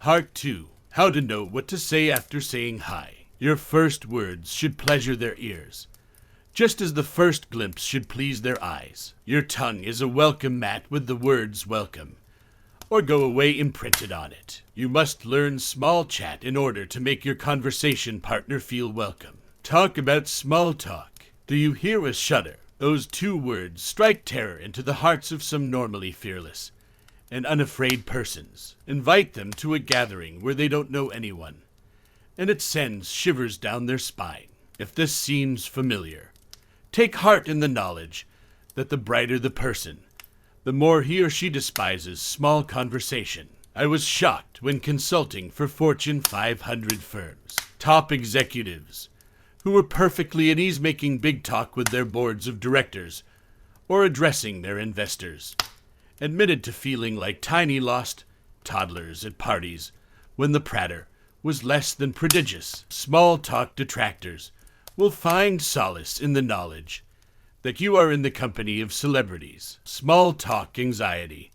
Part 2. How to know what to say after saying hi. Your first words should pleasure their ears, just as the first glimpse should please their eyes. Your tongue is a welcome mat with the words welcome, or go away imprinted on it. You must learn small chat in order to make your conversation partner feel welcome. Talk about small talk. Do you hear a shudder? Those two words strike terror into the hearts of some normally fearless and unafraid persons. Invite them to a gathering where they don't know anyone, and it sends shivers down their spine. If this seems familiar, take heart in the knowledge that the brighter the person, the more he or she despises small conversation. I was shocked when consulting for Fortune 500 firms. Top executives who were perfectly at ease making big talk with their boards of directors or addressing their investors admitted to feeling like tiny lost toddlers at parties when the prater was less than prodigious. Small talk detractors will find solace in the knowledge that you are in the company of celebrities. Small talk anxiety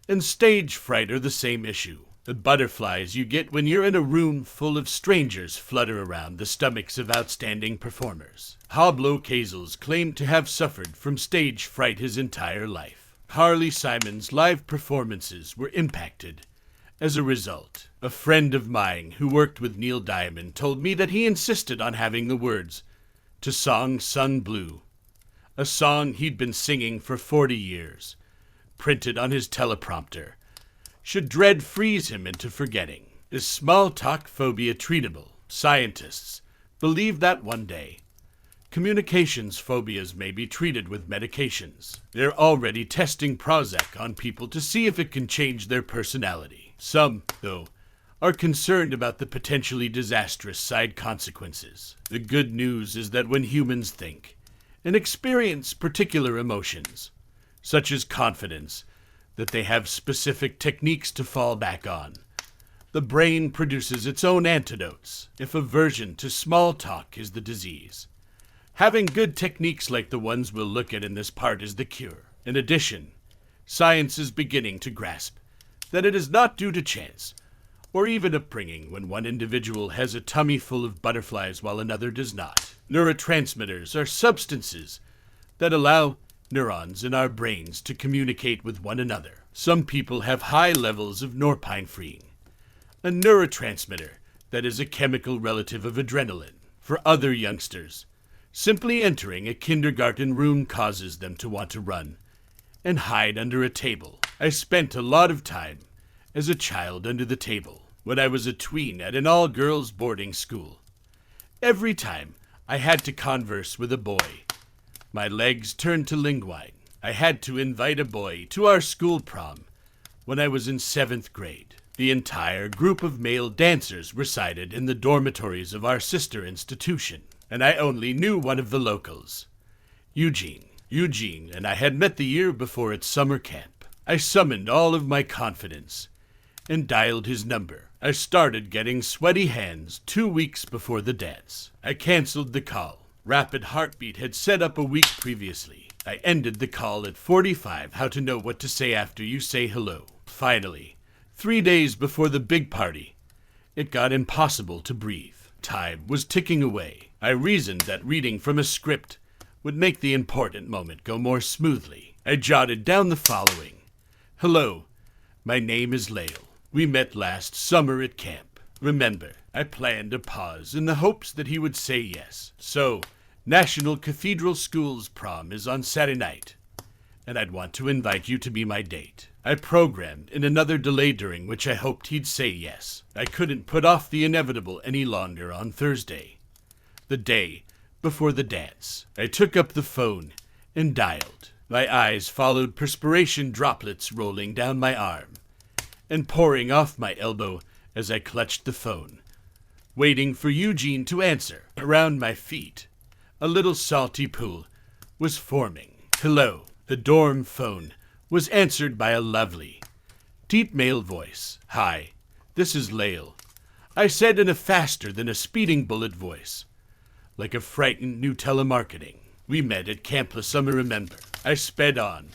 and stage fright are the same issue. The butterflies you get when you're in a room full of strangers flutter around the stomachs of outstanding performers. Pablo Casals claimed to have suffered from stage fright his entire life. Carly Simon's live performances were impacted as a result. A friend of mine who worked with Neil Diamond told me that he insisted on having the words to song Sun Blue, a song he'd been singing for 40 years, printed on his teleprompter. Should dread freeze him into forgetting? Is small talk phobia treatable? Scientists believe that one day communications phobias may be treated with medications. They're already testing Prozac on people to see if it can change their personality. Some, though, are concerned about the potentially disastrous side consequences. The good news is that when humans think and experience particular emotions, such as confidence, that they have specific techniques to fall back on. The brain produces its own antidotes if aversion to small talk is the disease. Having good techniques like the ones we'll look at in this part is the cure. In addition, science is beginning to grasp that it is not due to chance or even upbringing when one individual has a tummy full of butterflies while another does not. Neurotransmitters are substances that allow neurons in our brains to communicate with one another. Some people have high levels of norepinephrine, a neurotransmitter that is a chemical relative of adrenaline. For other youngsters, simply entering a kindergarten room causes them to want to run and hide under a table. I spent a lot of time as a child under the table when I was a tween at an all-girls boarding school. Every time I had to converse with a boy, my legs turned to linguine. I had to invite a boy to our school prom when I was in 7th grade. The entire group of male dancers resided in the dormitories of our sister institution, and I only knew one of the locals, Eugene. Eugene and I had met the year before at summer camp. I summoned all of my confidence and dialed his number. I started getting sweaty hands 2 weeks before the dance. I canceled the call. Rapid Heartbeat had set up a week previously. I ended the call at 45. How to know what to say after you say hello. Finally, 3 days before the big party, it got impossible to breathe. Time was ticking away. I reasoned that reading from a script would make the important moment go more smoothly. I jotted down the following. Hello, my name is Lael. We met last summer at camp. Remember, I planned a pause in the hopes that he would say yes. So, National Cathedral School's prom is on Saturday night, and I'd want to invite you to be my date. I programmed in another delay during which I hoped he'd say yes. I couldn't put off the inevitable any longer on Thursday, the day before the dance. I took up the phone and dialed. My eyes followed perspiration droplets rolling down my arm and pouring off my elbow as I clutched the phone, waiting for Eugene to answer. Around my feet, a little salty pool was forming. Hello. The dorm phone was answered by a lovely, deep male voice. Hi, this is Lael, I said in a faster than a speeding bullet voice, like a frightened new telemarketing. We met at Camp La Summer, remember. I sped on.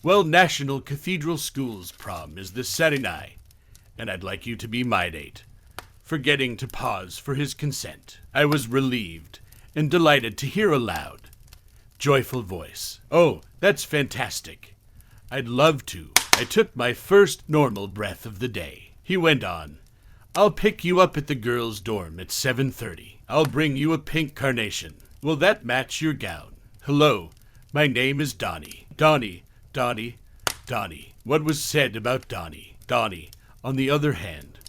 Well, National Cathedral School's prom is this Saturday night, and I'd like you to be my date. Forgetting to pause for his consent, I was relieved and delighted to hear a loud, joyful voice. Oh, that's fantastic. I'd love to. I took my first normal breath of the day. He went on, I'll pick you up at the girls' dorm at 7:30. I'll bring you a pink carnation. Will that match your gown? Hello, my name is Donnie. Donnie. What was said about Donnie? Donnie, on the other hand,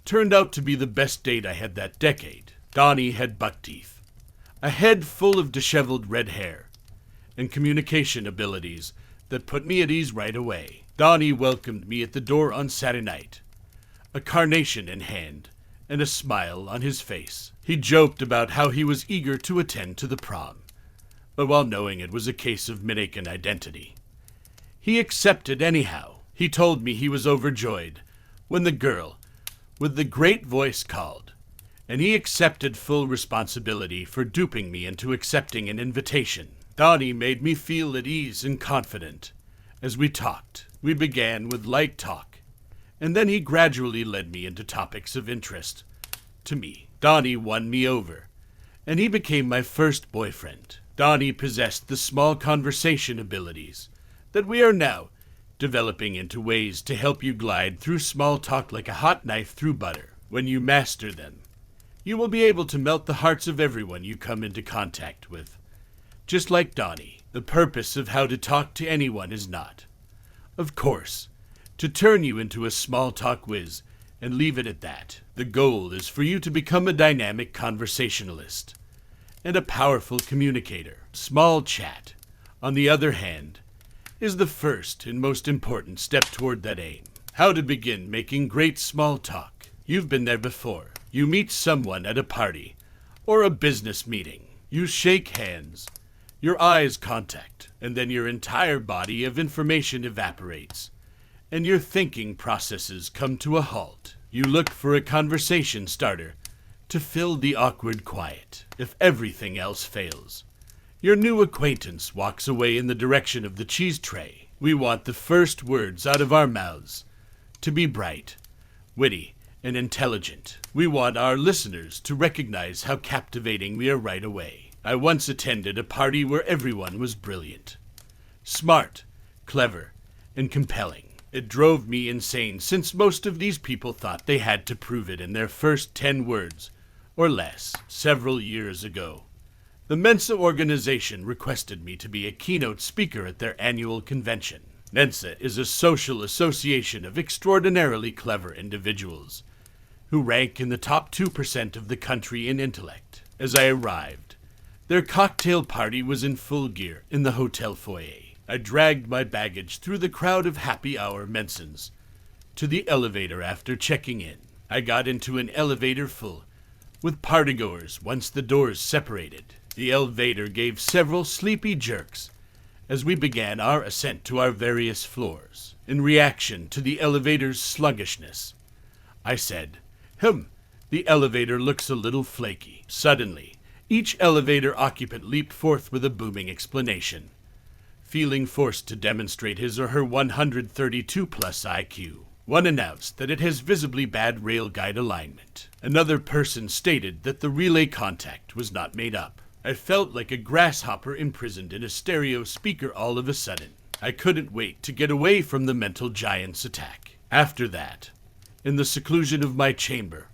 turned out to be the best date I had that decade. Donnie had buck teeth, a head full of disheveled red hair, and communication abilities that put me at ease right away. Donnie welcomed me at the door on Saturday night, a carnation in hand and a smile on his face. He joked about how he was eager to attend to the prom, but while knowing it was a case of mistaken identity, he accepted anyhow. He told me he was overjoyed when the girl with the great voice called, and he accepted full responsibility for duping me into accepting an invitation. Donnie made me feel at ease and confident as we talked. We began with light talk, and then he gradually led me into topics of interest to me. Donnie won me over, and he became my first boyfriend. Donnie possessed the small conversation abilities that we are now developing into ways to help you glide through small talk like a hot knife through butter. When you master them, you will be able to melt the hearts of everyone you come into contact with. Just like Donnie, the purpose of how to talk to anyone is not, of course, to turn you into a small talk whiz and leave it at that. The goal is for you to become a dynamic conversationalist and a powerful communicator. Small chat, on the other hand, is the first and most important step toward that aim. How to begin making great small talk. You've been there before. You meet someone at a party or a business meeting. You shake hands, your eyes contact, and then your entire body of information evaporates, and your thinking processes come to a halt. You look for a conversation starter to fill the awkward quiet. If everything else fails, your new acquaintance walks away in the direction of the cheese tray. We want the first words out of our mouths to be bright, witty, and intelligent. We want our listeners to recognize how captivating we are right away. I once attended a party where everyone was brilliant, smart, clever, and compelling. It drove me insane since most of these people thought they had to prove it in their first 10 words or less. Several years ago, the Mensa organization requested me to be a keynote speaker at their annual convention. Mensa is a social association of extraordinarily clever individuals who rank in the top 2% of the country in intellect. As I arrived, their cocktail party was in full gear in the hotel foyer. I dragged my baggage through the crowd of happy hour Mensans to the elevator after checking in. I got into an elevator full with partygoers once the doors separated. The elevator gave several sleepy jerks as we began our ascent to our various floors. In reaction to the elevator's sluggishness, I said, the elevator looks a little flaky. Suddenly, each elevator occupant leaped forth with a booming explanation, feeling forced to demonstrate his or her 132-plus IQ. One announced that it has visibly bad rail guide alignment. Another person stated that the relay contact was not made up. I felt like a grasshopper imprisoned in a stereo speaker all of a sudden. I couldn't wait to get away from the mental giant's attack. After that, in the seclusion of my chamber,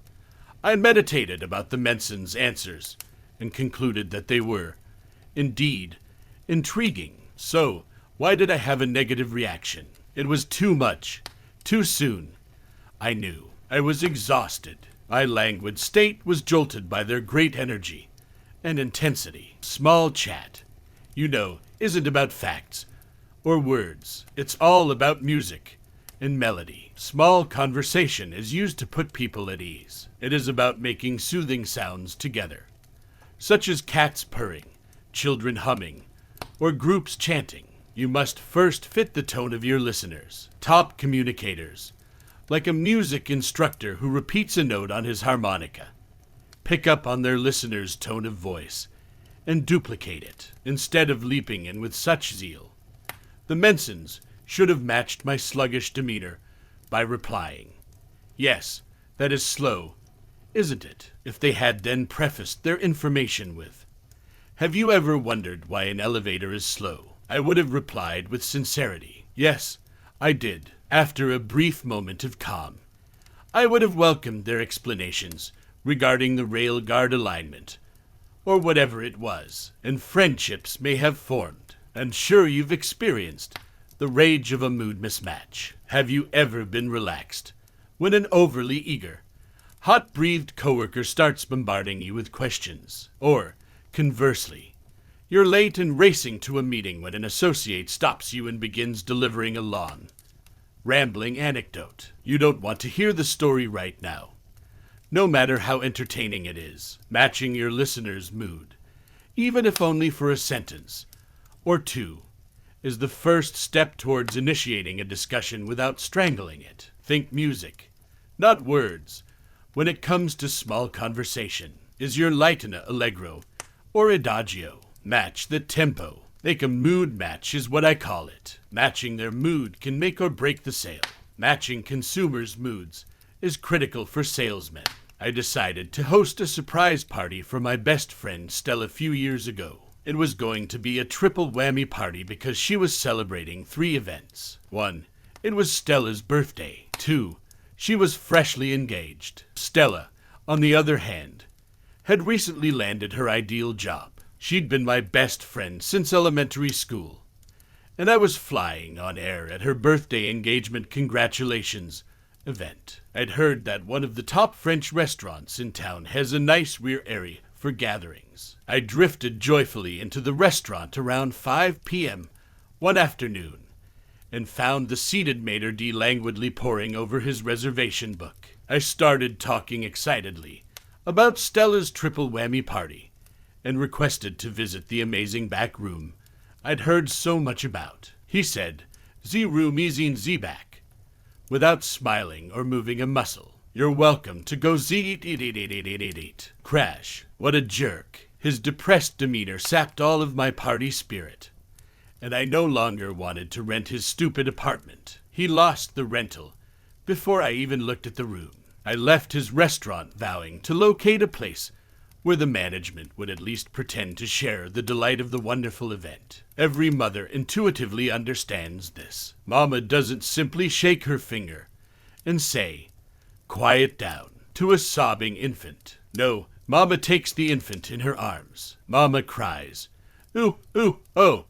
I meditated about the Mensans' answers and concluded that they were, indeed, intriguing. So, why did I have a negative reaction? It was too much, too soon. I knew. I was exhausted. My languid state was jolted by their great energy and intensity. Small chat, isn't about facts or words. It's all about music and melody. Small conversation is used to put people at ease. It is about making soothing sounds together, such as cats purring, children humming, or groups chanting. You must first fit the tone of your listeners. Top communicators, like a music instructor who repeats a note on his harmonica, pick up on their listeners' tone of voice and duplicate it. Instead of leaping in with such zeal, the Mensans should have matched my sluggish demeanor by replying, Yes, that is slow, isn't it? If they had then prefaced their information with, "Have you ever wondered why an elevator is slow?" I would have replied with sincerity, "Yes, I did," after a brief moment of calm. I would have welcomed their explanations regarding the rail guard alignment, or whatever it was, and friendships may have formed. I'm sure you've experienced the rage of a mood mismatch. Have you ever been relaxed when an overly eager, hot-breathed coworker starts bombarding you with questions? Or, conversely, you're late and racing to a meeting when an associate stops you and begins delivering a long, rambling anecdote. You don't want to hear the story right now, no matter how entertaining it is. Matching your listener's mood, even if only for a sentence or two, is the first step towards initiating a discussion without strangling it. Think music, not words, when it comes to small conversation. Is your leitena allegro or adagio? Match the tempo. Make a mood match is what I call it. Matching their mood can make or break the sale. Matching consumers' moods is critical for salesmen. I decided to host a surprise party for my best friend Stella a few years ago. It was going to be a triple whammy party because she was celebrating 3 events. 1, it was Stella's birthday. 2, she was freshly engaged. Stella, on the other hand, had recently landed her ideal job. She'd been my best friend since elementary school, and I was flying on air at her birthday engagement congratulations event. I'd heard that one of the top French restaurants in town has a nice rear area for gatherings. I drifted joyfully into the restaurant around 5 p.m. one afternoon and found the seated maitre d' languidly poring over his reservation book. I started talking excitedly about Stella's triple whammy party and requested to visit the amazing back room I'd heard so much about. He said, "The room is in the back," without smiling or moving a muscle. "You're welcome to go see it. Crash. What a jerk. His depressed demeanor sapped all of my party spirit, and I no longer wanted to rent his stupid apartment. He lost the rental before I even looked at the room. I left his restaurant vowing to locate a place where the management would at least pretend to share the delight of the wonderful event. Every mother intuitively understands this. Mama doesn't simply shake her finger and say, "Quiet down," to a sobbing infant. No, Mama takes the infant in her arms. Mama cries, "Ooh, ooh, oh,"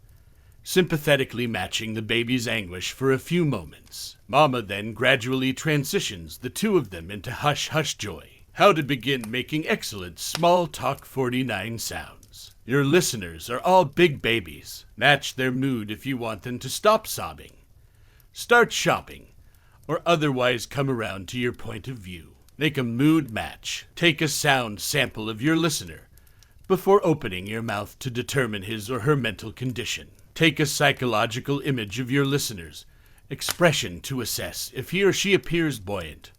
sympathetically matching the baby's anguish for a few moments. Mama then gradually transitions the two of them into hush-hush joy. How to begin making excellent small talk 49 sounds. Your listeners are all big babies. Match their mood if you want them to stop sobbing, start shopping, or otherwise come around to your point of view. Make a mood match. Take a sound sample of your listener before opening your mouth to determine his or her mental condition. Take a psychological image of your listener's expression to assess if he or she appears buoyant,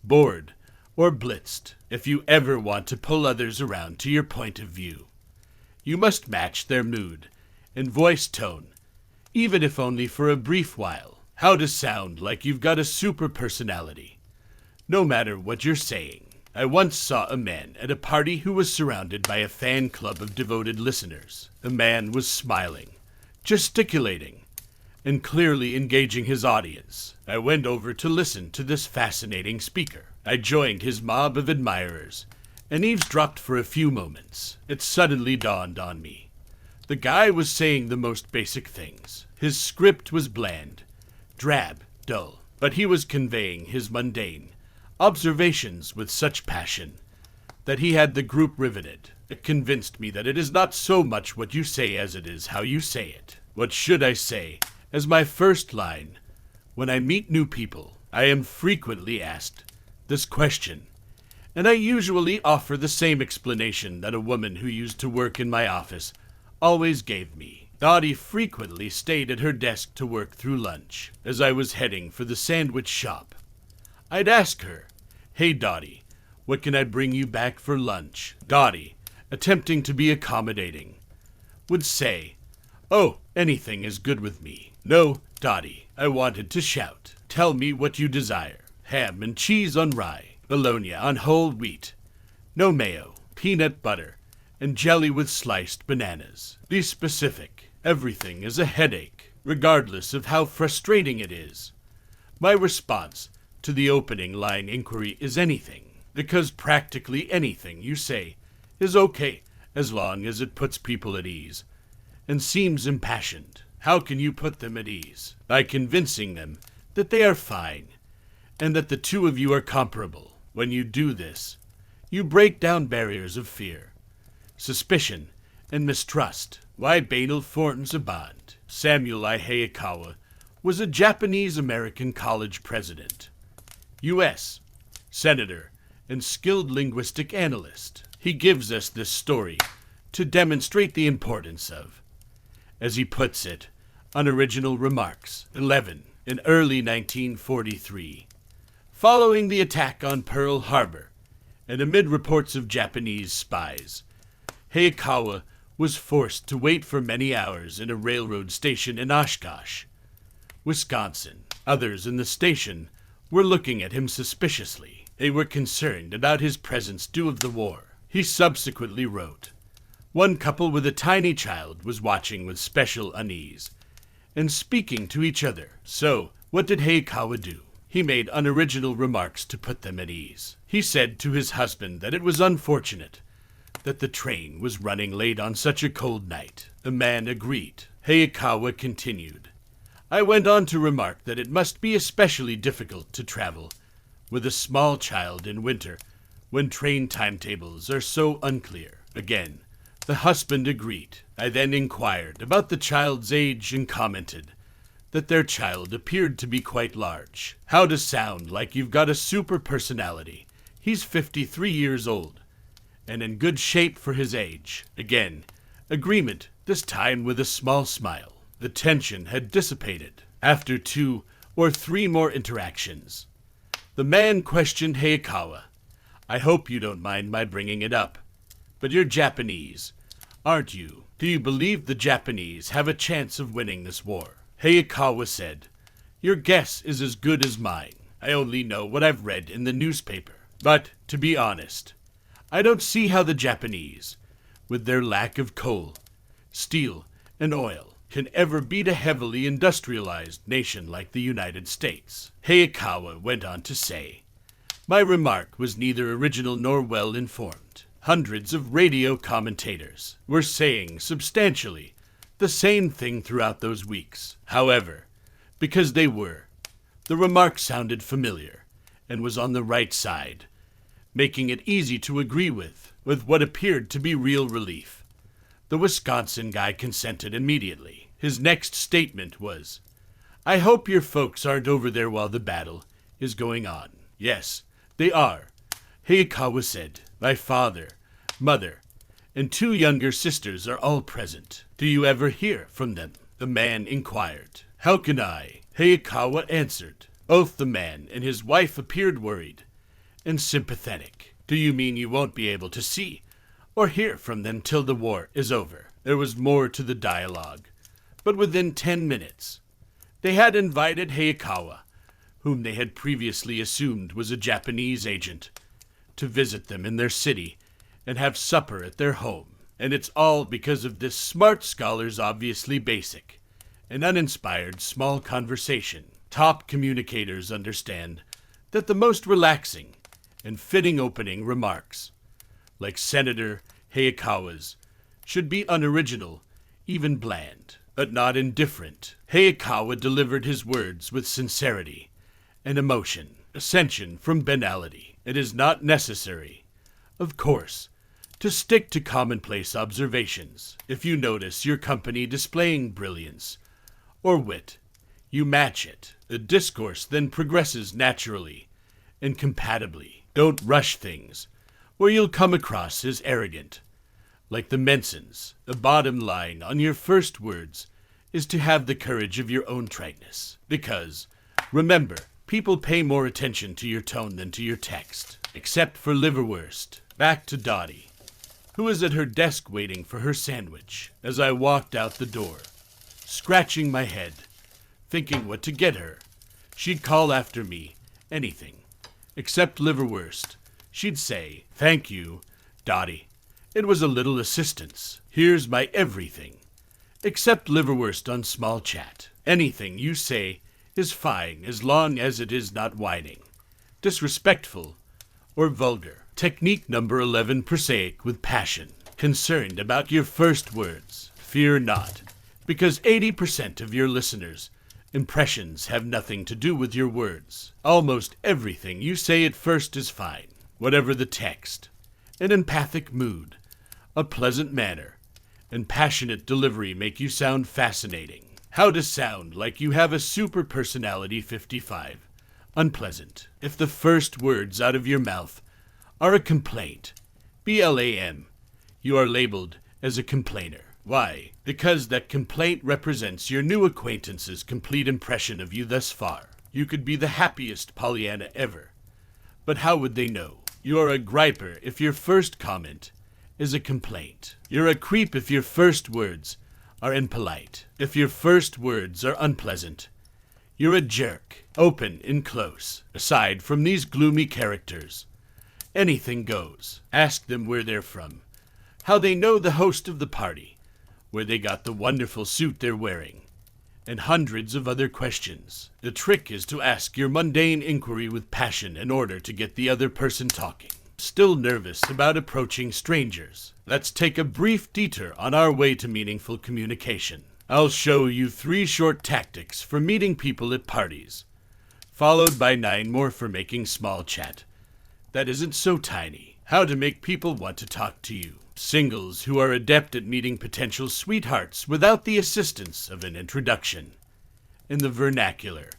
bored, or blitzed. If you ever want to pull others around to your point of view, you must match their mood and voice tone, even if only for a brief while. How to sound like you've got a super personality, no matter what you're saying. I once saw a man at a party who was surrounded by a fan club of devoted listeners. The man was smiling, gesticulating, and clearly engaging his audience. I went over to listen to this fascinating speaker. I joined his mob of admirers and eavesdropped for a few moments. It suddenly dawned on me. The guy was saying the most basic things. His script was bland, drab, dull, but he was conveying his mundane observations with such passion that he had the group riveted. It convinced me that it is not so much what you say as it is how you say it. What should I say as my first line? When I meet new people, I am frequently asked this question, and I usually offer the same explanation that a woman who used to work in my office always gave me. Dottie frequently stayed at her desk to work through lunch. As I was heading for the sandwich shop, I'd ask her, "Hey Dottie, what can I bring you back for lunch?" Dottie, attempting to be accommodating, would say, "Oh, anything is good with me." "No, Dottie," I wanted to shout. "Tell me what you desire." ham and cheese on rye, bologna on whole wheat, no mayo, peanut butter, and jelly with sliced bananas. Be specific. Everything is a headache, regardless of how frustrating it is. My response to the opening line inquiry is anything, because practically anything you say is okay as long as it puts people at ease and seems impassioned. How can you put them at ease? By convincing them that they are fine and that the two of you are comparable. When you do this, you break down barriers of fear, suspicion, and mistrust. Why Banal Thornton's a bond? Samuel I. Hayakawa was a Japanese-American college president, U.S. senator, and skilled linguistic analyst. He gives us this story to demonstrate the importance of, as he puts it, unoriginal remarks. 11. In early 1943, following the attack on Pearl Harbor, and amid reports of Japanese spies, Hayakawa was forced to wait for many hours in a railroad station in Oshkosh, Wisconsin. Others in the station were looking at him suspiciously. They were concerned about his presence due of the war. He subsequently wrote, "One couple with a tiny child was watching with special unease and speaking to each other." So, what did Hayakawa do? He made unoriginal remarks to put them at ease. He said to his husband that it was unfortunate that the train was running late on such a cold night. The man agreed. Hayakawa continued, "I went on to remark that it must be especially difficult to travel with a small child in winter when train timetables are so unclear." Again, the husband agreed. I then inquired about the child's age and commented that their child appeared to be quite large. "How to sound like you've got a super personality. He's 53 years old and in good shape for his age." Again, agreement, this time with a small smile. The tension had dissipated. After 2 or 3 more interactions, the man questioned Hayakawa, "I hope you don't mind my bringing it up, but you're Japanese, aren't you? Do you believe the Japanese have a chance of winning this war?" Hayakawa said, "Your guess is as good as mine. I only know what I've read in the newspaper. But, to be honest, I don't see how the Japanese, with their lack of coal, steel, and oil, can ever beat a heavily industrialized nation like the United States." Hayakawa went on to say, "My remark was neither original nor well informed. Hundreds of radio commentators were saying substantially the same thing throughout those weeks. However, because they were, the remark sounded familiar and was on the right side, making it easy to agree with what appeared to be real relief. The Wisconsin guy consented immediately. His next statement was, "I hope your folks aren't over there while the battle is going on." "Yes, they are," Hayakawa said. "My father, mother, and 2 younger sisters are all present. Do you ever hear from them?" The man inquired. "How can I?" Hayakawa answered. Both the man and his wife appeared worried and sympathetic. "Do you mean you won't be able to see or hear from them till the war is over?" There was more to the dialogue, but within 10 minutes, they had invited Hayakawa, whom they had previously assumed was a Japanese agent, to visit them in their city and have supper at their home. And it's all because of this smart scholar's obviously basic and uninspired small conversation. Top communicators understand that the most relaxing and fitting opening remarks, like Senator Hayakawa's, should be unoriginal, even bland, but not indifferent. Hayakawa delivered his words with sincerity and emotion, ascension from banality. It is not necessary, of course, to stick to commonplace observations. If you notice your company displaying brilliance or wit, you match it. The discourse then progresses naturally and compatibly. Don't rush things, or you'll come across as arrogant, like the Mensons. The bottom line on your first words is to have the courage of your own triteness. Because, remember, people pay more attention to your tone than to your text. Except for Liverwurst. Back to Dottie, who was at her desk waiting for her sandwich. As I walked out the door, scratching my head, thinking what to get her, she'd call after me anything. Except liverwurst. She'd say, "Thank you, Dottie. It was a little assistance. Here's my everything." Except liverwurst on small chat. Anything you say is fine as long as it is not whining, disrespectful, or vulgar. Technique number 11, prosaic with passion. Concerned about your first words. Fear not, because 80% of your listeners' impressions have nothing to do with your words. Almost everything you say at first is fine, whatever the text. An empathic mood, a pleasant manner, and passionate delivery make you sound fascinating. How to sound like you have a super personality 55. Unpleasant. If the first words out of your mouth are a complaint, BLAM, you are labeled as a complainer. Why? Because that complaint represents your new acquaintance's complete impression of you thus far. You could be the happiest Pollyanna ever, but how would they know? You're a griper if your first comment is a complaint. You're a creep if your first words are impolite. If your first words are unpleasant, you're a jerk. Open and close. Aside from these gloomy characters, anything goes. Ask them where they're from, how they know the host of the party, where they got the wonderful suit they're wearing, and hundreds of other questions. The trick is to ask your mundane inquiry with passion in order to get the other person talking. Still nervous about approaching strangers? Let's take a brief detour on our way to meaningful communication. I'll show you 3 short tactics for meeting people at parties, followed by 9 more for making small chat that isn't so tiny. How to make people want to talk to you. Singles who are adept at meeting potential sweethearts without the assistance of an introduction. In the vernacular,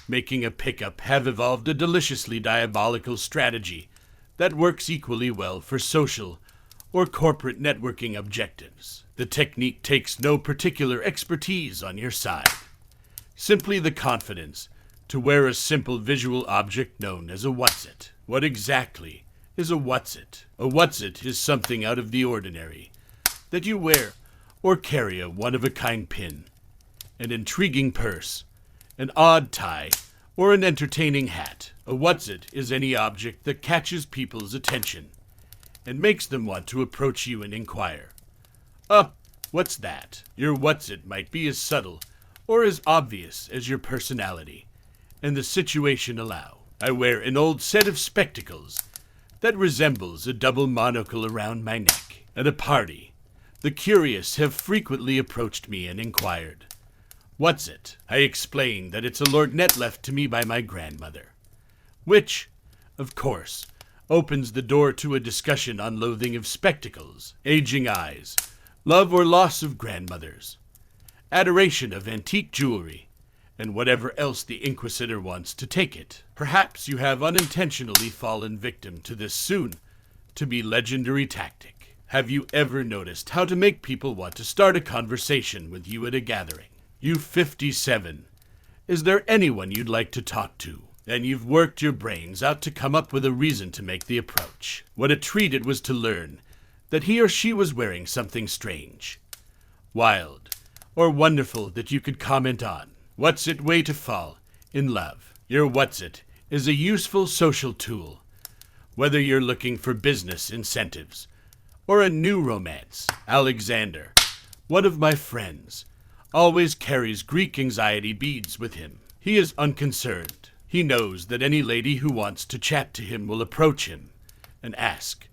making a pickup have evolved a deliciously diabolical strategy that works equally well for social or corporate networking objectives. The technique takes no particular expertise on your side, simply the confidence to wear a simple visual object known as a what's-it. What exactly is a what's-it? A what's-it is something out of the ordinary that you wear or carry a one-of-a-kind pin, an intriguing purse, an odd tie, or an entertaining hat. A what's-it is any object that catches people's attention and makes them want to approach you and inquire, what's that? Your what's-it might be as subtle or as obvious as your personality and the situation allow. I wear an old set of spectacles that resembles a double monocle around my neck. At a party, the curious have frequently approached me and inquired, "What's it?" I explain that it's a lorgnette left to me by my grandmother, which, of course, opens the door to a discussion on loathing of spectacles, aging eyes, love or loss of grandmothers, adoration of antique jewelry, and whatever else the inquisitor wants to take it. Perhaps you have unintentionally fallen victim to this soon-to-be legendary tactic. Have you ever noticed how to make people want to start a conversation with you at a gathering? You 57. Is there anyone you'd like to talk to? And you've worked your brains out to come up with a reason to make the approach. What a treat it was to learn that he or she was wearing something strange, wild, or wonderful that you could comment on. What's it way to fall in love? Your what's it is a useful social tool, whether you're looking for business incentives or a new romance. Alexander, one of my friends, always carries Greek anxiety beads with him. He is unconcerned. He knows that any lady who wants to chat to him will approach him and ask,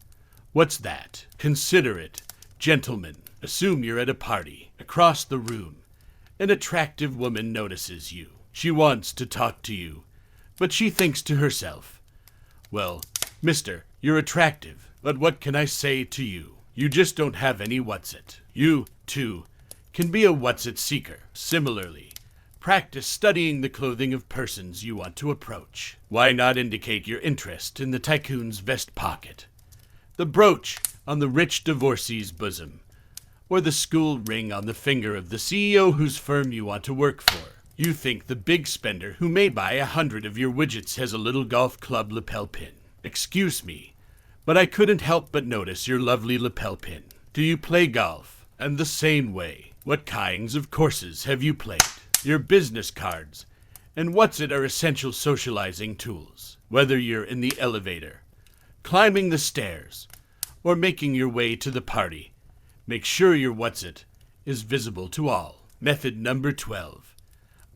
"What's that?" Consider it, gentlemen. Assume you're at a party. Across the room, an attractive woman notices you. She wants to talk to you, but she thinks to herself, "Well, mister, you're attractive, but what can I say to you? You just don't have any what's-it." You, too, can be a what's-it seeker. Similarly, practice studying the clothing of persons you want to approach. Why not indicate your interest in the tycoon's vest pocket, the brooch on the rich divorcee's bosom, or the school ring on the finger of the CEO whose firm you want to work for? You think the big spender who may buy 100 of your widgets has a little golf club lapel pin. Excuse me, but I couldn't help but notice your lovely lapel pin. Do you play golf? And the same way, what kinds of courses have you played? Your business cards and what's it are essential socializing tools. Whether you're in the elevator, climbing the stairs, or making your way to the party, make sure your what's it is visible to all. Method number 12.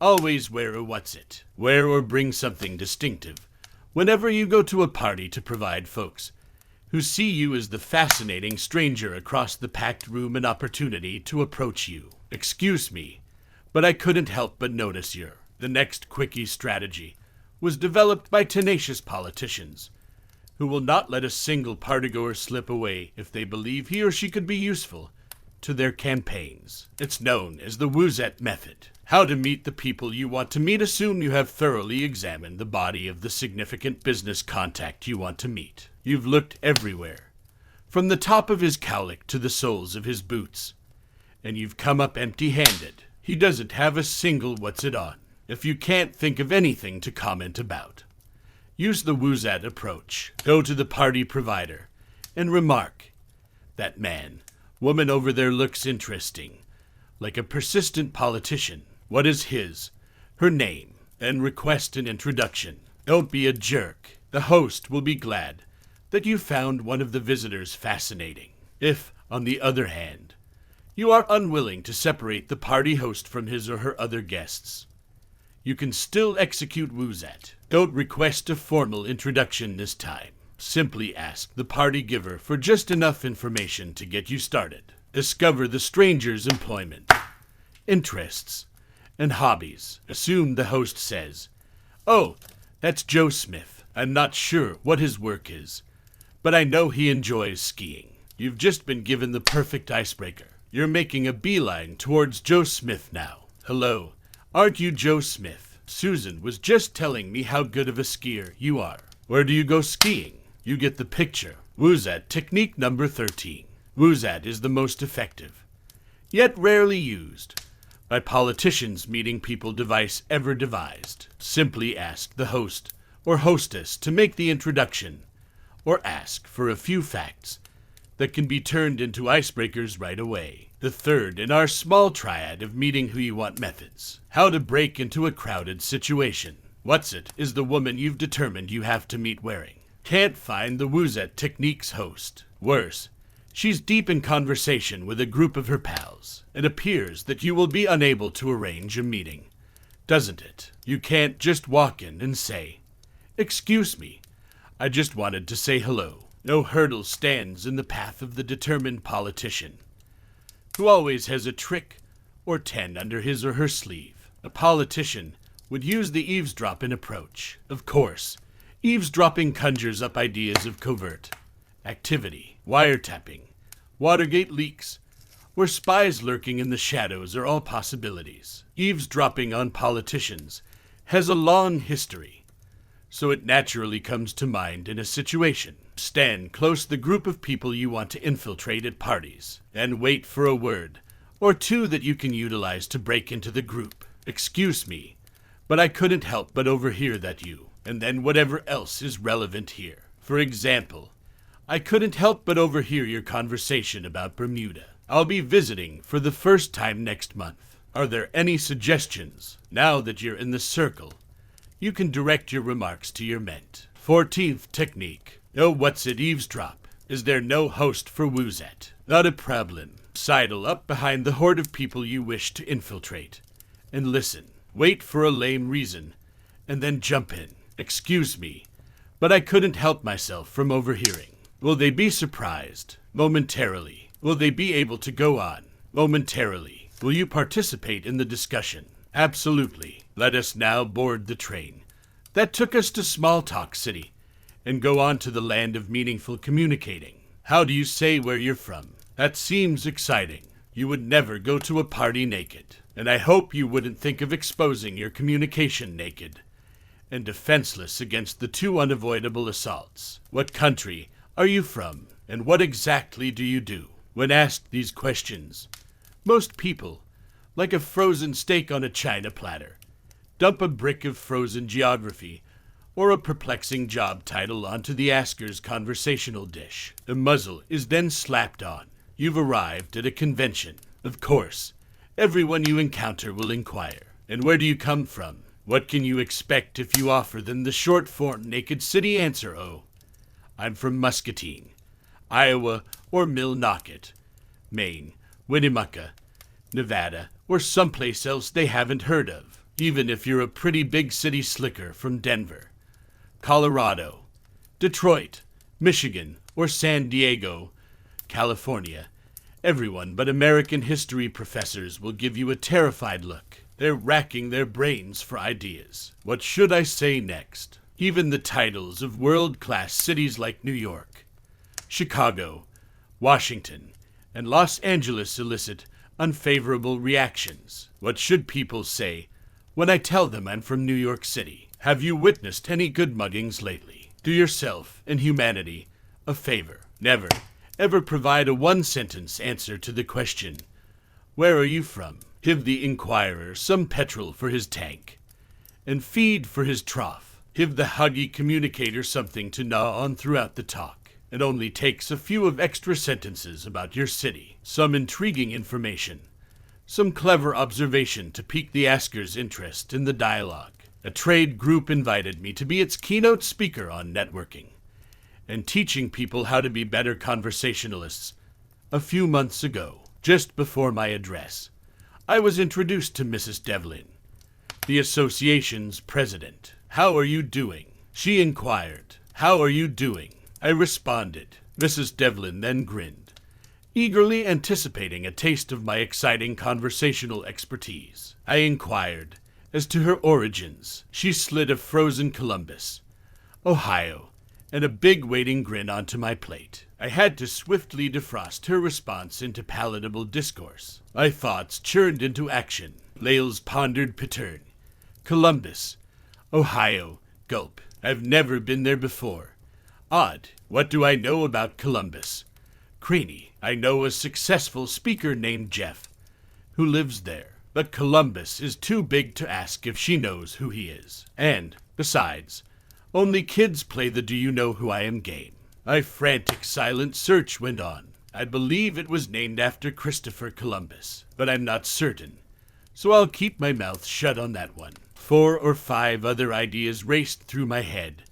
Always wear a what's it. Wear or bring something distinctive whenever you go to a party to provide folks who see you as the fascinating stranger across the packed room an opportunity to approach you. Excuse me, but I couldn't help but notice your. The next quickie strategy was developed by tenacious politicians who will not let a single partygoer slip away if they believe he or she could be useful to their campaigns. It's known as the Woozette method. How to meet the people you want to meet. Assume you have thoroughly examined the body of the significant business contact you want to meet. You've looked everywhere, from the top of his cowlick to the soles of his boots, and you've come up empty-handed. He doesn't have a single what's it on. If you can't think of anything to comment about, use the Woozette approach. Go to the party provider and remark, "That man, woman over there looks interesting, like a persistent politician. What is his, her name?" And request an introduction. Don't be a jerk. The host will be glad that you found one of the visitors fascinating. If, on the other hand, you are unwilling to separate the party host from his or her other guests, you can still execute Woozette. Don't request a formal introduction this time. Simply ask the party giver for just enough information to get you started. Discover the stranger's employment, interests, and hobbies. Assume the host says, "Oh, that's Joe Smith. I'm not sure what his work is, but I know he enjoys skiing." You've just been given the perfect icebreaker. You're making a beeline towards Joe Smith now. "Hello, aren't you Joe Smith? Susan was just telling me how good of a skier you are. Where do you go skiing?" You get the picture. Woozette technique number 13. Woozette is the most effective, yet rarely used, by politicians meeting people device ever devised. Simply ask the host or hostess to make the introduction, or ask for a few facts that can be turned into icebreakers right away. The third in our small triad of meeting who you want methods. How to break into a crowded situation. What's it is the woman you've determined you have to meet wearing. Can't find the Woozette technique's host. Worse, she's deep in conversation with a group of her pals. It appears that you will be unable to arrange a meeting, doesn't it? You can't just walk in and say, "Excuse me, I just wanted to say hello." No hurdle stands in the path of the determined politician, who always has a trick or 10 under his or her sleeve. A politician would use the eavesdropping approach. Of course, eavesdropping conjures up ideas of covert activity, wiretapping, Watergate leaks, or spies lurking in the shadows are all possibilities. Eavesdropping on politicians has a long history, so it naturally comes to mind in a situation. Stand close to the group of people you want to infiltrate at parties, and wait for a word or two that you can utilize to break into the group. "Excuse me, but I couldn't help but overhear that you," and then whatever else is relevant here. For example, "I couldn't help but overhear your conversation about Bermuda. I'll be visiting for the first time next month. Are there any suggestions?" Now that you're in the circle, you can direct your remarks to your ment. 14th technique. No what's it eavesdrop. Is there no host for Woozette? Not a problem. Sidle up behind the horde of people you wish to infiltrate and listen. Wait for a lame reason, and then jump in. "Excuse me, but I couldn't help myself from overhearing." Will they be surprised? Momentarily. Will they be able to go on? Momentarily. Will you participate in the discussion? Absolutely. Let us now board the train that took us to Small Talk City and go on to the land of meaningful communicating. How do you say where you're from? That seems exciting. You would never go to a party naked, and I hope you wouldn't think of exposing your communication naked and defenseless against the two unavoidable assaults. What country are you from, and what exactly do you do? When asked these questions, most people, like a frozen steak on a china platter, dump a brick of frozen geography or a perplexing job title onto the asker's conversational dish. The muzzle is then slapped on. You've arrived at a convention. Of course, everyone you encounter will inquire. "And where do you come from?" What can you expect if you offer them the short-form Naked City answer, oh? I'm from Muscatine, Iowa, or Millinocket, Maine, Winnemucca, Nevada, or someplace else they haven't heard of, even if you're a pretty big city slicker from Denver, Colorado, Detroit, Michigan, or San Diego, California. Everyone but American history professors will give you a terrified look. They're racking their brains for ideas. What should I say next? Even the titles of world-class cities like New York, Chicago, Washington, and Los Angeles elicit unfavorable reactions. What should people say when I tell them I'm from New York City? Have you witnessed any good muggings lately? Do yourself and humanity a favor. Never, ever provide a one-sentence answer to the question, where are you from? Give the inquirer some petrol for his tank, and feed for his trough. Give the huggy communicator something to gnaw on throughout the talk. It only takes a few of extra sentences about your city, some intriguing information, some clever observation to pique the asker's interest in the dialogue. A trade group invited me to be its keynote speaker on networking and teaching people how to be better conversationalists. A few months ago, just before my address, I was introduced to Mrs. Devlin, the association's president. How are you doing? She inquired. How are you doing? I responded. Mrs. Devlin then grinned, eagerly anticipating a taste of my exciting conversational expertise. I inquired as to her origins. She slid a frozen Columbus, Ohio, and a big waiting grin onto my plate. I had to swiftly defrost her response into palatable discourse. My thoughts churned into action. Lales pondered Pattern, Columbus, Ohio, gulp. I've never been there before. Odd. What do I know about Columbus? Craney. I know a successful speaker named Jeff, who lives there. But Columbus is too big to ask if she knows who he is. And, besides, only kids play the do you know who I am game. My frantic silent search went on. I believe it was named after Christopher Columbus, but I'm not certain, so I'll keep my mouth shut on that one. 4 or 5 other ideas raced through my head,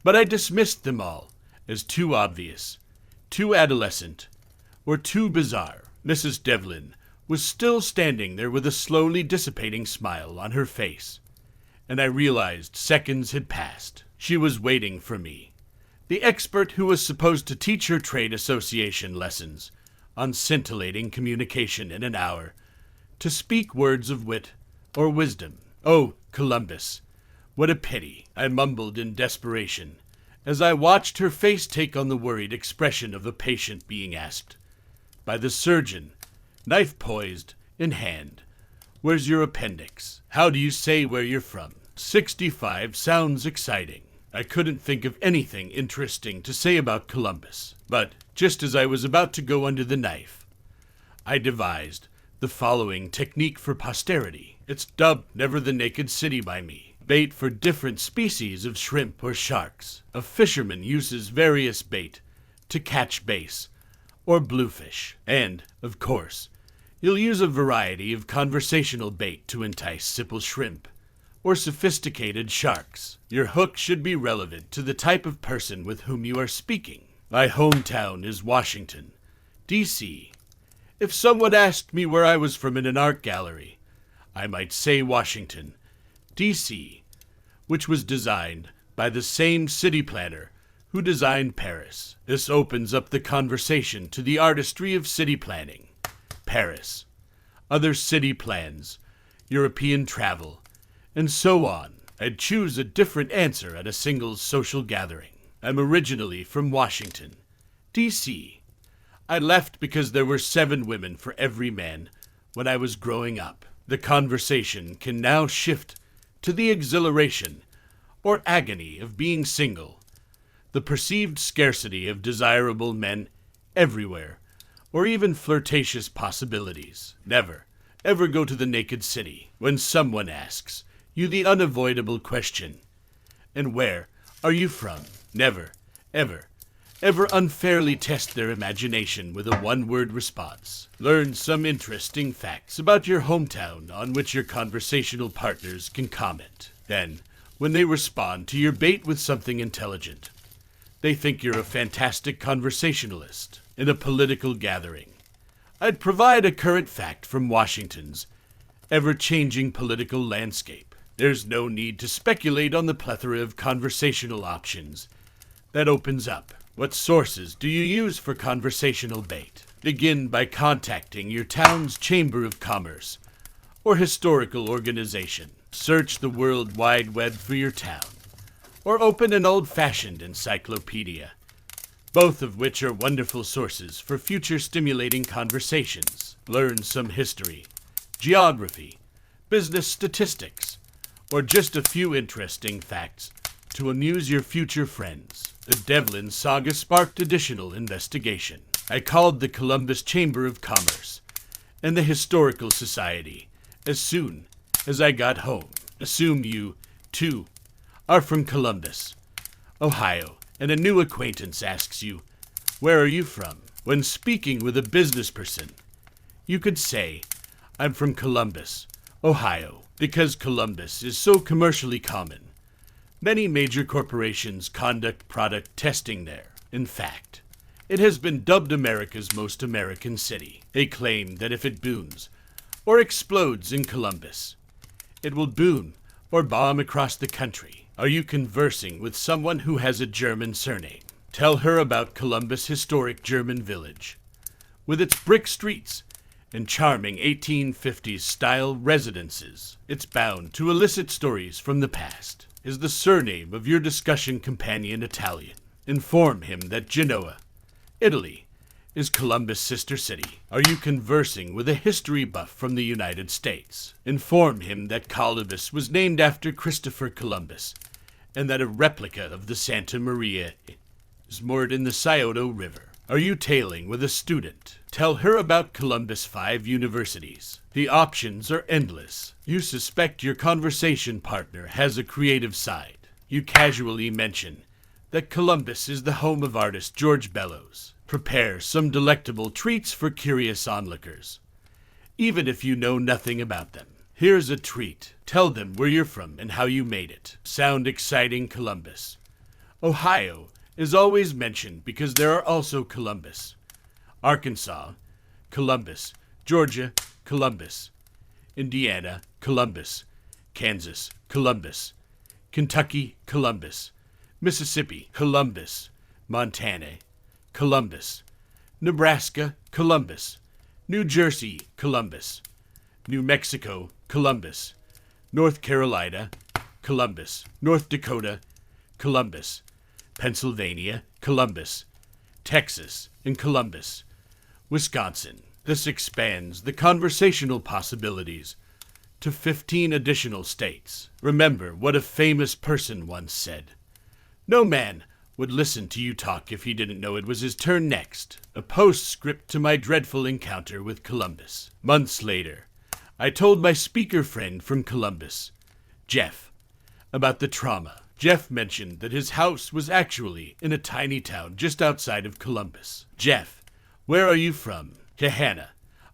but I dismissed them all as too obvious, too adolescent, or too bizarre. Mrs. Devlin was still standing there with a slowly dissipating smile on her face, and I realized seconds had passed. She was waiting for me, the expert who was supposed to teach her trade association lessons on scintillating communication in an hour, to speak words of wit or wisdom. Oh, Columbus, what a pity, I mumbled in desperation, as I watched her face take on the worried expression of a patient being asked by the surgeon, knife poised in hand, where's your appendix? How do you say where you're from? 65 sounds exciting. I couldn't think of anything interesting to say about Columbus, but just as I was about to go under the knife, I devised the following technique for posterity. It's dubbed Never the Naked City by me. Bait for different species of shrimp or sharks. A fisherman uses various bait to catch bass or bluefish. And, of course, you'll use a variety of conversational bait to entice simple shrimp or sophisticated sharks. Your hook should be relevant to the type of person with whom you are speaking. My hometown is Washington, D.C. If someone asked me where I was from in an art gallery, I might say Washington, D.C., which was designed by the same city planner who designed Paris. This opens up the conversation to the artistry of city planning. Paris, other city plans, European travel, and so on. I'd choose a different answer at a single social gathering. I'm originally from Washington, D.C. I left because there were 7 women for every man when I was growing up. The conversation can now shift to the exhilaration or agony of being single, the perceived scarcity of desirable men everywhere, or even flirtatious possibilities. Never, ever go to the naked city when someone asks you the unavoidable question, and where are you from? Never, ever, Ever unfairly test their imagination with a one-word response? Learn some interesting facts about your hometown on which your conversational partners can comment. Then, when they respond to your bait with something intelligent, they think you're a fantastic conversationalist. In a political gathering, I'd provide a current fact from Washington's ever-changing political landscape. There's no need to speculate on the plethora of conversational options that opens up. What sources do you use for conversational bait? Begin by contacting your town's Chamber of Commerce or historical organization. Search the World Wide Web for your town, or open an old-fashioned encyclopedia, both of which are wonderful sources for future stimulating conversations. Learn some history, geography, business statistics, or just a few interesting facts to amuse your future friends. The Devlin saga sparked additional investigation. I called the Columbus Chamber of Commerce and the Historical Society as soon as I got home. Assume you, too, are from Columbus, Ohio, and a new acquaintance asks you, "Where are you from?" When speaking with a business person, you could say, "I'm from Columbus, Ohio," because Columbus is so commercially common. Many major corporations conduct product testing there. In fact, it has been dubbed America's most American city. They claim that if it booms or explodes in Columbus, it will boom or bomb across the country. Are you conversing with someone who has a German surname? Tell her about Columbus' historic German village, with its brick streets and charming 1850s-style residences. It's bound to elicit stories from the past. Is the surname of your discussion companion Italian? Inform him that Genoa, Italy, is Columbus' sister city. Are you conversing with a history buff from the United States? Inform him that Columbus was named after Christopher Columbus, and that a replica of the Santa Maria is moored in the Scioto River. Are you tailing with a student? Tell her about Columbus' 5 universities. The options are endless. You suspect your conversation partner has a creative side. You casually mention that Columbus is the home of artist George Bellows. Prepare some delectable treats for curious onlookers, even if you know nothing about them. Here's a treat. Tell them where you're from and how you made it. Sound exciting, Columbus? Ohio is always mentioned because there are also Columbus, Arkansas, Columbus, Georgia, Columbus, Indiana, Columbus, Kansas, Columbus, Kentucky, Columbus, Mississippi, Columbus, Montana, Columbus, Nebraska, Columbus, New Jersey, Columbus, New Mexico, Columbus, North Carolina, Columbus, North Dakota, Columbus, Pennsylvania, Columbus, Texas, and Columbus, Wisconsin. This expands the conversational possibilities to 15 additional states. Remember what a famous person once said: "No man would listen to you talk if he didn't know it was his turn next." A postscript to my dreadful encounter with Columbus. Months later, I told my speaker friend from Columbus, Jeff, about the trauma. Jeff mentioned that his house was actually in a tiny town just outside of Columbus. "Jeff, where are you from?" "Gahanna,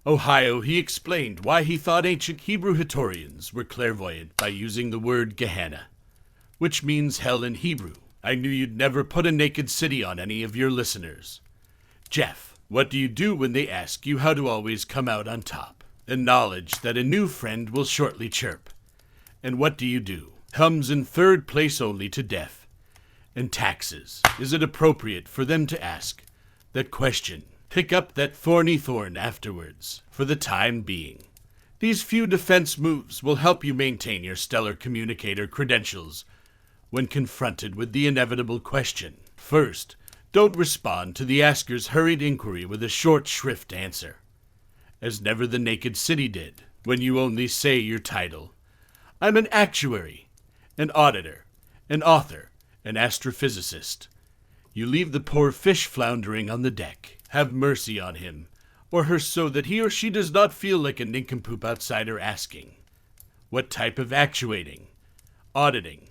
Ohio." He explained why he thought ancient Hebrew historians were clairvoyant by using the word Gehenna, which means hell in Hebrew. I knew you'd never put a naked city on any of your listeners. "Jeff, what do you do when they ask you how to always come out on top?" The knowledge that a new friend will shortly chirp. "And what do you do?" comes in third place only to death and taxes. Is it appropriate for them to ask that question? Pick up that thorny thorn afterwards. For the time being, these few defense moves will help you maintain your stellar communicator credentials when confronted with the inevitable question. First, don't respond to the asker's hurried inquiry with a short shrift answer, as never the naked city did, when you only say your title. "I'm an actuary, an auditor, an author, an astrophysicist." You leave the poor fish floundering on the deck. Have mercy on him or her so that he or she does not feel like a nincompoop outsider asking, "What type of actuating, auditing,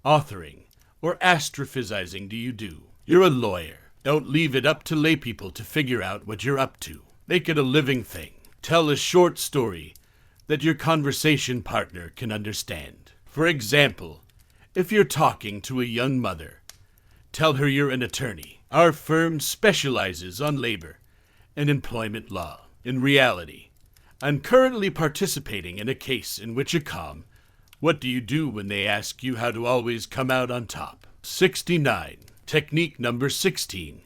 authoring, or astrophysizing do you do?" You're a lawyer, Don't leave it up to laypeople to figure out what you're up to. Make it a living thing. Tell a short story that your conversation partner can understand. For example, if you're talking to a young mother, tell her you're an attorney. Our firm specializes on labor and employment law. In reality, I'm currently participating in a case in which what do you do when they ask you how to always come out on top? 69. Technique number 16.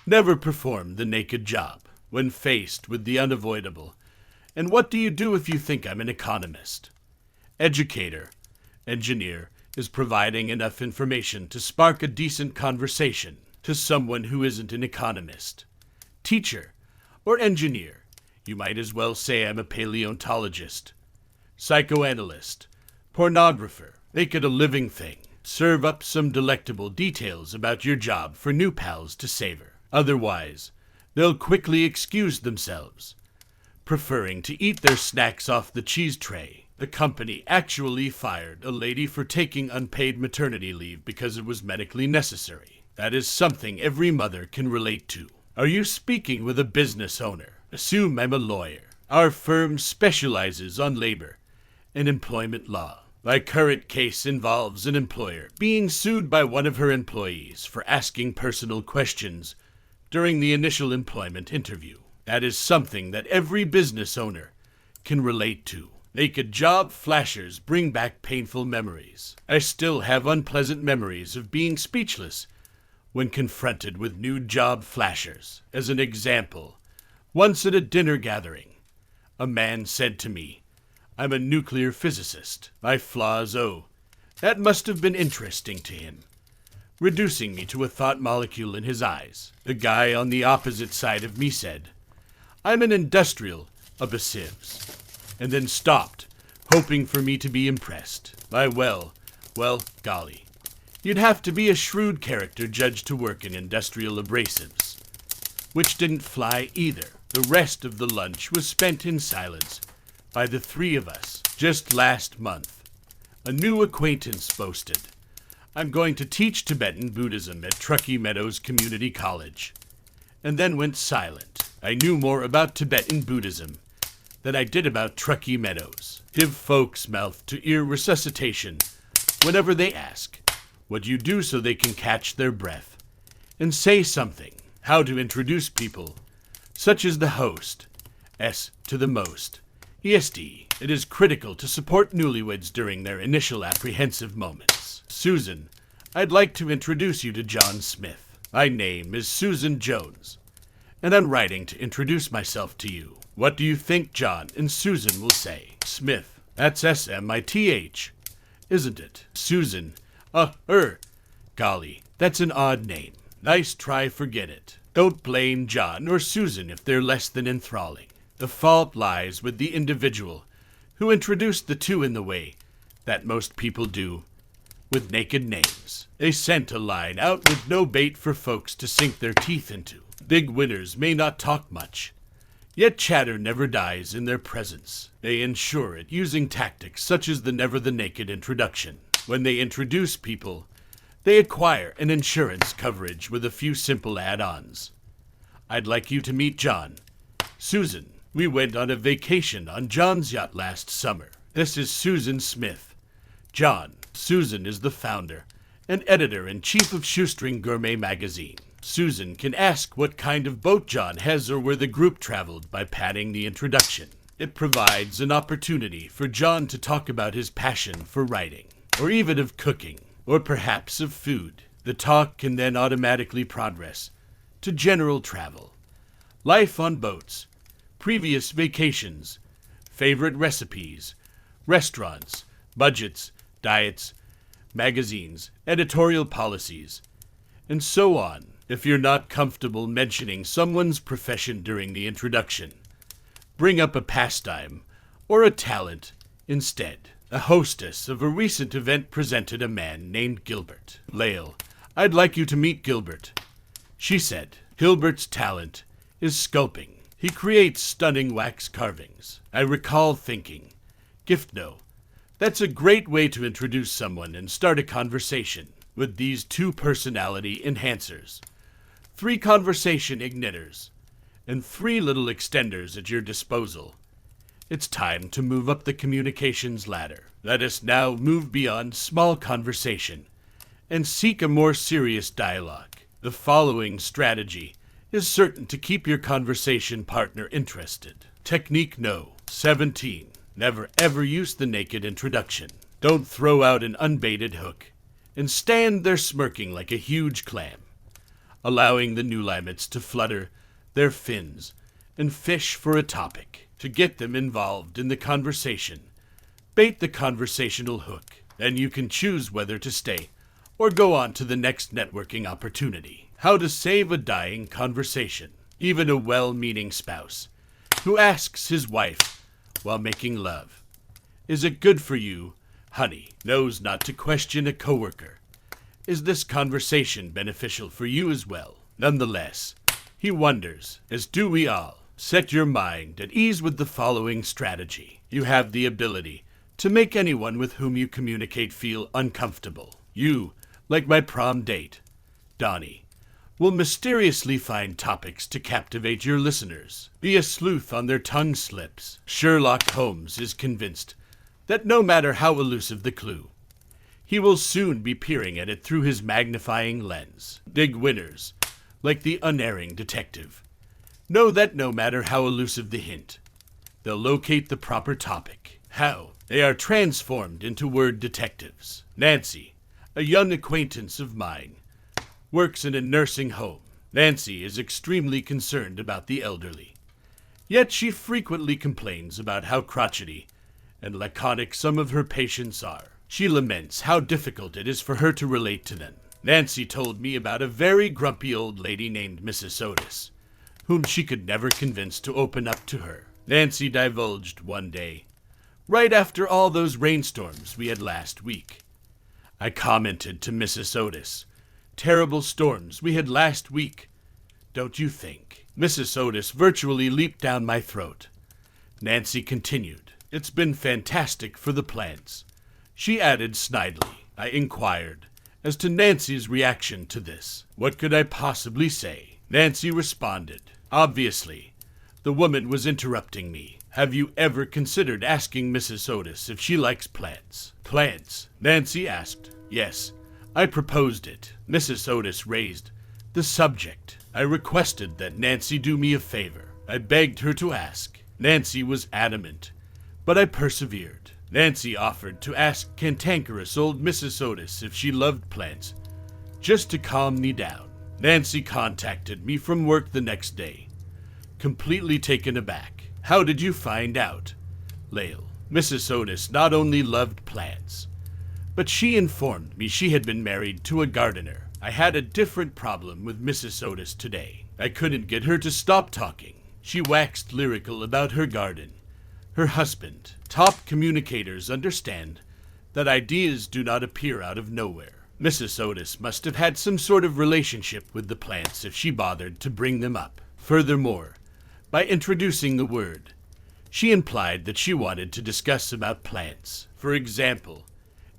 Never perform the naked job when faced with the unavoidable. And what do you do if you think I'm an economist? Educator, engineer, is providing enough information to spark a decent conversation to someone who isn't an economist. Teacher, or engineer, you might as well say I'm a paleontologist. Psychoanalyst, pornographer, make it a living thing. Serve up some delectable details about your job for new pals to savor. Otherwise, they'll quickly excuse themselves, preferring to eat their snacks off the cheese tray. The company actually fired a lady for taking unpaid maternity leave because it was medically necessary. That is something every mother can relate to. Are you speaking with a business owner? Assume I'm a lawyer. Our firm specializes on labor and employment law. My current case involves an employer being sued by one of her employees for asking personal questions during the initial employment interview. That is something that every business owner can relate to. Naked job flashers bring back painful memories. I still have unpleasant memories of being speechless when confronted with nude job flashers. As an example, once at a dinner gathering, a man said to me, "I'm a nuclear physicist. My flaws, that must have been interesting to him," reducing me to a thought molecule in his eyes. The guy on the opposite side of me said, "I'm an industrial abrasives," and then stopped, hoping for me to be impressed. Well, golly. You'd have to be a shrewd character judge to work in industrial abrasives, which didn't fly either. The rest of the lunch was spent in silence by the three of us. Just last month, a new acquaintance boasted, "I'm going to teach Tibetan Buddhism at Truckee Meadows Community College," and then went silent. I knew more about Tibetan Buddhism than I did about Truckee Meadows. Give folks mouth-to-ear resuscitation whenever they ask what you do so they can catch their breath and say something. How to introduce people, such as the host, S to the most. ESD, it is critical to support newlyweds during their initial apprehensive moments. Susan, I'd like to introduce you to John Smith. My name is Susan Jones, and I'm writing to introduce myself to you. What do you think John and Susan will say? Smith, that's S-M-I-T-H, isn't it? Susan, golly, that's an odd name. Nice try, forget it. Don't blame John or Susan if they're less than enthralling. The fault lies with the individual who introduced the two in the way that most people do, with naked names. They sent a line out with no bait for folks to sink their teeth into. Big winners may not talk much, yet chatter never dies in their presence. They ensure it using tactics such as the never the naked introduction. When they introduce people, they acquire an insurance coverage with a few simple add-ons. I'd like you to meet John. Susan, we went on a vacation on John's yacht last summer. This is Susan Smith. John, Susan is the founder and editor-in-chief of Shoestring Gourmet magazine. Susan can ask what kind of boat John has or where the group traveled by padding the introduction. It provides an opportunity for John to talk about his passion for writing, or even of cooking, or perhaps of food. The talk can then automatically progress to general travel, life on boats, previous vacations, favorite recipes, restaurants, budgets, diets, magazines, editorial policies, and so on. If you're not comfortable mentioning someone's profession during the introduction, bring up a pastime or a talent instead. A hostess of a recent event presented a man named Gilbert. Lael, I'd like you to meet Gilbert. She said, Gilbert's talent is sculpting. He creates stunning wax carvings. I recall thinking, Giftno, that's a great way to introduce someone and start a conversation with these two personality enhancers. 3 conversation igniters, and 3 little extenders at your disposal. It's time to move up the communications ladder. Let us now move beyond small conversation and seek a more serious dialogue. The following strategy is certain to keep your conversation partner interested. Technique No. 17. Never ever use the naked introduction. Don't throw out an unbaited hook and stand there smirking like a huge clam, allowing the new limates to flutter their fins and fish for a topic. To get them involved in the conversation, bait the conversational hook. Then you can choose whether to stay or go on to the next networking opportunity. How to save a dying conversation. Even a well-meaning spouse who asks his wife while making love, "Is it good for you, honey?" knows not to question a coworker. Is this conversation beneficial for you as well? Nonetheless, he wonders, as do we all. Set your mind at ease with the following strategy. You have the ability to make anyone with whom you communicate feel uncomfortable. You, like my prom date, Donnie, will mysteriously find topics to captivate your listeners. Be a sleuth on their tongue slips. Sherlock Holmes is convinced that no matter how elusive the clue, he will soon be peering at it through his magnifying lens. Big winners, like the unerring detective, know that no matter how elusive the hint, they'll locate the proper topic. How? They are transformed into word detectives. Nancy, a young acquaintance of mine, works in a nursing home. Nancy is extremely concerned about the elderly, yet she frequently complains about how crotchety and laconic some of her patients are. She laments how difficult it is for her to relate to them. Nancy told me about a very grumpy old lady named Mrs. Otis, whom she could never convince to open up to her. Nancy divulged one day, right after all those rainstorms we had last week. I commented to Mrs. Otis, "Terrible storms we had last week, don't you think?" Mrs. Otis virtually leaped down my throat. Nancy continued, "It's been fantastic for the plants." She added snidely. I inquired as to Nancy's reaction to this. What could I possibly say? Nancy responded, "Obviously, the woman was interrupting me. Have you ever considered asking Mrs. Otis if she likes plants?" "Plants?" Nancy asked. "Yes, I proposed it." Mrs. Otis raised the subject. I requested that Nancy do me a favor. I begged her to ask. Nancy was adamant, but I persevered. Nancy offered to ask cantankerous old Mrs. Otis if she loved plants, just to calm me down. Nancy contacted me from work the next day, completely taken aback. "How did you find out?" Lale. Mrs. Otis not only loved plants, but she informed me she had been married to a gardener. I had a different problem with Mrs. Otis today. I couldn't get her to stop talking. She waxed lyrical about her garden, her husband. Top communicators understand that ideas do not appear out of nowhere. Mrs. Otis must have had some sort of relationship with the plants if she bothered to bring them up. Furthermore, by introducing the word, she implied that she wanted to discuss about plants. For example,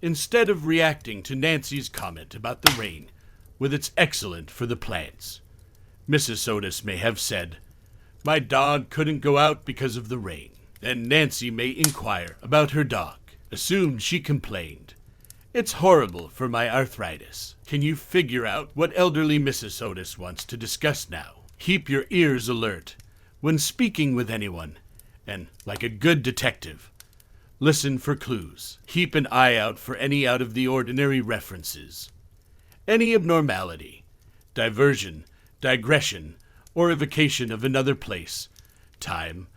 instead of reacting to Nancy's comment about the rain with its excellent for the plants, Mrs. Otis may have said, "My dog couldn't go out because of the rain." Then Nancy may inquire about her dog. Assumed she complained, "It's horrible for my arthritis." Can you figure out what elderly Mrs. Otis wants to discuss now? Keep your ears alert when speaking with anyone, and, like a good detective, listen for clues. Keep an eye out for any out-of-the-ordinary references. Any abnormality, diversion, digression, or evocation of another place, time,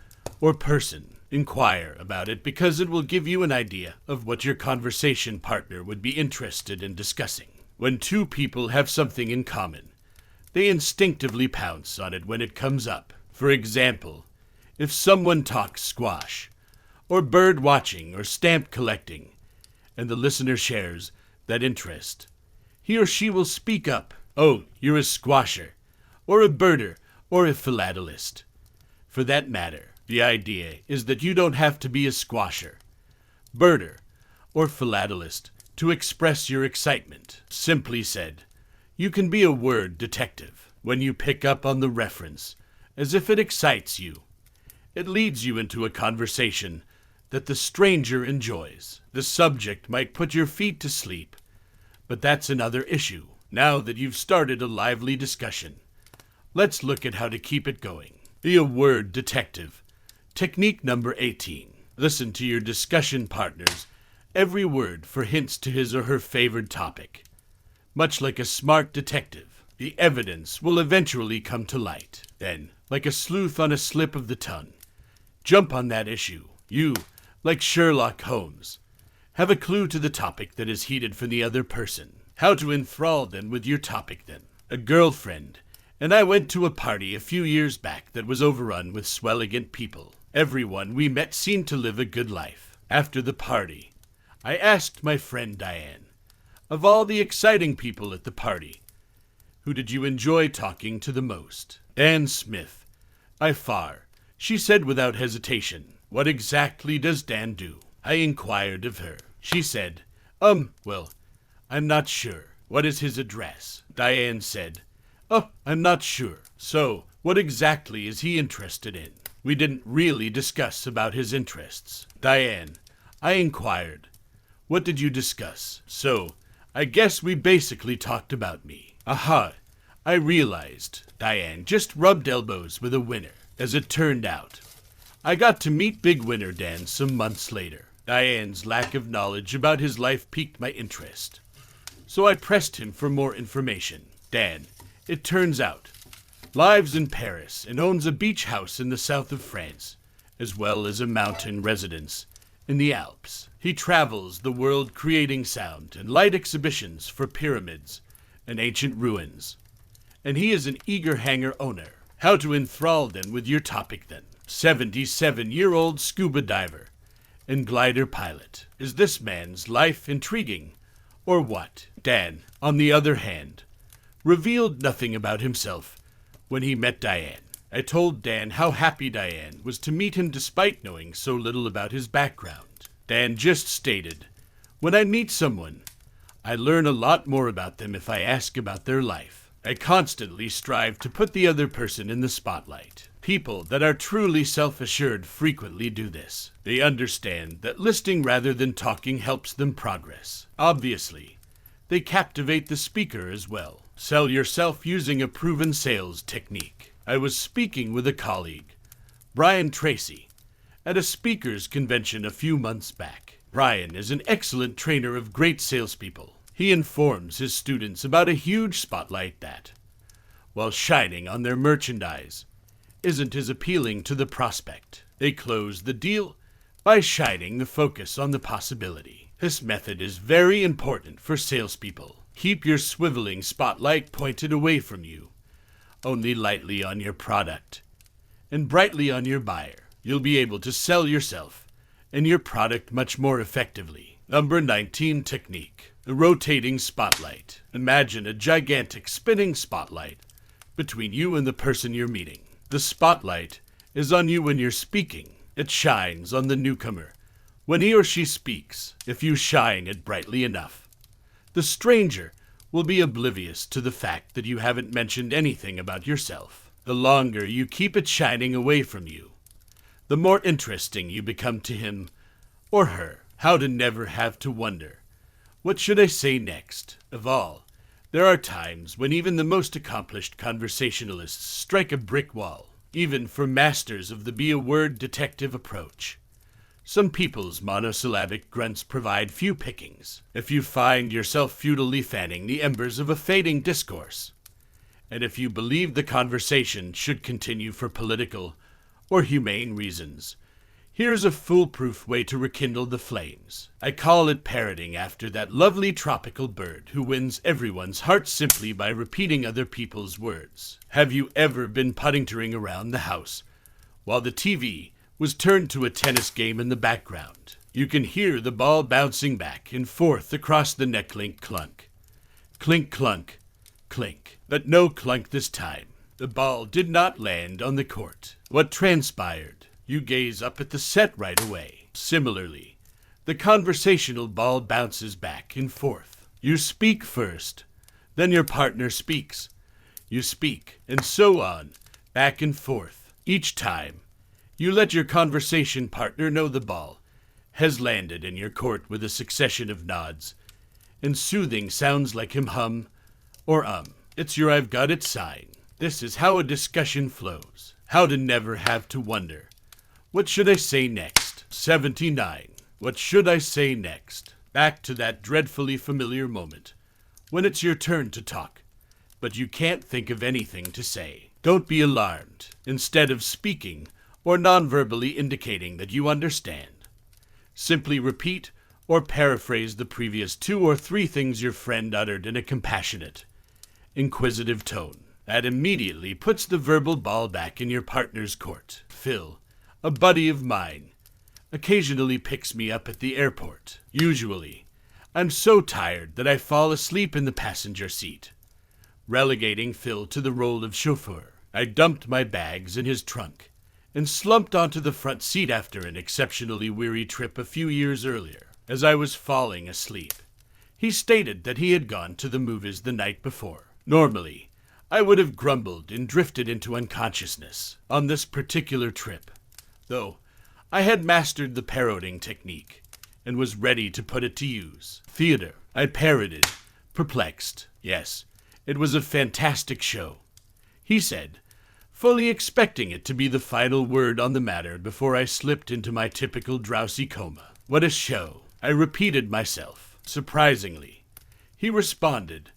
or person. Inquire about it because it will give you an idea of what your conversation partner would be interested in discussing. When two people have something in common, they instinctively pounce on it when it comes up. For example, if someone talks squash, or bird watching, or stamp collecting, and the listener shares that interest, he or she will speak up. "Oh, you're a squasher, or a birder, or a philatelist." For that matter, the idea is that you don't have to be a squasher, birder, or philatelist to express your excitement. Simply said, you can be a word detective. when you pick up on the reference, as if it excites you. It leads you into a conversation that the stranger enjoys. The subject might put your feet to sleep, but that's another issue. Now that you've started a lively discussion, let's look at how to keep it going. Be a word detective. Technique number 18. Listen to your discussion partner's every word for hints to his or her favored topic. Much like a smart detective, the evidence will eventually come to light. Then, like a sleuth on a slip of the tongue, jump on that issue. You, like Sherlock Holmes, have a clue to the topic that is heated for the other person. How to enthrall them with your topic then. A girlfriend and I went to a party a few years back that was overrun with swelligant people. Everyone we met seemed to live a good life. After the party, I asked my friend Diane, of all the exciting people at the party, who did you enjoy talking to the most? Dan Smith, by far, she said without hesitation. What exactly does Dan do? I inquired of her. She said, well, I'm not sure. What is his address? Diane said, I'm not sure. So, what exactly is he interested in? We didn't really discuss about his interests. Diane, I inquired, what did you discuss? So, I guess we basically talked about me. Aha, I realized. Diane just rubbed elbows with a winner. As it turned out, I got to meet Big Winner Dan some months later. Diane's lack of knowledge about his life piqued my interest, so I pressed him for more information. Dan, it turns out, lives in Paris and owns a beach house in the south of France, as well as a mountain residence in the Alps. He travels the world creating sound and light exhibitions for pyramids and ancient ruins, and he is an eager hangar owner. How to enthrall them with your topic then. 77-year-old scuba diver and glider pilot. Is this man's life intriguing, or what? Dan, on the other hand, revealed nothing about himself when he met Diane. I told Dan how happy Diane was to meet him despite knowing so little about his background. Dan just stated, when I meet someone, I learn a lot more about them if I ask about their life. I constantly strive to put the other person in the spotlight. People that are truly self-assured frequently do this. They understand that listening rather than talking helps them progress. Obviously, they captivate the speaker as well. Sell yourself using a proven sales technique. I was speaking with a colleague, Brian Tracy, at a speakers convention a few months back. Brian is an excellent trainer of great salespeople. He informs his students about a huge spotlight that, while shining on their merchandise, isn't as appealing to the prospect. They close the deal by shining the focus on the possibility. This method is very important for salespeople. Keep your swiveling spotlight pointed away from you, only lightly on your product, and brightly on your buyer. You'll be able to sell yourself and your product much more effectively. Number 19 technique. The rotating spotlight. Imagine a gigantic spinning spotlight between you and the person you're meeting. The spotlight is on you when you're speaking. It shines on the newcomer when he or she speaks. If you shine it brightly enough, the stranger will be oblivious to the fact that you haven't mentioned anything about yourself. The longer you keep it shining away from you, the more interesting you become to him or her. How to never have to wonder, what should I say next? Of all, there are times when even the most accomplished conversationalists strike a brick wall, even for masters of the be-a-word detective approach. Some people's monosyllabic grunts provide few pickings. If you find yourself futilely fanning the embers of a fading discourse, and if you believe the conversation should continue for political or humane reasons, here's a foolproof way to rekindle the flames. I call it parroting after that lovely tropical bird who wins everyone's heart simply by repeating other people's words. Have you ever been puttering around the house while the TV was turned to a tennis game in the background? You can hear the ball bouncing back and forth across the net. Clink, clunk. Clink, clunk. Clink. But no clunk this time. The ball did not land on the court. What transpired? You gaze up at the set right away. Similarly, the conversational ball bounces back and forth. You speak first, then your partner speaks. You speak, and so on, back and forth. Each time, you let your conversation partner know the ball has landed in your court with a succession of nods and soothing sounds like him hum or It's your I've got it sign. This is how a discussion flows. How to never have to wonder. What should I say next? 79. What should I say next? Back to that dreadfully familiar moment when it's your turn to talk, but you can't think of anything to say. Don't be alarmed. Instead of speaking or non-verbally indicating that you understand, simply repeat or paraphrase the previous 2 or 3 things your friend uttered in a compassionate, inquisitive tone. That immediately puts the verbal ball back in your partner's court. Phil, a buddy of mine, occasionally picks me up at the airport. Usually, I'm so tired that I fall asleep in the passenger seat, relegating Phil to the role of chauffeur. I dumped my bags in his trunk and slumped onto the front seat after an exceptionally weary trip a few years earlier. As I was falling asleep, he stated that he had gone to the movies the night before. Normally, I would have grumbled and drifted into unconsciousness on this particular trip, though I had mastered the parroting technique and was ready to put it to use. Theater, I parroted, perplexed. Yes, it was a fantastic show, he said, fully expecting it to be the final word on the matter before I slipped into my typical drowsy coma. What a show, I repeated myself. Surprisingly, he responded,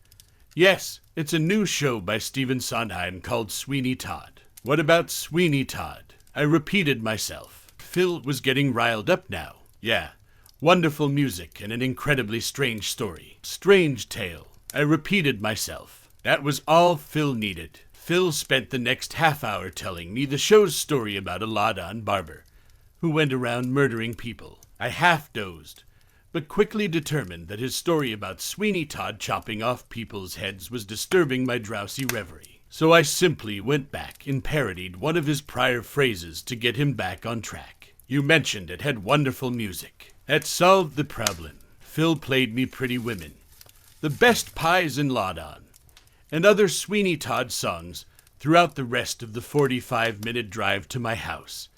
yes, it's a new show by Stephen Sondheim called Sweeney Todd. What about Sweeney Todd? I repeated myself. Phil was getting riled up now. Yeah, wonderful music and an incredibly strange story. Strange tale. I repeated myself. That was all Phil needed. Phil spent the next half hour telling me the show's story about a Ladan barber who went around murdering people. I half dozed, but quickly determined that his story about Sweeney Todd chopping off people's heads was disturbing my drowsy reverie. So I simply went back and parodied one of his prior phrases to get him back on track. You mentioned it had wonderful music. That solved the problem. Phil played me Pretty Women, The Best Pies in Ladan, and other Sweeney Todd songs throughout the rest of the 45-minute drive to my house,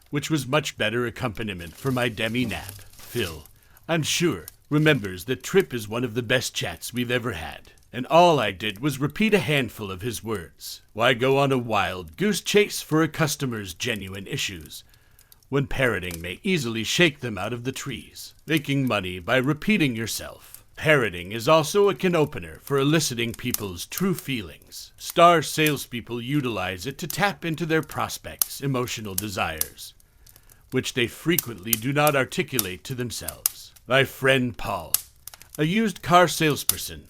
which was much better accompaniment for my demi-nap. Phil, I'm sure, remembers that trip is one of the best chats we've ever had, and all I did was repeat a handful of his words. Why go on a wild goose chase for a customer's genuine issues, when parroting may easily shake them out of the trees? Making money by repeating yourself. Parroting is also a can opener for eliciting people's true feelings. Star salespeople utilize it to tap into their prospects' emotional desires, which they frequently do not articulate to themselves. My friend Paul, a used car salesperson,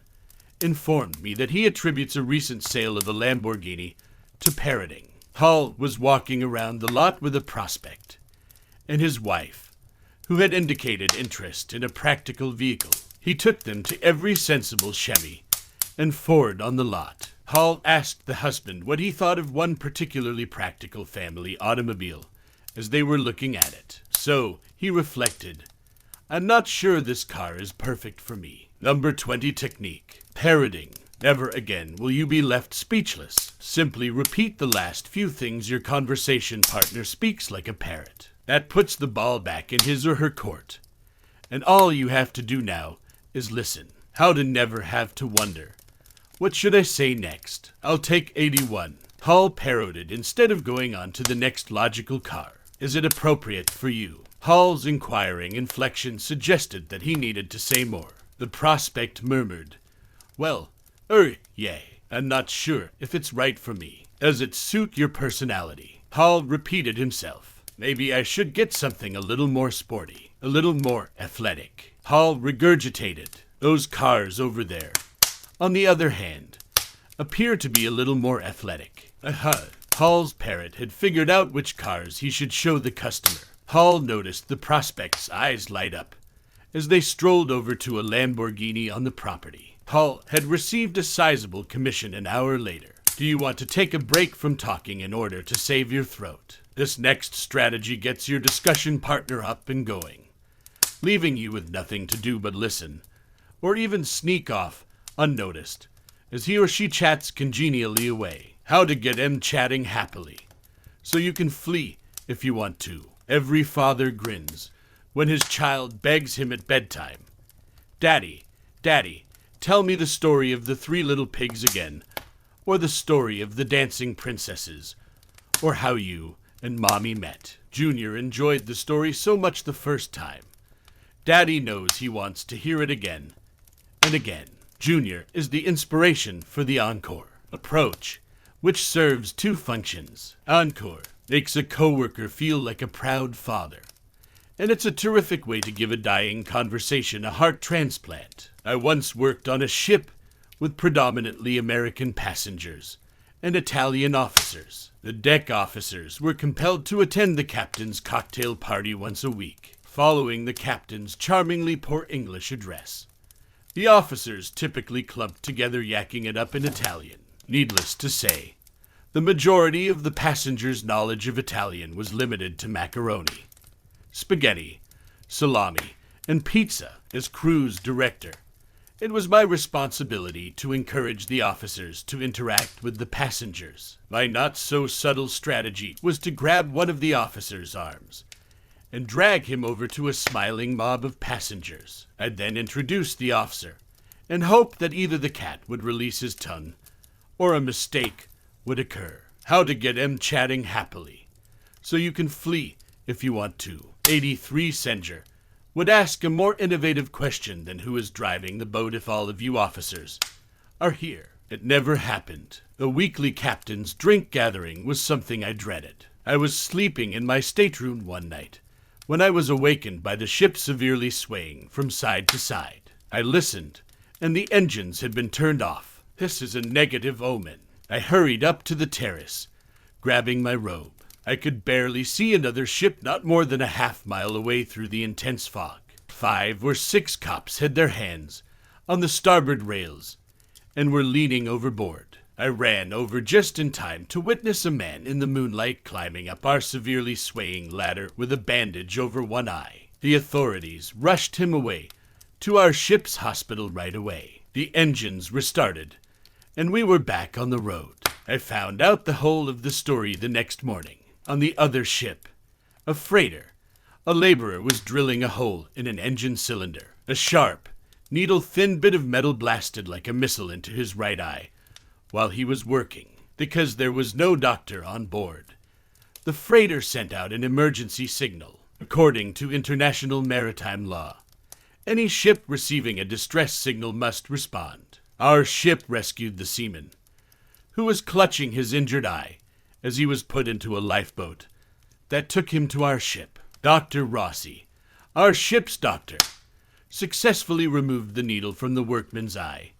informed me that he attributes a recent sale of a Lamborghini to parroting. Paul was walking around the lot with a prospect and his wife, who had indicated interest in a practical vehicle. He took them to every sensible Chevy and Ford on the lot. Paul asked the husband what he thought of one particularly practical family automobile as they were looking at it. So, he reflected, I'm not sure this car is perfect for me. Number 20 technique. Parroting. Never again will you be left speechless. Simply repeat the last few things your conversation partner speaks like a parrot. That puts the ball back in his or her court. And all you have to do now is listen. How to never have to wonder. What should I say next? I'll take 81. Paul parroted instead of going on to the next logical car. Is it appropriate for you? Paul's inquiring inflection suggested that he needed to say more. The prospect murmured, well, yay. I'm not sure if it's right for me. Does it suit your personality? Paul repeated himself. Maybe I should get something a little more sporty, a little more athletic. Paul regurgitated. Those cars over there, on the other hand, appear to be a little more athletic. Paul's parrot had figured out which cars he should show the customer. Paul noticed the prospect's eyes light up as they strolled over to a Lamborghini on the property. Paul had received a sizable commission an hour later. Do you want to take a break from talking in order to save your throat? This next strategy gets your discussion partner up and going, leaving you with nothing to do but listen, or even sneak off unnoticed, as he or she chats congenially away. How to get 'em chatting happily, so you can flee if you want to. Every father grins when his child begs him at bedtime, "Daddy, Daddy, tell me the story of the 3 little pigs again, or the story of the dancing princesses, or how you and Mommy met." Junior enjoyed the story so much the first time. Daddy knows he wants to hear it again and again. Junior is the inspiration for the encore approach, which serves 2 functions. Encore makes a coworker feel like a proud father, and it's a terrific way to give a dying conversation a heart transplant. I once worked on a ship with predominantly American passengers and Italian officers. The deck officers were compelled to attend the captain's cocktail party once a week, following the captain's charmingly poor English address. The officers typically clumped together yakking it up in Italian. Needless to say, the majority of the passengers' knowledge of Italian was limited to macaroni, spaghetti, salami, and pizza. As cruise director, it was my responsibility to encourage the officers to interact with the passengers. My not-so-subtle strategy was to grab one of the officers' arms and drag him over to a smiling mob of passengers. I'd then introduce the officer and hope that either the cat would release his tongue or a mistake would occur. How to get 'em chatting happily, so you can flee if you want to. 83 Senger would ask a more innovative question than who is driving the boat if all of you officers are here. It never happened. The weekly captain's drink gathering was something I dreaded. I was sleeping in my stateroom one night when I was awakened by the ship severely swaying from side to side. I listened, and the engines had been turned off. This is a negative omen. I hurried up to the terrace, grabbing my robe. I could barely see another ship not more than a half-mile away through the intense fog. 5 or 6 cops had their hands on the starboard rails and were leaning overboard. I ran over just in time to witness a man in the moonlight climbing up our severely swaying ladder with a bandage over one eye. The authorities rushed him away to our ship's hospital right away. The engines restarted, and we were back on the road. I found out the whole of the story the next morning. On the other ship, a freighter, a laborer was drilling a hole in an engine cylinder. A sharp, needle-thin bit of metal blasted like a missile into his right eye while he was working. Because there was no doctor on board, the freighter sent out an emergency signal. According to international maritime law, any ship receiving a distress signal must respond. Our ship rescued the seaman, who was clutching his injured eye as he was put into a lifeboat that took him to our ship. Dr. Rossi, our ship's doctor, successfully removed the needle from the workman's eye,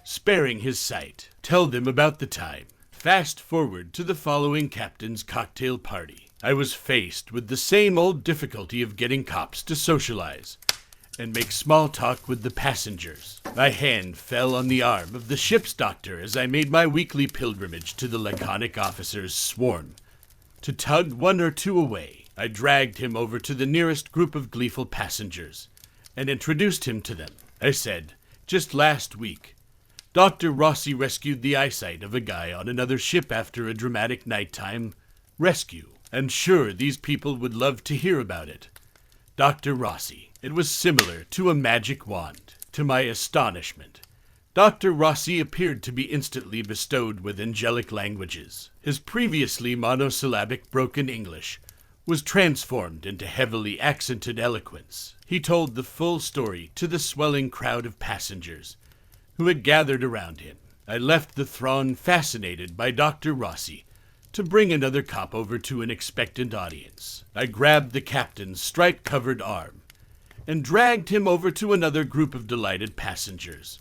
sparing his sight. Tell them about the time. Fast forward to the following captain's cocktail party. I was faced with the same old difficulty of getting cops to socialize and make small talk with the passengers. My hand fell on the arm of the ship's doctor as I made my weekly pilgrimage to the laconic officers' swarm to tug 1 or 2 away. I dragged him over to the nearest group of gleeful passengers and introduced him to them. I said, just last week, Dr. Rossi rescued the eyesight of a guy on another ship after a dramatic nighttime rescue. I'm sure these people would love to hear about it. Dr. Rossi. It was similar to a magic wand. To my astonishment, Dr. Rossi appeared to be instantly bestowed with angelic languages. His previously monosyllabic broken English was transformed into heavily accented eloquence. He told the full story to the swelling crowd of passengers who had gathered around him. I left the throng fascinated by Dr. Rossi to bring another cop over to an expectant audience. I grabbed the captain's stripe-covered arm and dragged him over to another group of delighted passengers,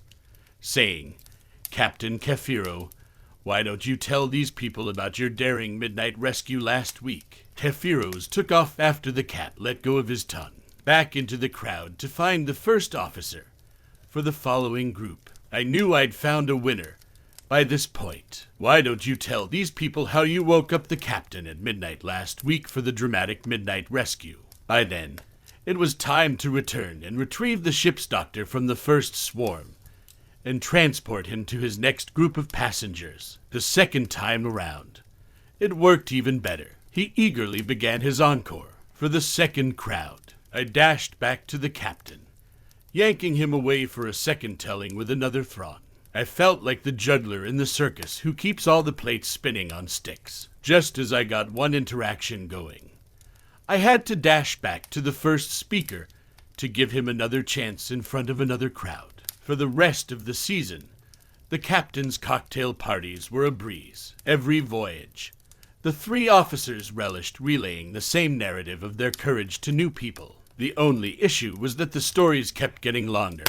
saying, Captain Kefiro, why don't you tell these people about your daring midnight rescue last week? Kefiros took off after the cat let go of his tongue, back into the crowd to find the first officer for the following group. I knew I'd found a winner by this point. Why don't you tell these people how you woke up the captain at midnight last week for the dramatic midnight rescue? By then, it was time to return and retrieve the ship's doctor from the first swarm and transport him to his next group of passengers. The second time around, it worked even better. He eagerly began his encore for the second crowd. I dashed back to the captain, yanking him away for a second telling with another throng. I felt like the juggler in the circus who keeps all the plates spinning on sticks. Just as I got one interaction going, I had to dash back to the first speaker to give him another chance in front of another crowd. For the rest of the season, the captain's cocktail parties were a breeze. Every voyage, the three officers relished relaying the same narrative of their courage to new people. The only issue was that the stories kept getting longer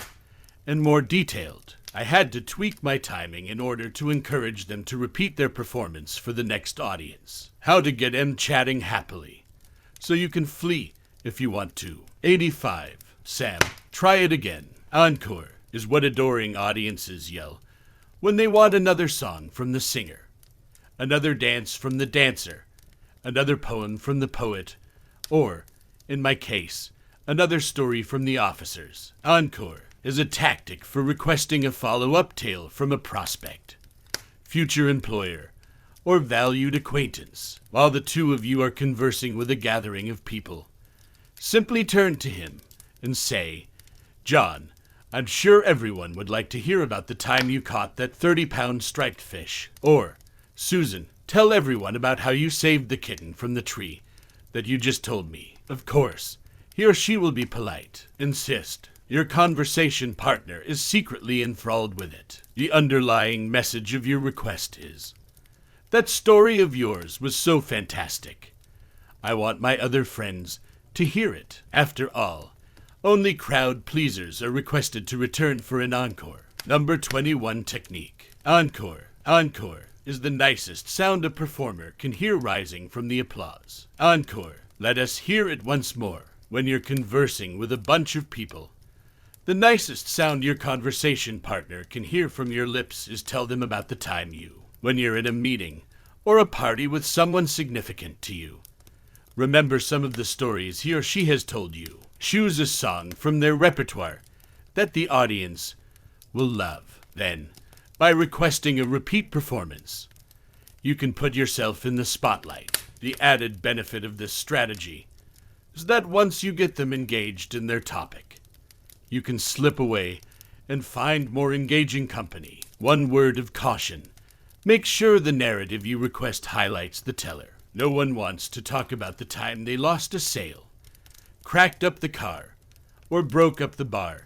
and more detailed. I had to tweak my timing in order to encourage them to repeat their performance for the next audience. How to get them chatting happily, so you can flee if you want to. 85. Sam, try it again. Encore is what adoring audiences yell when they want another song from the singer, another dance from the dancer, another poem from the poet, or, in my case, another story from the officers. Encore is a tactic for requesting a follow-up tale from a prospect, future employer, or valued acquaintance. While the two of you are conversing with a gathering of people, simply turn to him and say, "John, I'm sure everyone would like to hear about the time you caught that 30-pound striped fish." Or, "Susan, tell everyone about how you saved the kitten from the tree that you just told me." Of course, he or she will be polite. Insist your conversation partner is secretly enthralled with it. The underlying message of your request is, "That story of yours was so fantastic. I want my other friends to hear it." After all, only crowd pleasers are requested to return for an encore. Number 21 technique. Encore. Encore is the nicest sound a performer can hear rising from the applause. Encore. Let us hear it once more. When you're conversing with a bunch of people, the nicest sound your conversation partner can hear from your lips is tell them about the time you. When you're in a meeting or a party with someone significant to you, remember some of the stories he or she has told you. Choose a song from their repertoire that the audience will love. Then, by requesting a repeat performance, you can put yourself in the spotlight. The added benefit of this strategy is that once you get them engaged in their topic, you can slip away and find more engaging company. One word of caution: make sure the narrative you request highlights the teller. No one wants to talk about the time they lost a sale, cracked up the car, or broke up the bar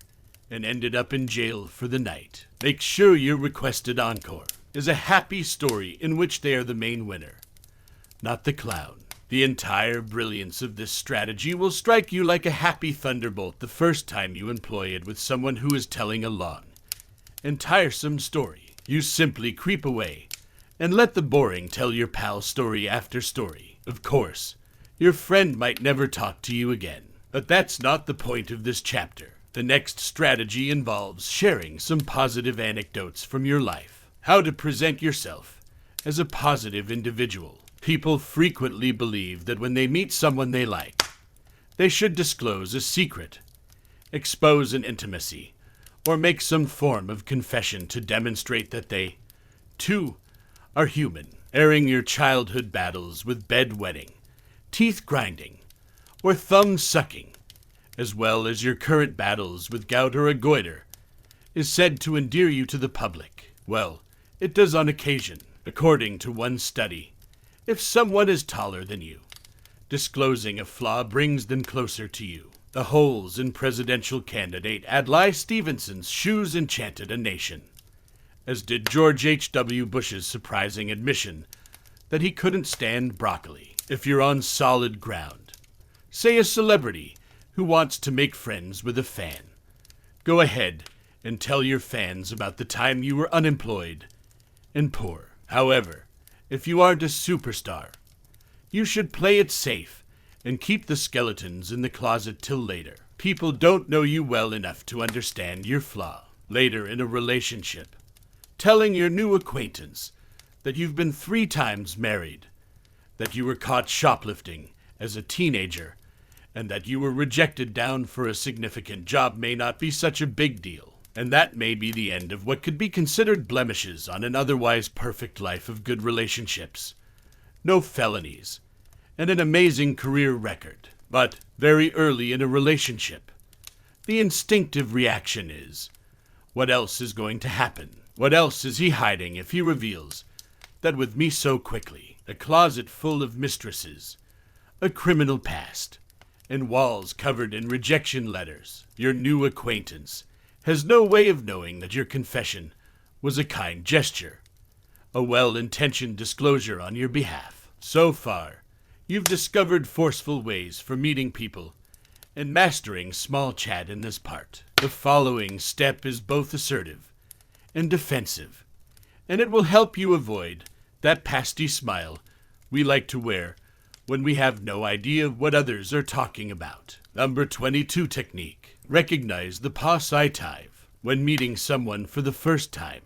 and ended up in jail for the night. Make sure your requested encore is a happy story in which they are the main winner, not the clown. The entire brilliance of this strategy will strike you like a happy thunderbolt the first time you employ it with someone who is telling a long and tiresome story. You simply creep away and let the boring tell your pal story after story. Of course, your friend might never talk to you again, but that's not the point of this chapter. The next strategy involves sharing some positive anecdotes from your life. How to present yourself as a positive individual. People frequently believe that when they meet someone they like, they should disclose a secret, expose an intimacy, or make some form of confession to demonstrate that they, too, are human. Airing your childhood battles with bedwetting, teeth grinding, or thumb sucking, as well as your current battles with gout or a goiter, is said to endear you to the public. Well, it does on occasion. According to one study, if someone is taller than you, disclosing a flaw brings them closer to you. The holes in presidential candidate Adlai Stevenson's shoes enchanted a nation, as did George H.W. Bush's surprising admission that he couldn't stand broccoli. If you're on solid ground, say a celebrity who wants to make friends with a fan, go ahead and tell your fans about the time you were unemployed and poor. However, if you aren't a superstar, you should play it safe and keep the skeletons in the closet till later. People don't know you well enough to understand your flaw. Later in a relationship, telling your new acquaintance that you've been 3 times married, that you were caught shoplifting as a teenager, and that you were rejected down for a significant job may not be such a big deal. And that may be the end of what could be considered blemishes on an otherwise perfect life of good relationships. No felonies, and an amazing career record. But very early in a relationship, the instinctive reaction is, what else is going to happen? What else is he hiding if he reveals that with me so quickly, a closet full of mistresses, a criminal past, and walls covered in rejection letters, your new acquaintance has no way of knowing that your confession was a kind gesture, a well-intentioned disclosure on your behalf. So far, you've discovered forceful ways for meeting people and mastering small chat in this part. The following step is both assertive and defensive, and it will help you avoid that pasty smile we like to wear when we have no idea what others are talking about. Number 22 technique. Recognize the positive when meeting someone for the first time.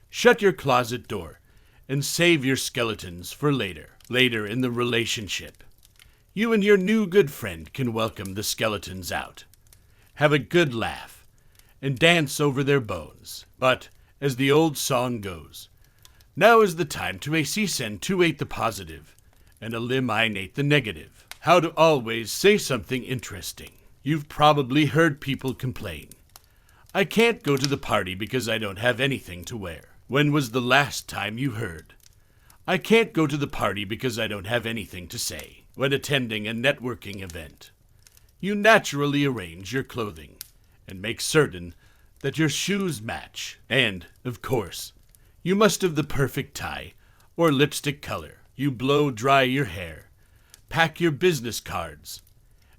Shut your closet door and save your skeletons for later. Later in the relationship, you and your new good friend can welcome the skeletons out, have a good laugh, and dance over their bones. But, as the old song goes, now is the time to accentuate the positive and eliminate the negative. How to always say something interesting. You've probably heard people complain, I can't go to the party because I don't have anything to wear. When was the last time you heard, I can't go to the party because I don't have anything to say? When attending a networking event, you naturally arrange your clothing and make certain that your shoes match. And, of course, you must have the perfect tie or lipstick color. You blow dry your hair, pack your business cards,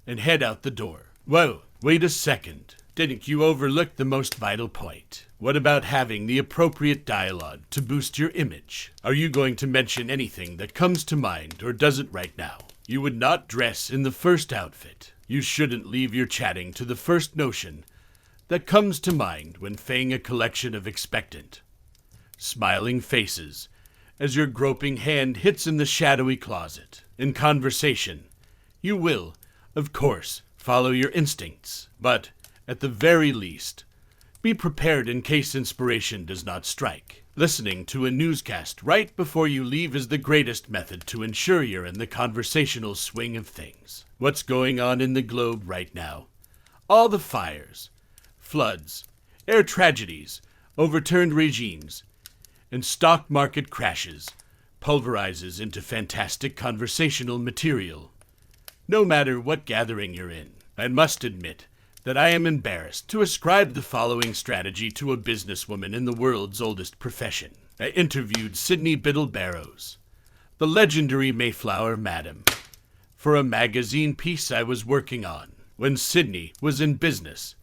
and head out the door. Whoa, wait a second. Didn't you overlook the most vital point? What about having the appropriate dialogue to boost your image? Are you going to mention anything that comes to mind or doesn't right now? You would not dress in the first outfit. You shouldn't leave your chatting to the first notion that comes to mind when faying a collection of expectant, smiling faces as your groping hand hits in the shadowy closet. In conversation, you will, of course, follow your instincts, but, at the very least, be prepared in case inspiration does not strike. Listening to a newscast right before you leave is the greatest method to ensure you're in the conversational swing of things. What's going on in the globe right now? All the fires, floods, air tragedies, overturned regimes, and stock market crashes pulverizes into fantastic conversational material. No matter what gathering you're in, I must admit that I am embarrassed to ascribe the following strategy to a businesswoman in the world's oldest profession. I interviewed Sydney Biddle Barrows, the legendary Mayflower Madam, for a magazine piece I was working on. When Sydney was in business,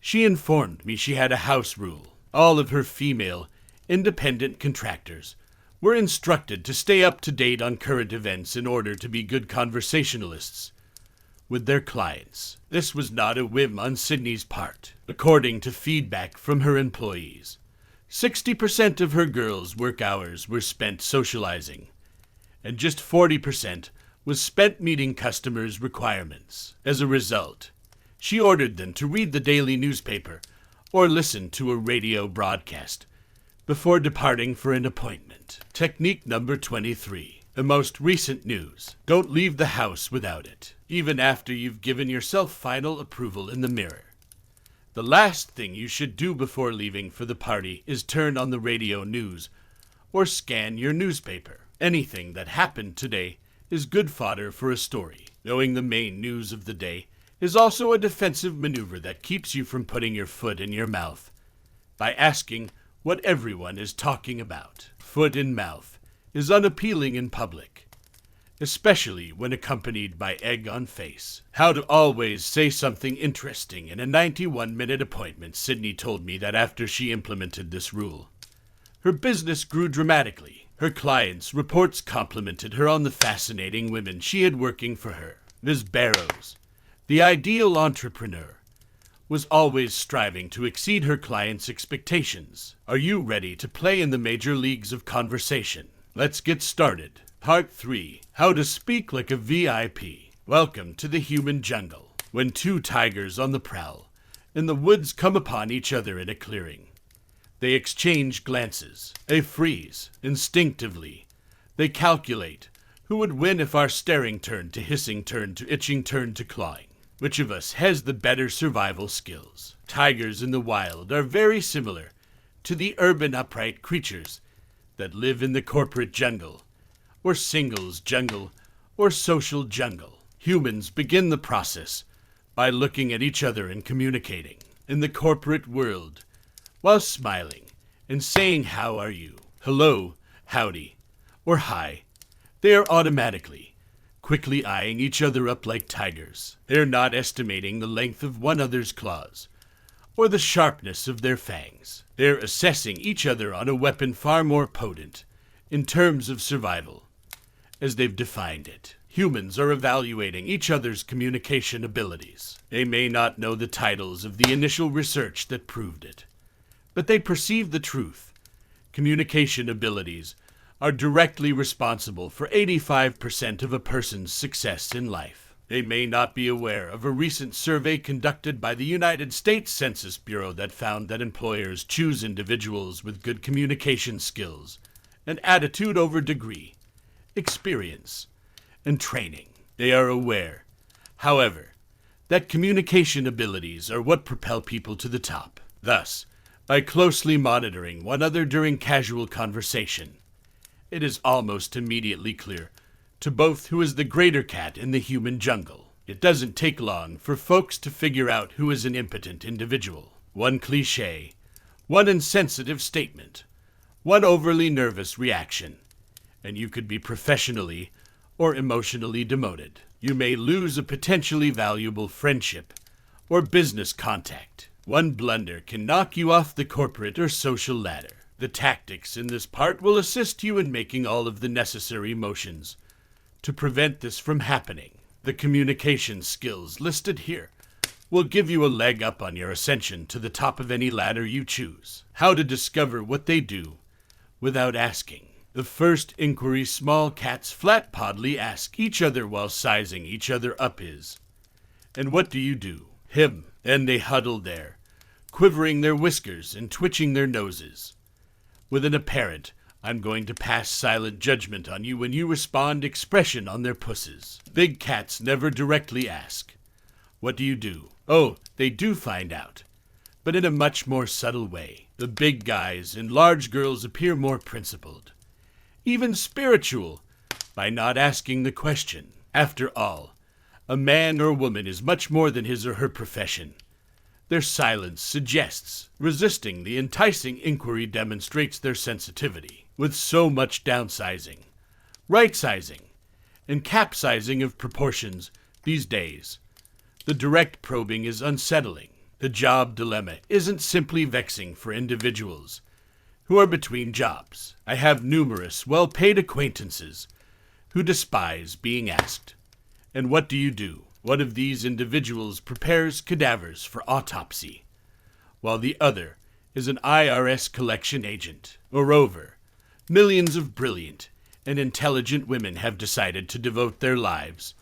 she informed me she had a house rule. All of her female, independent contractors were instructed to stay up to date on current events in order to be good conversationalists with their clients. This was not a whim on Sydney's part. According to feedback from her employees, 60% of her girls' work hours were spent socializing, and just 40% was spent meeting customers' requirements. As a result, she ordered them to read the daily newspaper or listen to a radio broadcast before departing for an appointment. Technique number 23. The most recent news. Don't leave the house without it, even after you've given yourself final approval in the mirror. The last thing you should do before leaving for the party is turn on the radio news or scan your newspaper. Anything that happened today is good fodder for a story. Knowing the main news of the day is also a defensive maneuver that keeps you from putting your foot in your mouth by asking what everyone is talking about. Foot in mouth is unappealing in public, especially when accompanied by egg on face. How to always say something interesting in a 91-minute appointment. Sydney told me that after she implemented this rule, her business grew dramatically. Her clients' reports complimented her on the fascinating women she had working for her. Ms. Barrows, the ideal entrepreneur, was always striving to exceed her clients' expectations. Are you ready to play in the major leagues of conversation? Let's get started. Part 3. How to speak like a VIP. Welcome to the human jungle. When two tigers on the prowl and the woods come upon each other in a clearing. They exchange glances. They freeze. Instinctively, they calculate who would win if our staring turned to hissing turned to itching turned to clawing. Which of us has the better survival skills? Tigers in the wild are very similar to the urban upright creatures that live in the corporate jungle, or singles jungle, or social jungle. Humans begin the process by looking at each other and communicating. In the corporate world, while smiling and saying how are you, hello, howdy, or hi, they are automatically, quickly eyeing each other up like tigers. They're not estimating the length of one another's claws, or the sharpness of their fangs. They're assessing each other on a weapon far more potent, in terms of survival, as they've defined it. Humans are evaluating each other's communication abilities. They may not know the titles of the initial research that proved it, but they perceive the truth. Communication abilities are directly responsible for 85% of a person's success in life. They may not be aware of a recent survey conducted by the United States Census Bureau that found that employers choose individuals with good communication skills and attitude over degree, experience, and training. They are aware, however, that communication abilities are what propel people to the top. Thus, by closely monitoring one another during casual conversation, it is almost immediately clear to both who is the greater cat in the human jungle. It doesn't take long for folks to figure out who is an impotent individual. One cliché, one insensitive statement, one overly nervous reaction, and you could be professionally or emotionally demoted. You may lose a potentially valuable friendship or business contact. One blunder can knock you off the corporate or social ladder. The tactics in this part will assist you in making all of the necessary motions to prevent this from happening. The communication skills listed here will give you a leg up on your ascension to the top of any ladder you choose. How to discover what they do without asking. The first inquiry small cats flat-podly ask each other while sizing each other up is, "And what do you do?" "Him." And they huddle there, quivering their whiskers and twitching their noses, with an apparent, "I'm going to pass silent judgment on you when you respond" expression on their pusses. Big cats never directly ask, "What do you do?" Oh, they do find out, but in a much more subtle way. The big guys and large girls appear more principled, even spiritual, by not asking the question. After all, a man or woman is much more than his or her profession. Their silence suggests resisting the enticing inquiry demonstrates their sensitivity. With so much downsizing, right-sizing, and capsizing of proportions these days, the direct probing is unsettling. The job dilemma isn't simply vexing for individuals who are between jobs. I have numerous well-paid acquaintances who despise being asked, "And what do you do?" One of these individuals prepares cadavers for autopsy, while the other is an IRS collection agent. Moreover, millions of brilliant and intelligent women have decided to devote their lives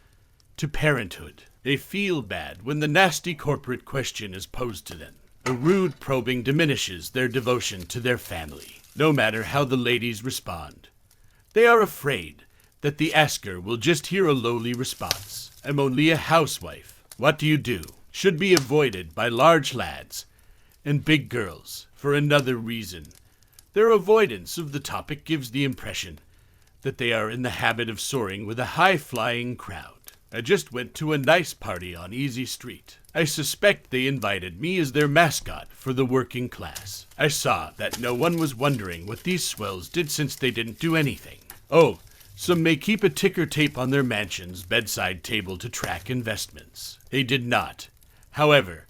to parenthood. They feel bad when the nasty corporate question is posed to them. A rude probing diminishes their devotion to their family, no matter how the ladies respond. They are afraid that the asker will just hear a lowly response. "I'm only a housewife." "What do you do?" should be avoided by large lads and big girls for another reason. Their avoidance of the topic gives the impression that they are in the habit of soaring with a high-flying crowd. I just went to a nice party on Easy Street. I suspect they invited me as their mascot for the working class. I saw that no one was wondering what these swells did since they didn't do anything. Oh, some may keep a ticker tape on their mansion's bedside table to track investments. They did not, however,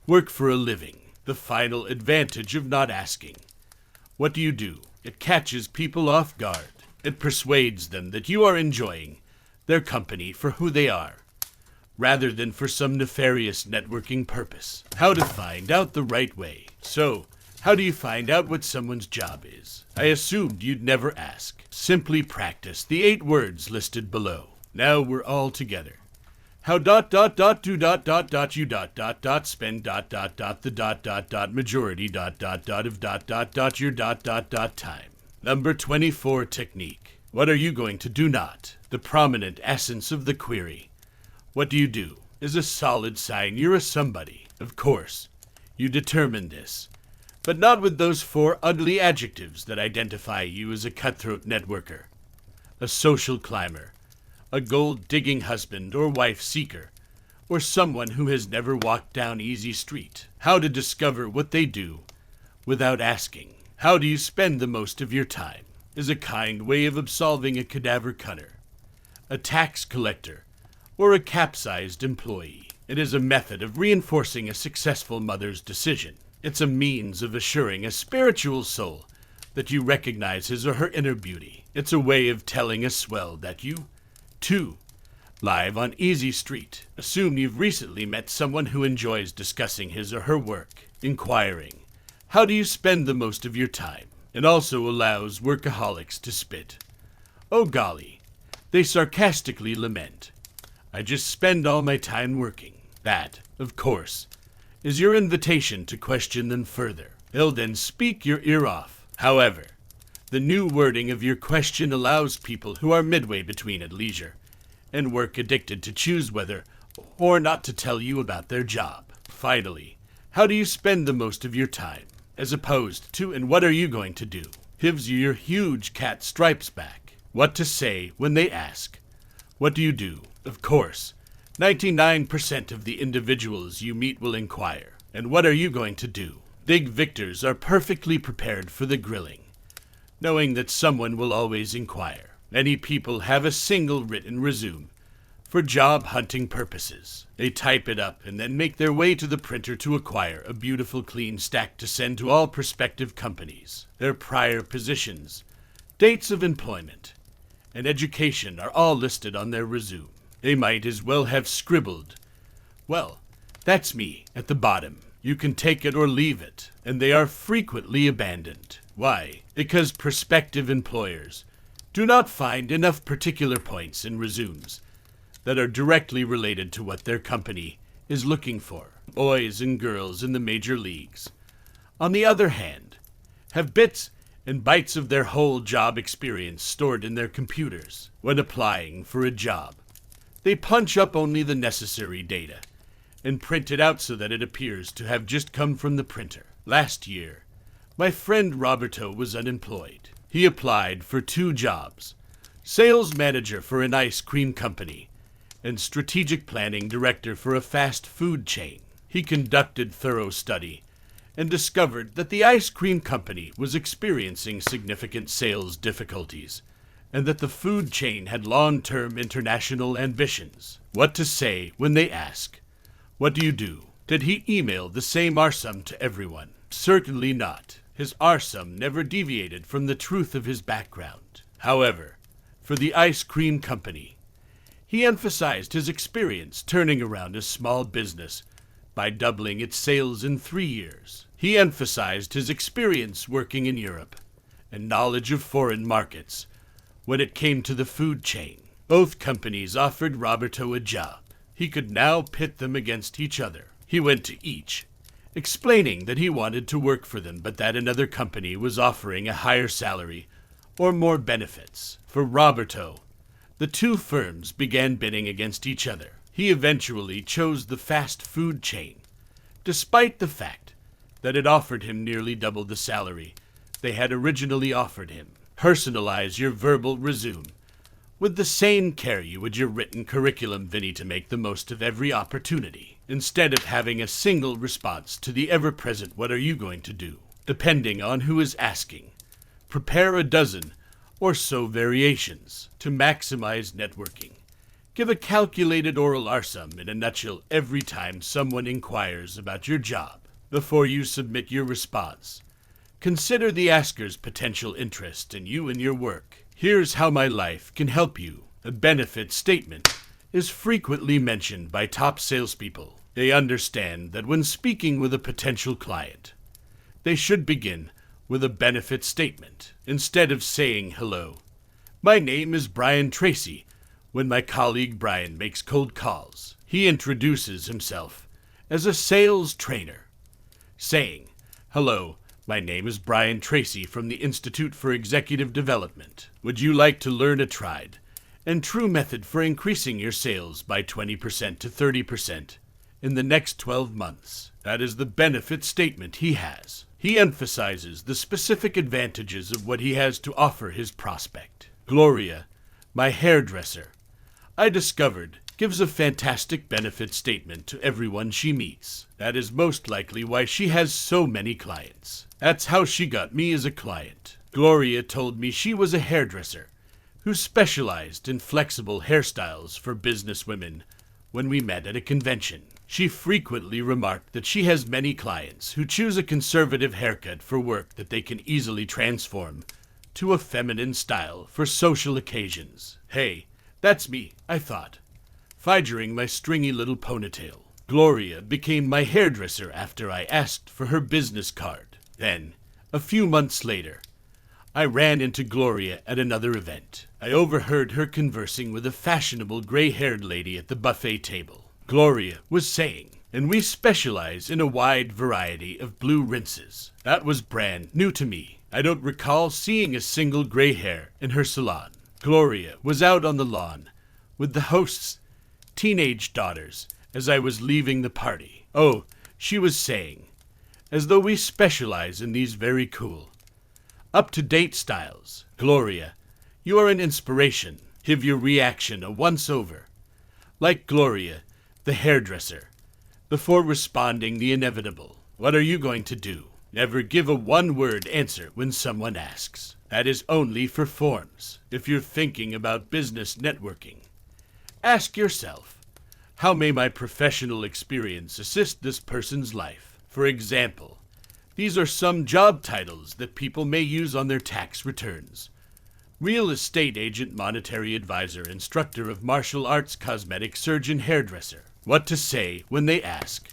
work for a living. The final advantage of not asking, "What do you do?" It catches people off guard. It persuades them that you are enjoying their company for who they are, rather than for some nefarious networking purpose. How to find out the right way. So, how do you find out what someone's job is? I assumed you'd never ask. Simply practice the 8 words listed below. Now we're all together. How do you spend the majority of your time. Number 24 technique. What are you going to do not? The prominent essence of the query. What do you do? Is a solid sign you're a somebody. Of course, you determine this, but not with those 4 ugly adjectives that identify you as a cutthroat networker, a social climber, a gold-digging husband or wife seeker, or someone who has never walked down easy street. How to discover what they do without asking. How do you spend the most of your time? Is a kind way of absolving a cadaver cutter, a tax collector, or a capsized employee. It is a method of reinforcing a successful mother's decision. It's a means of assuring a spiritual soul that you recognize his or her inner beauty. It's a way of telling a swell that you, too, live on Easy Street. Assume you've recently met someone who enjoys discussing his or her work, inquiring, how do you spend the most of your time? It also allows workaholics to spit. Oh golly, they sarcastically lament. I just spend all my time working. That, of course, is your invitation to question them further. They'll then speak your ear off. However, the new wording of your question allows people who are midway between at leisure and work addicted to choose whether or not to tell you about their job. Finally, how do you spend the most of your time? As opposed to, and what are you going to do? Gives you your huge cat stripes back. What to say when they ask, what do you do? Of course, 99% of the individuals you meet will inquire, and what are you going to do? Big victors are perfectly prepared for the grilling, knowing that someone will always inquire. Many people have a single written resume for job hunting purposes. They type it up and then make their way to the printer to acquire a beautiful clean stack to send to all prospective companies. Their prior positions, dates of employment, and education are all listed on their resume. They might as well have scribbled, well, that's me, at the bottom. You can take it or leave it, and they are frequently abandoned. Why? Because prospective employers do not find enough particular points in resumes that are directly related to what their company is looking for. Boys and girls in the major leagues, on the other hand, have bits and bytes of their whole job experience stored in their computers. When applying for a job, they punch up only the necessary data and print it out so that it appears to have just come from the printer. Last year, my friend Roberto was unemployed. He applied for 2 jobs, sales manager for an ice cream company and strategic planning director for a fast food chain. He conducted thorough study and discovered that the ice cream company was experiencing significant sales difficulties and that the food chain had long-term international ambitions. What to say when they ask, what do you do? Did he email the same arsum to everyone? Certainly not. His arsum never deviated from the truth of his background. However, for the ice cream company, he emphasized his experience turning around a small business by doubling its sales in 3 years. He emphasized his experience working in Europe and knowledge of foreign markets when it came to the food chain. Both companies offered Roberto a job. He could now pit them against each other. He went to each, explaining that he wanted to work for them, but that another company was offering a higher salary or more benefits. For Roberto, the 2 firms began bidding against each other. He eventually chose the fast food chain, despite the fact that it offered him nearly double the salary they had originally offered him. Personalize your verbal resume with the same care you would your written curriculum, Vinny, to make the most of every opportunity. Instead of having a single response to the ever-present "what are you going to do?" depending on who is asking, prepare a dozen or so variations to maximize networking. Give a calculated oral arsum in a nutshell every time someone inquires about your job. Before you submit your response, consider the asker's potential interest in you and your work. Here's how my life can help you. A benefit statement is frequently mentioned by top salespeople. They understand that when speaking with a potential client, they should begin with a benefit statement. Instead of saying, "Hello, my name is Brian Tracy When my colleague Brian makes cold calls, he introduces himself as a sales trainer, saying, "Hello, my name is Brian Tracy from the Institute for Executive Development. Would you like to learn a tried and true method for increasing your sales by 20% to 30% in the next 12 months?" That is the benefit statement he has. He emphasizes the specific advantages of what he has to offer his prospect. Gloria, my hairdresser, I discovered, gives a fantastic benefit statement to everyone she meets. That is most likely why she has so many clients. That's how she got me as a client. Gloria told me she was a hairdresser who specialized in flexible hairstyles for businesswomen when we met at a convention. She frequently remarked that she has many clients who choose a conservative haircut for work that they can easily transform to a feminine style for social occasions. Hey, that's me, I thought, fidgeting my stringy little ponytail. Gloria became my hairdresser after I asked for her business card. Then, a few months later, I ran into Gloria at another event. I overheard her conversing with a fashionable gray-haired lady at the buffet table. Gloria was saying, "And we specialize in a wide variety of blue rinses." That was brand new to me. I don't recall seeing a single gray hair in her salon. Gloria was out on the lawn with the host's teenage daughters as I was leaving the party. Oh, she was saying, as though we specialize in these very cool, up-to-date styles. Gloria, you are an inspiration. Give your reaction a once-over. Like Gloria, the hairdresser, before responding the inevitable. What are you going to do? Never give a one-word answer when someone asks. That is only for forms. If you're thinking about business networking, ask yourself, how may my professional experience assist this person's life? For example, these are some job titles that people may use on their tax returns. Real estate agent, monetary advisor, instructor of martial arts, cosmetic surgeon, hairdresser. What to say when they ask,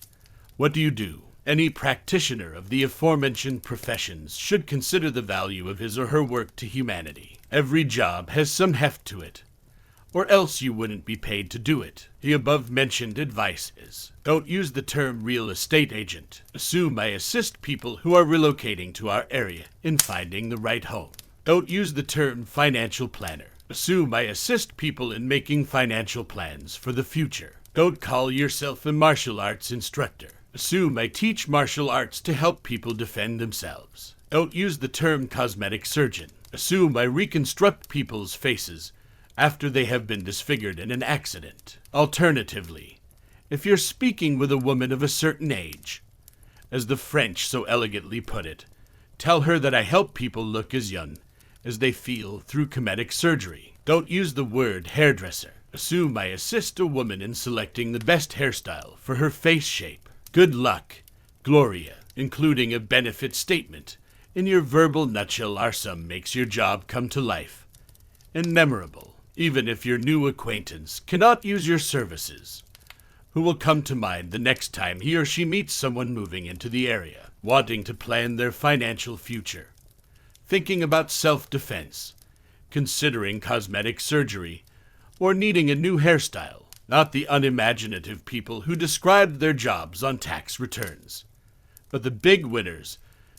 "What do you do?" Any practitioner of the aforementioned professions should consider the value of his or her work to humanity. Every job has some heft to it, or else you wouldn't be paid to do it. The above-mentioned advice is, don't use the term real estate agent. Assume I assist people who are relocating to our area in finding the right home. Don't use the term financial planner. Assume I assist people in making financial plans for the future. Don't call yourself a martial arts instructor. Assume I teach martial arts to help people defend themselves. Don't use the term cosmetic surgeon. Assume I reconstruct people's faces after they have been disfigured in an accident. Alternatively, if you're speaking with a woman of a certain age, as the French so elegantly put it, tell her that I help people look as young as they feel through cosmetic surgery. Don't use the word hairdresser. Assume I assist a woman in selecting the best hairstyle for her face shape. Good luck, Gloria, including a benefit statement in your verbal nutshell arsum makes your job come to life and memorable. Even if your new acquaintance cannot use your services, who will come to mind the next time he or she meets someone moving into the area, wanting to plan their financial future, thinking about self-defense, considering cosmetic surgery, or needing a new hairstyle, not the unimaginative people who described their jobs on tax returns, but the big winners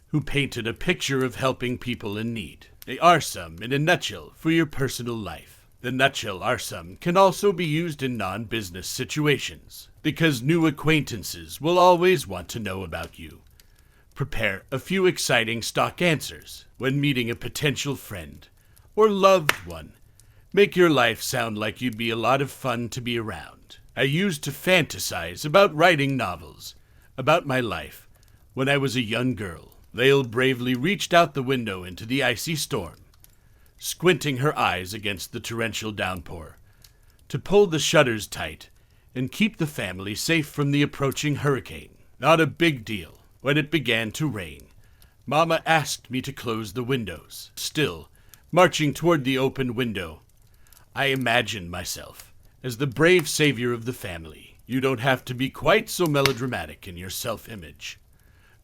who painted a picture of helping people in need. They are some in a nutshell for your personal life. The nutshell arsum can also be used in non-business situations, because new acquaintances will always want to know about you. Prepare a few exciting stock answers when meeting a potential friend or loved one. Make your life sound like you'd be a lot of fun to be around. I used to fantasize about writing novels about my life when I was a young girl. Vale bravely reached out the window into the icy storm, squinting her eyes against the torrential downpour, to pull the shutters tight and keep the family safe from the approaching hurricane. Not a big deal. When it began to rain, Mama asked me to close the windows. Still, marching toward the open window, I imagined myself as the brave savior of the family. You don't have to be quite so melodramatic in your self-image,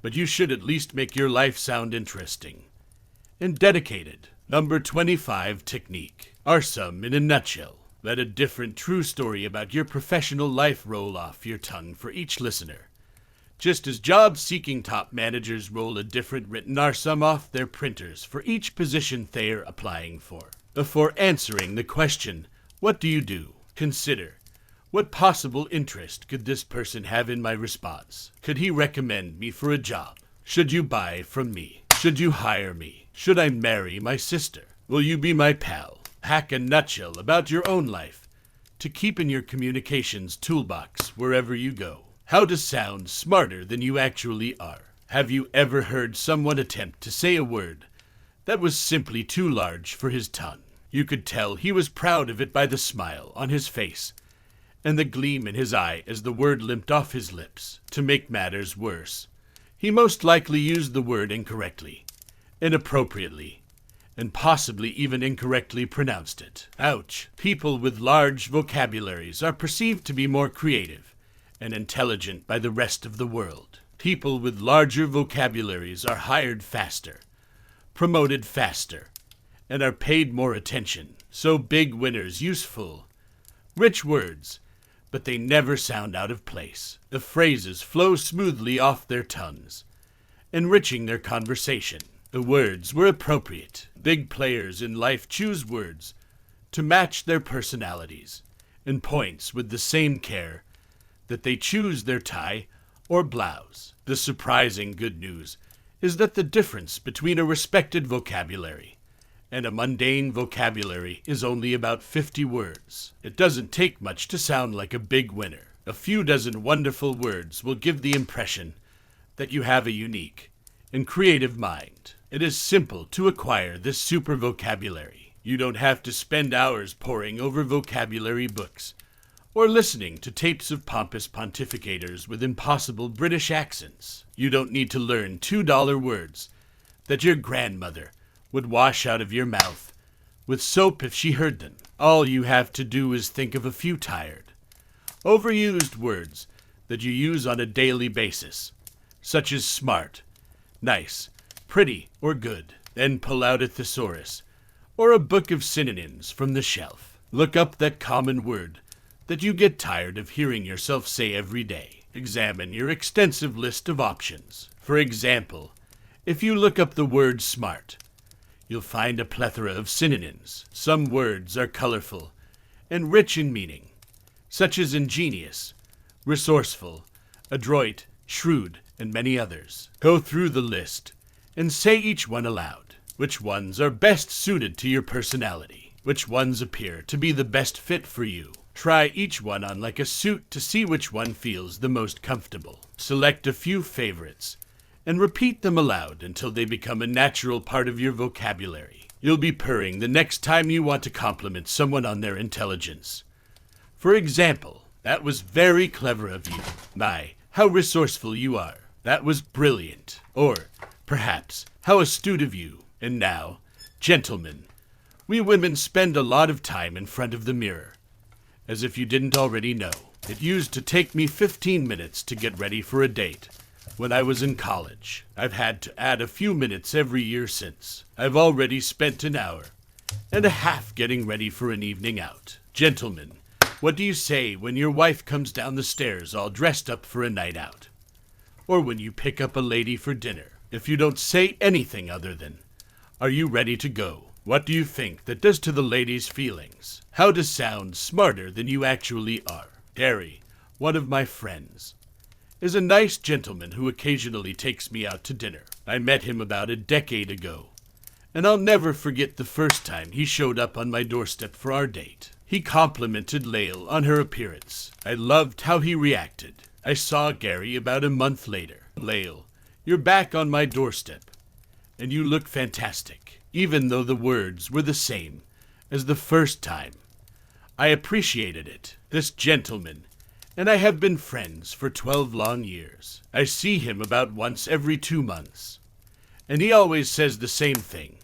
but you should at least make your life sound interesting and dedicated. Number 25 technique. Arsum in a nutshell. Let a different true story about your professional life roll off your tongue for each listener. Just as job-seeking top managers roll a different written sum off their printers for each position they're applying for. Before answering the question, what do you do? Consider, what possible interest could this person have in my response? Could he recommend me for a job? Should you buy from me? Should you hire me? Should I marry my sister? Will you be my pal? Hack a nutshell about your own life to keep in your communications toolbox wherever you go. How to sound smarter than you actually are. Have you ever heard someone attempt to say a word that was simply too large for his tongue? You could tell he was proud of it by the smile on his face and the gleam in his eye as the word limped off his lips. To make matters worse, he most likely used the word incorrectly, inappropriately, and possibly even incorrectly pronounced it. Ouch. People with large vocabularies are perceived to be more creative and intelligent by the rest of the world. People with larger vocabularies are hired faster, promoted faster, and are paid more attention. So big winners use full, rich words, but they never sound out of place. The phrases flow smoothly off their tongues, enriching their conversation. The words were appropriate. Big players in life choose words to match their personalities and points with the same care that they choose their tie or blouse. The surprising good news is that the difference between a respected vocabulary and a mundane vocabulary is only about 50 words. It doesn't take much to sound like a big winner. A few dozen wonderful words will give the impression that you have a unique and creative mind. It is simple to acquire this super vocabulary. You don't have to spend hours poring over vocabulary books or listening to tapes of pompous pontificators with impossible British accents. You don't need to learn $2 words that your grandmother would wash out of your mouth with soap if she heard them. All you have to do is think of a few tired, overused words that you use on a daily basis, such as smart, nice, pretty, or good. Then pull out a thesaurus or a book of synonyms from the shelf. Look up that common word that you get tired of hearing yourself say every day. Examine your extensive list of options. For example, if you look up the word smart, you'll find a plethora of synonyms. Some words are colorful and rich in meaning, such as ingenious, resourceful, adroit, shrewd, and many others. Go through the list and say each one aloud. Which ones are best suited to your personality? Which ones appear to be the best fit for you? Try each one on like a suit to see which one feels the most comfortable. Select a few favorites and repeat them aloud until they become a natural part of your vocabulary. You'll be purring the next time you want to compliment someone on their intelligence. For example, that was very clever of you. My, how resourceful you are. That was brilliant. Or, perhaps, how astute of you. And now, gentlemen, we women spend a lot of time in front of the mirror. As if you didn't already know. It used to take me 15 minutes to get ready for a date when I was in college. I've had to add a few minutes every year since. I've already spent an hour and a half getting ready for an evening out. Gentlemen, what do you say when your wife comes down the stairs all dressed up for a night out? Or when you pick up a lady for dinner? If you don't say anything other than, "Are you ready to go?" What do you think that does to the lady's feelings? How to sound smarter than you actually are. Gary, one of my friends, is a nice gentleman who occasionally takes me out to dinner. I met him about a decade ago, and I'll never forget the first time he showed up on my doorstep for our date. He complimented Lael on her appearance. I loved how he reacted. I saw Gary about a month later. "Lael, you're back on my doorstep, and you look fantastic," even though the words were the same as the first time. I appreciated it. This gentleman and I have been friends for 12 long years. I see him about once every 2 months, and he always says the same thing.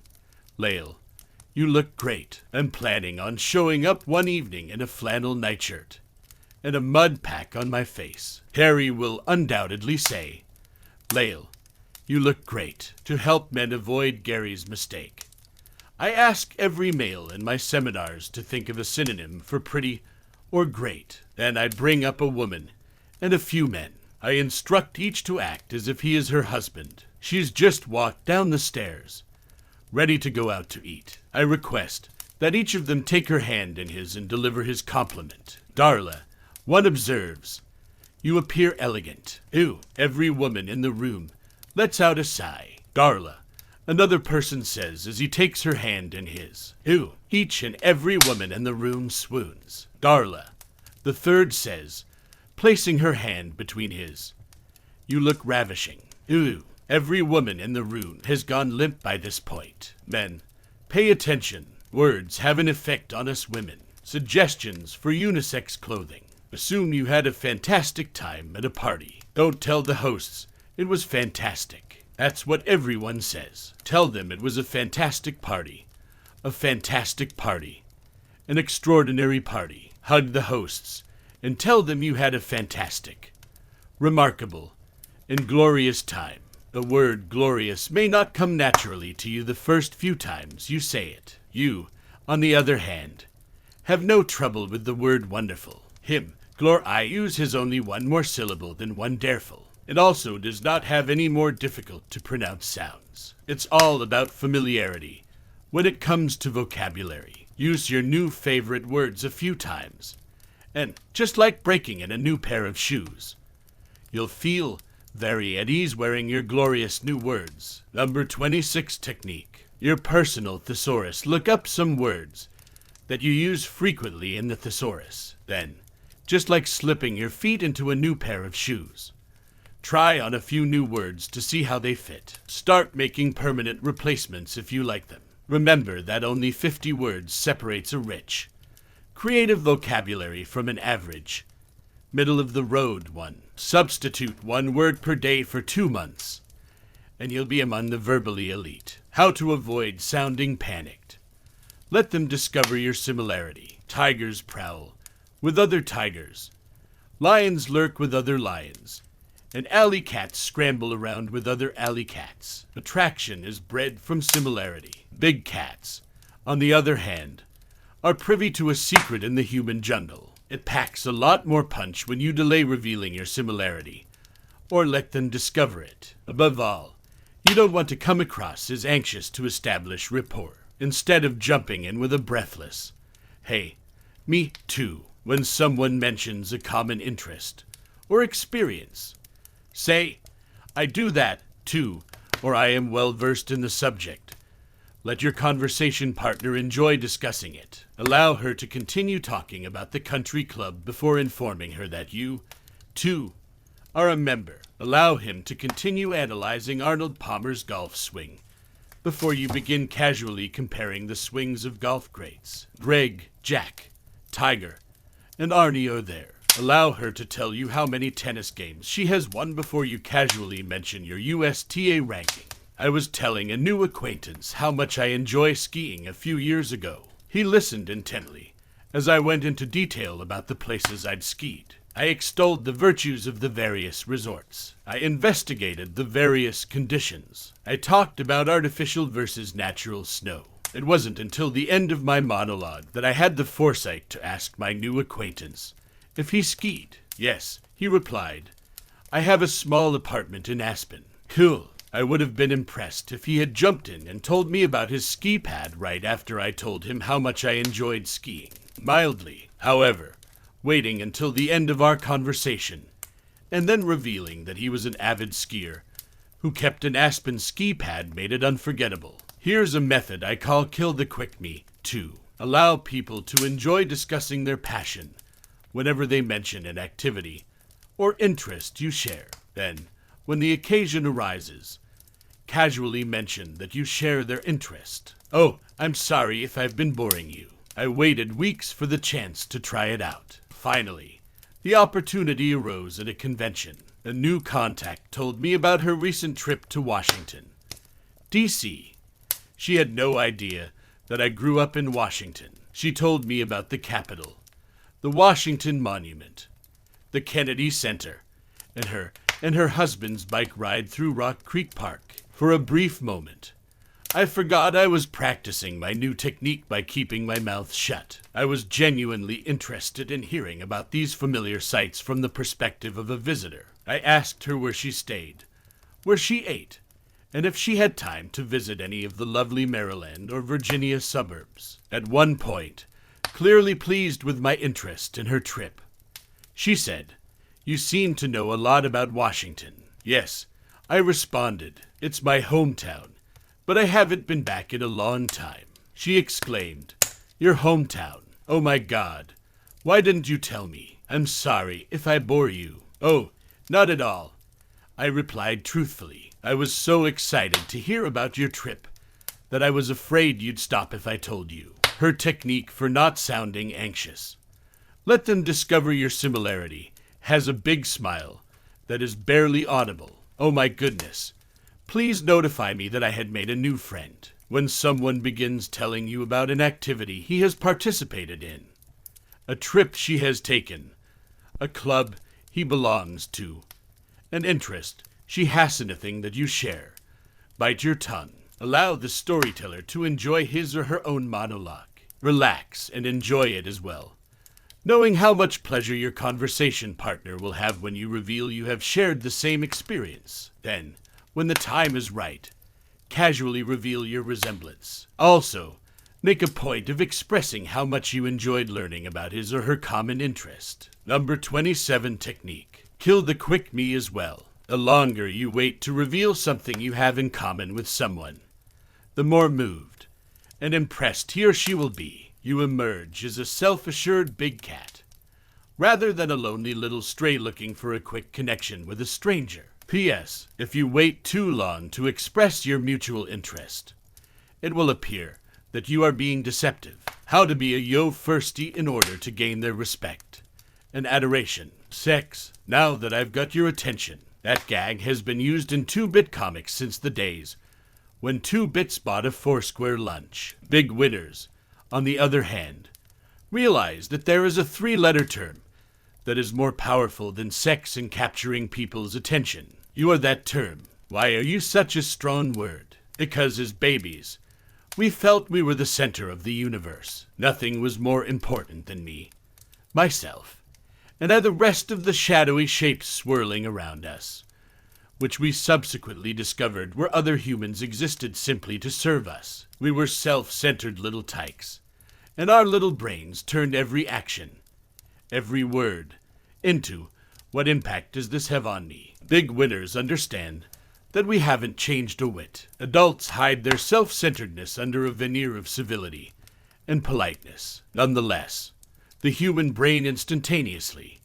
"Lael, you look great." I'm planning on showing up one evening in a flannel nightshirt and a mud pack on my face. Harry will undoubtedly say, "Lael, you look great," to help men avoid Gary's mistake. I ask every male in my seminars to think of a synonym for pretty or great. Then I bring up a woman and a few men. I instruct each to act as if he is her husband. She's just walked down the stairs, ready to go out to eat. I request that each of them take her hand in his and deliver his compliment. Darla, one observes, you appear elegant. Ew, every woman in the room lets out a sigh. Darla, another person says as he takes her hand in his. Ew, each and every woman in the room swoons. Darla, the third says, placing her hand between his. You look ravishing. Ew, every woman in the room has gone limp by this point. Men, pay attention. Words have an effect on us women. Suggestions for unisex clothing. Assume you had a fantastic time at a party. Don't tell the hosts it was fantastic. That's what everyone says. Tell them it was a fantastic party. A fantastic party. An extraordinary party. Hug the hosts and tell them you had a fantastic, remarkable, and glorious time. The word glorious may not come naturally to you the first few times you say it. You, on the other hand, have no trouble with the word wonderful. Him, I use has only one more syllable than wonderful. It also does not have any more difficult to pronounce sounds. It's all about familiarity. When it comes to vocabulary, use your new favorite words a few times. And just like breaking in a new pair of shoes, you'll feel very at ease wearing your glorious new words. Number 26 technique. Your personal thesaurus. Look up some words that you use frequently in the thesaurus. Then, just like slipping your feet into a new pair of shoes, try on a few new words to see how they fit. Start making permanent replacements if you like them. Remember that only 50 words separates a rich, creative vocabulary from an average, middle-of-the-road one. Substitute one word per day for 2 months, and you'll be among the verbally elite. How to avoid sounding panicked. Let them discover your similarity. Tigers prowl with other tigers. Lions lurk with other lions. And alley cats scramble around with other alley cats. Attraction is bred from similarity. Big cats, on the other hand, are privy to a secret in the human jungle. It packs a lot more punch when you delay revealing your similarity, or let them discover it. Above all, you don't want to come across as anxious to establish rapport. Instead of jumping in with a breathless, "Hey, me too," when someone mentions a common interest or experience, say, "I do that too," or "I am well versed in the subject." Let your conversation partner enjoy discussing it. Allow her to continue talking about the country club before informing her that you, too, are a member. Allow him to continue analyzing Arnold Palmer's golf swing before you begin casually comparing the swings of golf greats. Greg, Jack, Tiger, and Arnie are there. Allow her to tell you how many tennis games she has won before you casually mention your USTA ranking. I was telling a new acquaintance how much I enjoy skiing a few years ago. He listened intently as I went into detail about the places I'd skied. I extolled the virtues of the various resorts. I investigated the various conditions. I talked about artificial versus natural snow. It wasn't until the end of my monologue that I had the foresight to ask my new acquaintance if he skied. "Yes," he replied. "I have a small apartment in Aspen." Cool. I would have been impressed if he had jumped in and told me about his ski pad right after I told him how much I enjoyed skiing. Mildly, however, waiting until the end of our conversation, and then revealing that he was an avid skier who kept an Aspen ski pad made it unforgettable. Here's a method I call Kill the Quick Me, too. Allow people to enjoy discussing their passion whenever they mention an activity or interest you share. Then, when the occasion arises, casually mention that you share their interest. "Oh, I'm sorry if I've been boring you. I waited weeks for the chance to try it out." Finally, the opportunity arose at a convention. A new contact told me about her recent trip to Washington, D.C. She had no idea that I grew up in Washington. She told me about the Capitol, the Washington Monument, the Kennedy Center, and her husband's bike ride through Rock Creek Park. For a brief moment, I forgot I was practicing my new technique by keeping my mouth shut. I was genuinely interested in hearing about these familiar sights from the perspective of a visitor. I asked her where she stayed, where she ate, and if she had time to visit any of the lovely Maryland or Virginia suburbs. At one point, clearly pleased with my interest in her trip, she said, "You seem to know a lot about Washington." Yes, I responded, "It's my hometown, but I haven't been back in a long time." She exclaimed, "Your hometown? Oh my God. Why didn't you tell me? I'm sorry if I bore you." "Oh, not at all," I replied truthfully. "I was so excited to hear about your trip that I was afraid you'd stop if I told you." Her technique for not sounding anxious. Let them discover your similarity has a big smile that is barely audible. Oh my goodness. Please notify me that I had made a new friend. When someone begins telling you about an activity he has participated in, a trip she has taken, a club he belongs to, an interest she has in a thing that you share, bite your tongue. Allow the storyteller to enjoy his or her own monologue. Relax and enjoy it as well, knowing how much pleasure your conversation partner will have when you reveal you have shared the same experience. Then, when the time is right, casually reveal your resemblance. Also, make a point of expressing how much you enjoyed learning about his or her common interest. Number 27 technique. Kill the quick me as well. The longer you wait to reveal something you have in common with someone, the more moved and impressed he or she will be. You emerge as a self-assured big cat, rather than a lonely little stray looking for a quick connection with a stranger. P.S. If you wait too long to express your mutual interest, it will appear that you are being deceptive. How to be a yo-firstie in order to gain their respect and adoration. Sex. Now that I've got your attention. That gag has been used in 2-bit comics since the days when 2-bits bought a Foursquare lunch. Big winners, on the other hand, realize that there is a 3-letter term that is more powerful than sex in capturing people's attention. You are that term. Why are you such a strong word? Because as babies, we felt we were the center of the universe. Nothing was more important than me, myself, and the rest of the shadowy shapes swirling around us, which we subsequently discovered were other humans existed simply to serve us. We were self-centered little tykes, and our little brains turned every action, every word, into what impact does this have on me? Big winners understand that we haven't changed a whit. Adults hide their self-centeredness under a veneer of civility and politeness. Nonetheless, the human brain instantaneously,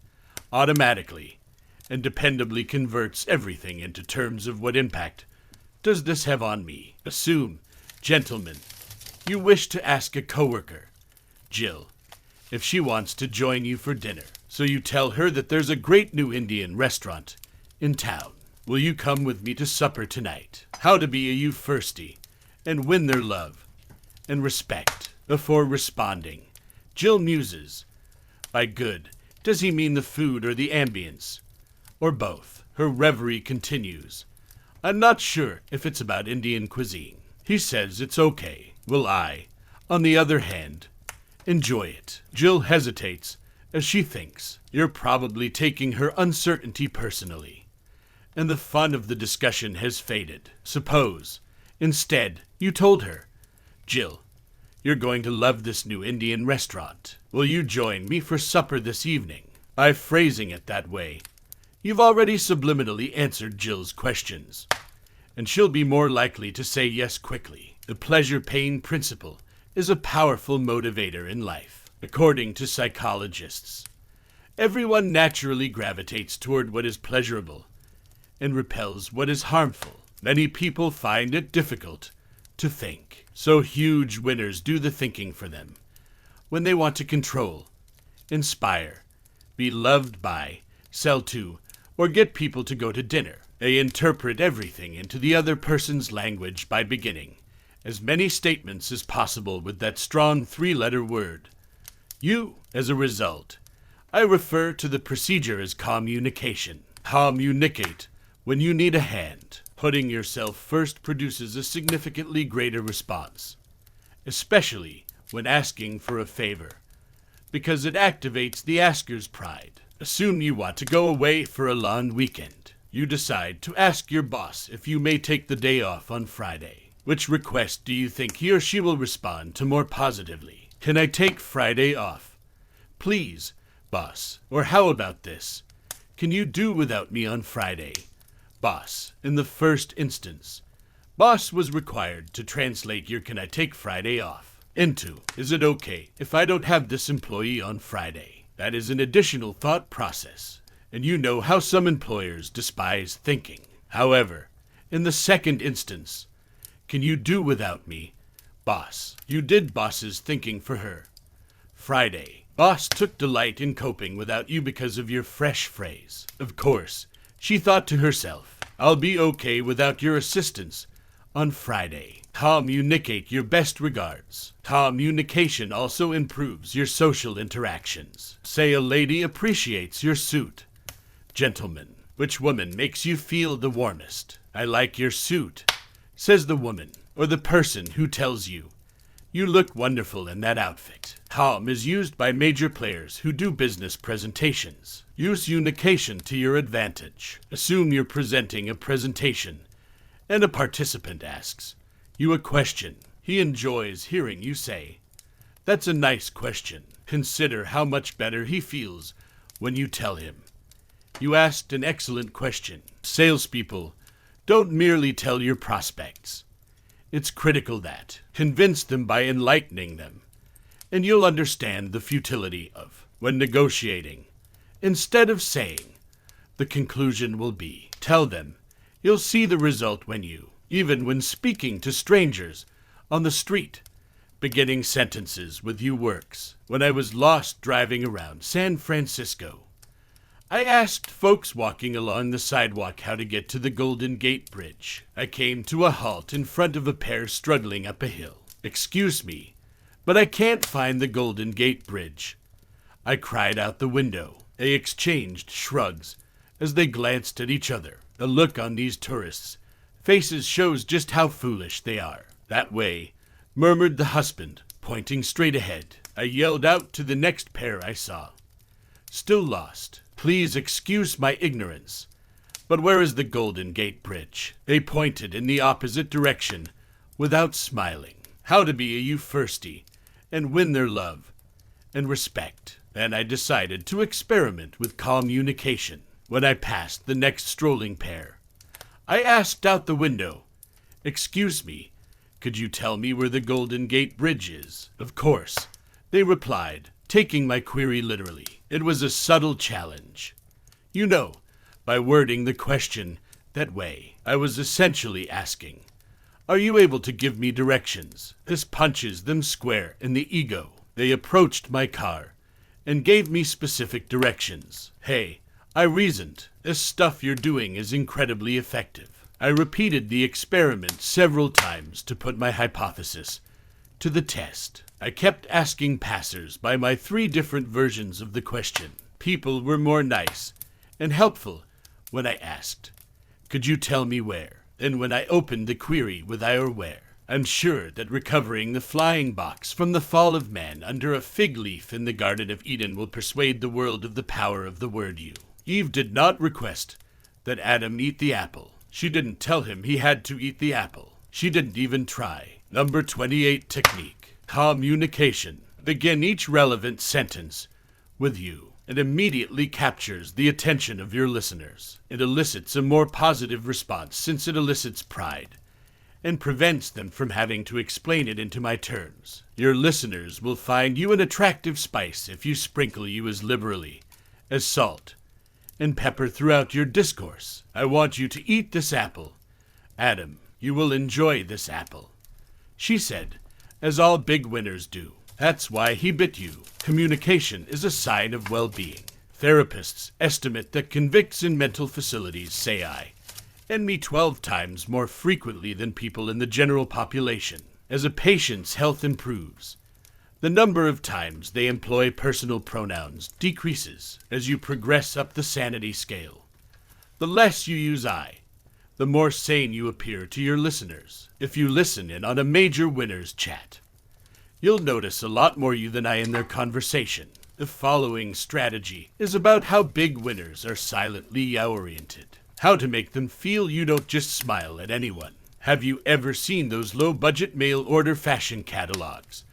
automatically, and dependably converts everything into terms of what impact does this have on me. Assume, gentlemen, you wish to ask a coworker, Jill, if she wants to join you for dinner. So you tell her that there's a great new Indian restaurant in town. Will you come with me to supper tonight? How to be a you-firstie and win their love and respect. Before responding, Jill muses. By good, does he mean the food or the ambience? Or both? Her reverie continues. I'm not sure if it's about Indian cuisine. He says it's okay. Will I, on the other hand, enjoy it? Jill hesitates as she thinks. You're probably taking her uncertainty personally, and the fun of the discussion has faded. Suppose, instead, you told her, Jill, you're going to love this new Indian restaurant. Will you join me for supper this evening? By phrasing it that way, you've already subliminally answered Jill's questions, and she'll be more likely to say yes quickly. The pleasure-pain principle is a powerful motivator in life. According to psychologists, everyone naturally gravitates toward what is pleasurable and repels what is harmful. Many people find it difficult to think, so huge winners do the thinking for them. When they want to control, inspire, be loved by, sell to, or get people to go to dinner, they interpret everything into the other person's language by beginning as many statements as possible with that strong 3-letter word. You, as a result, I refer to the procedure as communication. Communicate when you need a hand. Putting yourself first produces a significantly greater response, especially when asking for a favor, because it activates the asker's pride. Assume you want to go away for a long weekend. You decide to ask your boss if you may take the day off on Friday. Which request do you think he or she will respond to more positively? Can I take Friday off? Please, boss. Or how about this? Can you do without me on Friday? Boss. In the first instance, boss was required to translate your "can I take Friday off" into "is it okay if I don't have this employee on Friday?" That is an additional thought process, and you know how some employers despise thinking. However, in the second instance, can you do without me? Boss. You did boss's thinking for her. Friday. Boss took delight in coping without you because of your fresh phrase. Of course, she thought to herself, I'll be okay without your assistance on Friday. Communicate your best regards. Communication also improves your social interactions. Say a lady appreciates your suit. Gentlemen, which woman makes you feel the warmest? I like your suit, says the woman, or the person who tells you, you look wonderful in that outfit. Com is used by major players who do business presentations. Use unication to your advantage. Assume you're presenting a presentation, and a participant asks you a question. He enjoys hearing you say, "That's a nice question." Consider how much better he feels when you tell him, "You asked an excellent question." Salespeople don't merely tell your prospects. It's critical that convince them by enlightening them, and you'll understand the futility of when negotiating. Instead of saying, the conclusion will be, tell them, you'll see the result when you, even when speaking to strangers on the street, beginning sentences with "you" works. When I was lost driving around San Francisco, I asked folks walking along the sidewalk how to get to the Golden Gate Bridge. I came to a halt in front of a pair struggling up a hill. "Excuse me, but I can't find the Golden Gate Bridge," I cried out the window. They exchanged shrugs as they glanced at each other. The look on these tourists' faces shows just how foolish they are. "That way," murmured the husband, pointing straight ahead. I yelled out to the next pair I saw, still lost, "Please excuse my ignorance, but where is the Golden Gate Bridge?" They pointed in the opposite direction without smiling. How to be a you firstie and win their love and respect. Then I decided to experiment with communication. When I passed the next strolling pair, I asked out the window, "Excuse me, could you tell me where the Golden Gate Bridge is?" Of course, they replied, taking my query literally. It was a subtle challenge. You know, by wording the question that way, I was essentially asking, are you able to give me directions? This punches them square in the ego. They approached my car and gave me specific directions. "Hey," I reasoned, "this stuff you're doing is incredibly effective." I repeated the experiment several times to put my hypothesis to the test. I kept asking passers by my 3 different versions of the question. People were more nice and helpful when I asked, "Could you tell me where?" than when I opened the query with "I or where." I'm sure that recovering the flying box from the fall of man under a fig leaf in the Garden of Eden will persuade the world of the power of the word "you." Eve did not request that Adam eat the apple. She didn't tell him he had to eat the apple. She didn't even try. Number 28 technique. Communication. Begin each relevant sentence with "you." It immediately captures the attention of your listeners. It elicits a more positive response since it elicits pride and prevents them from having to explain it into my terms. Your listeners will find you an attractive spice if you sprinkle "you" as liberally as salt and pepper throughout your discourse. "I want you to eat this apple. Adam, you will enjoy this apple," she said, as all big winners do. That's why he bit you. Communication is a sign of well-being. Therapists estimate that convicts in mental facilities say "I" and "me" 12 times more frequently than people in the general population. As a patient's health improves, the number of times they employ personal pronouns decreases. As you progress up the sanity scale, the less you use "I," the more sane you appear to your listeners. If you listen in on a major winners chat, you'll notice a lot more you than I in their conversation. The following strategy is about how big winners are silently oriented. How to make them feel you don't just smile at anyone. Have you ever seen those low-budget mail-order fashion catalogs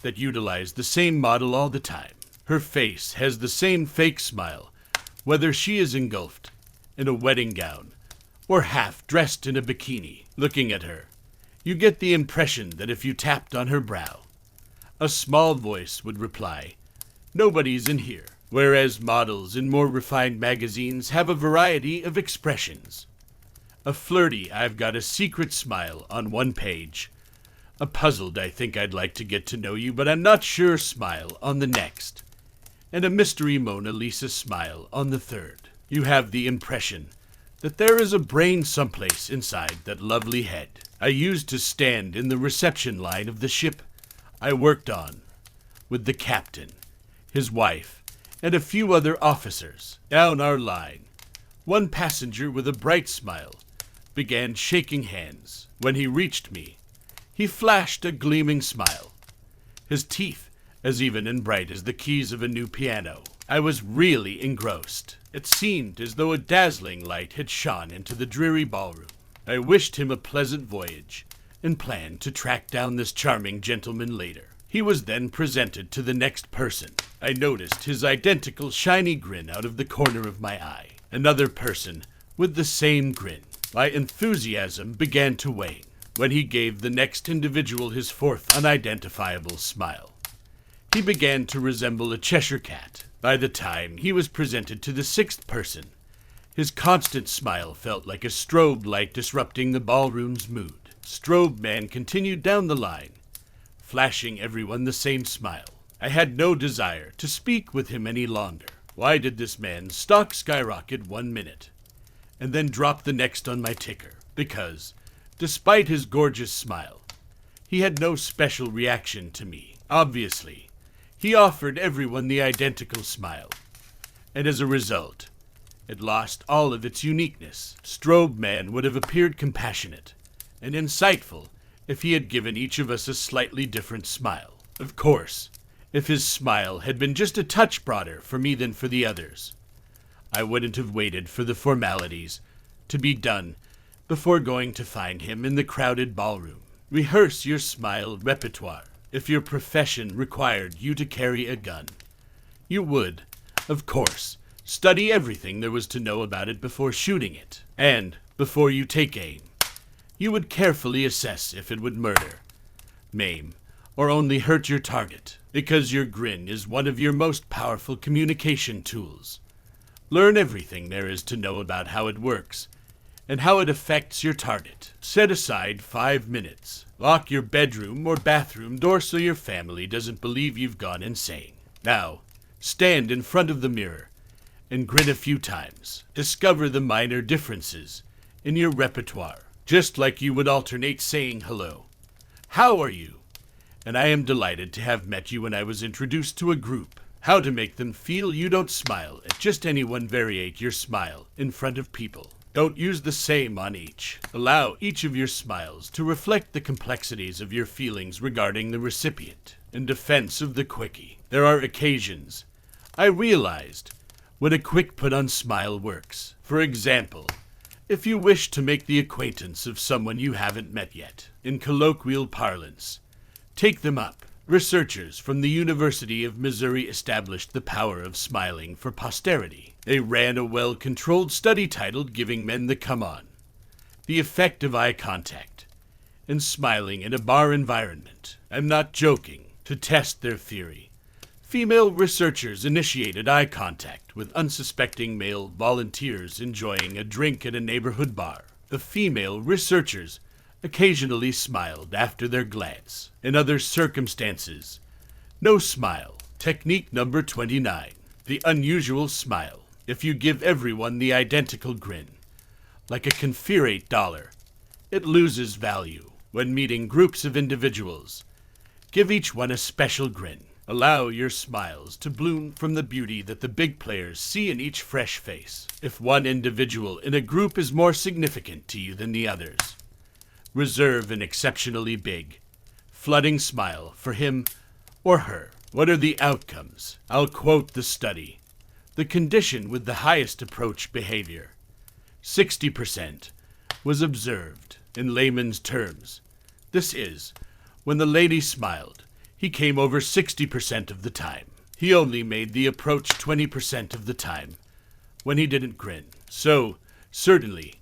that utilize the same model all the time? Her face has the same fake smile, whether she is engulfed in a wedding gown or half dressed in a bikini. Looking at her, you get the impression that if you tapped on her brow, a small voice would reply, "Nobody's in here." Whereas models in more refined magazines have a variety of expressions. A flirty, "I've got a secret smile" on one page. A puzzled, "I think I'd like to get to know you, but I'm not sure" smile on the next. And a mystery Mona Lisa smile on the third. You have the impression that there is a brain someplace inside that lovely head. I used to stand in the reception line of the ship I worked on with the captain, his wife, and a few other officers. Down our line, one passenger with a bright smile began shaking hands. When he reached me, he flashed a gleaming smile, his teeth as even and bright as the keys of a new piano. I was really engrossed. It seemed as though a dazzling light had shone into the dreary ballroom. I wished him a pleasant voyage and planned to track down this charming gentleman later. He was then presented to the next person. I noticed his identical shiny grin out of the corner of my eye. Another person with the same grin. My enthusiasm began to wane when he gave the next individual his fourth unidentifiable smile. He began to resemble a Cheshire cat. By the time he was presented to the sixth person, his constant smile felt like a strobe light disrupting the ballroom's mood. Strobe man continued down the line, flashing everyone the same smile. I had no desire to speak with him any longer. Why did this man's stock skyrocket 1 minute, and then drop the next on my ticker? Because, despite his gorgeous smile, he had no special reaction to me. Obviously, he offered everyone the identical smile, and as a result, it lost all of its uniqueness. Strobe man would have appeared compassionate and insightful if he had given each of us a slightly different smile. Of course, if his smile had been just a touch broader for me than for the others, I wouldn't have waited for the formalities to be done before going to find him in the crowded ballroom. Rehearse your smile repertoire. If your profession required you to carry a gun, you would, of course, study everything there was to know about it before shooting it. And, before you take aim, you would carefully assess if it would murder, maim, or only hurt your target. Because your grin is one of your most powerful communication tools. Learn everything there is to know about how it works and how it affects your target. Set aside 5 minutes. Lock your bedroom or bathroom door so your family doesn't believe you've gone insane. Now, stand in front of the mirror and grin a few times. Discover the minor differences in your repertoire, just like you would alternate saying hello, "How are you?" and "I am delighted to have met you when I was introduced to a group." How to make them feel you don't smile at just anyone. Variate your smile in front of people. Don't use the same on each. Allow each of your smiles to reflect the complexities of your feelings regarding the recipient. In defense of the quickie, there are occasions I realized when a quick put-on smile works. For example, if you wish to make the acquaintance of someone you haven't met yet. In colloquial parlance, take them up. Researchers from the University of Missouri established the power of smiling for posterity. They ran a well-controlled study titled "Giving Men the Come On: The Effect of Eye Contact and Smiling in a Bar Environment." I'm not joking. To test their theory, female researchers initiated eye contact with unsuspecting male volunteers enjoying a drink at a neighborhood bar. The female researchers occasionally smiled after their glance. In other circumstances, no smile. Technique number 29. The unusual smile. If you give everyone the identical grin, like a Confederate dollar, it loses value. When meeting groups of individuals, give each one a special grin. Allow your smiles to bloom from the beauty that the big players see in each fresh face. If one individual in a group is more significant to you than the others, reserve an exceptionally big, flooding smile for him or her. What are the outcomes? I'll quote the study. The condition with the highest approach behavior, 60%, was observed. In layman's terms, this is, when the lady smiled, he came over 60% of the time. He only made the approach 20% of the time when he didn't grin. So, certainly,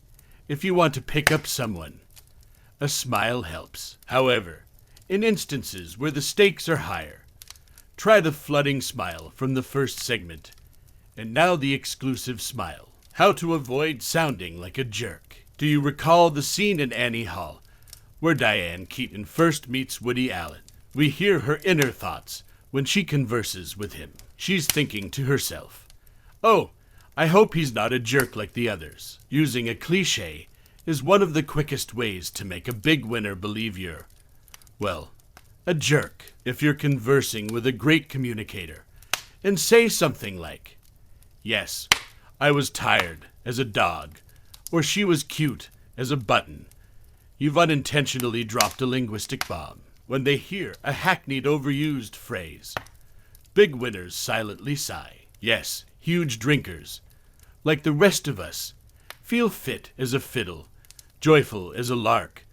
if you want to pick up someone, a smile helps. However, in instances where the stakes are higher, try the flooding smile from the first segment. And now the exclusive smile. How to avoid sounding like a jerk. Do you recall the scene in Annie Hall where Diane Keaton first meets Woody Allen? We hear her inner thoughts when she converses with him. She's thinking to herself, "Oh, I hope he's not a jerk like the others." Using a cliché is one of the quickest ways to make a big winner believe you're, well, a jerk. If you're conversing with a great communicator and say something like, "Yes, I was tired as a dog," or "she was cute as a button," you've unintentionally dropped a linguistic bomb. When they hear a hackneyed, overused phrase, big winners silently sigh. Yes, huge drinkers, like the rest of us, feel fit as a fiddle, joyful as a lark,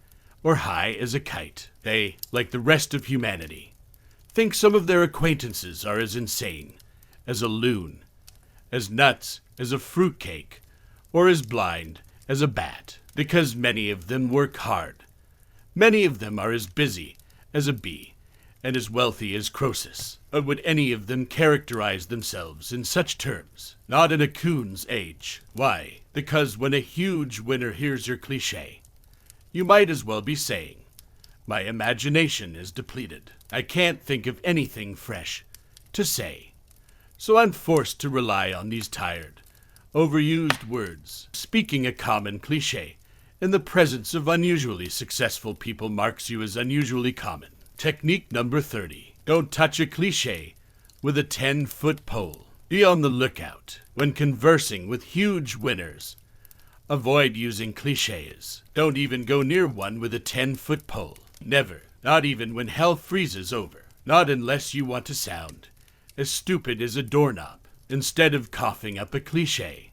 or high as a kite. They, like the rest of humanity, think some of their acquaintances are as insane as a loon, as nuts as a fruitcake, or as blind as a bat, because many of them work hard. Many of them are as busy as a bee, and as wealthy as Croesus. But would any of them characterize themselves in such terms? Not in a coon's age. Why? Because when a huge winner hears your cliché, you might as well be saying, "My imagination is depleted. I can't think of anything fresh to say." So I'm forced to rely on these tired, overused words. Speaking a common cliché in the presence of unusually successful people marks you as unusually common. Technique number 30. Don't touch a cliché with a 10-foot pole. Be on the lookout when conversing with huge winners. Avoid using clichés. Don't even go near one with a 10-foot pole. Never. Not even when hell freezes over. Not unless you want to sound as stupid as a doorknob. Instead of coughing up a cliché,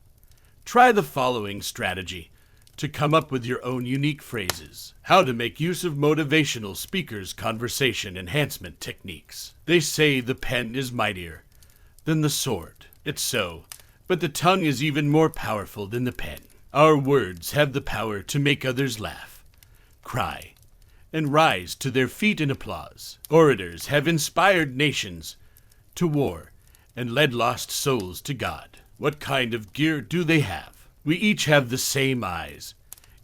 try the following strategy to come up with your own unique phrases. How to make use of motivational speakers' conversation enhancement techniques. They say the pen is mightier than the sword. It's so, but the tongue is even more powerful than the pen. Our words have the power to make others laugh, cry, and rise to their feet in applause. Orators have inspired nations to war and led lost souls to God. What kind of gear do they have? We each have the same eyes,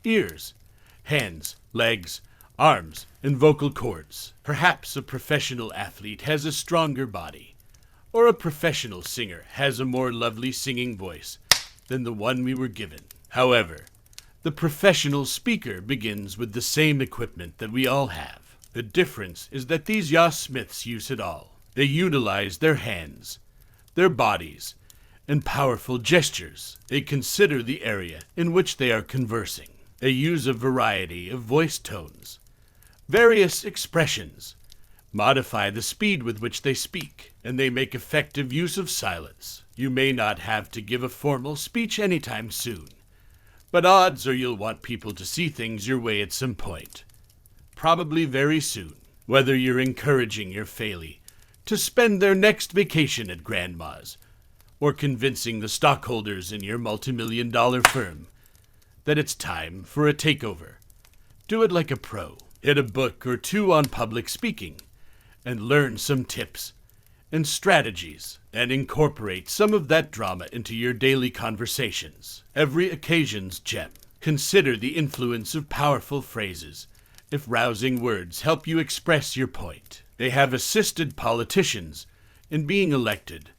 ears, hands, legs, arms, and vocal cords. Perhaps a professional athlete has a stronger body, or a professional singer has a more lovely singing voice than the one we were given. However, the professional speaker begins with the same equipment that we all have. The difference is that these Yas Smiths use it all. They utilize their hands, their bodies, and powerful gestures. They consider the area in which they are conversing. They use a variety of voice tones, various expressions, modify the speed with which they speak, and they make effective use of silence. You may not have to give a formal speech anytime soon, but odds are you'll want people to see things your way at some point. Probably very soon. Whether you're encouraging your failie to spend their next vacation at Grandma's, or convincing the stockholders in your multi-million-dollar firm that it's time for a takeover, do it like a pro. Hit a book or two on public speaking, and learn some tips and strategies, and incorporate some of that drama into your daily conversations. Every occasion's gem. Consider the influence of powerful phrases if rousing words help you express your point. They have assisted politicians in being elected.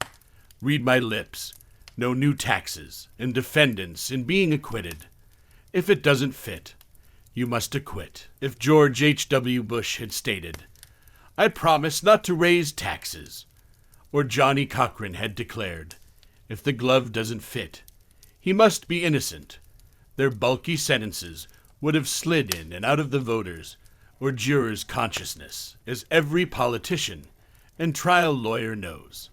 Read my lips, no new taxes, and defendants in being acquitted. If it doesn't fit, you must acquit. If George H.W. Bush had stated, I promise not to raise taxes. Or Johnny Cochran had declared, if the glove doesn't fit, he must be innocent. Their bulky sentences would have slid in and out of the voters' or jurors' consciousness, as every politician and trial lawyer knows.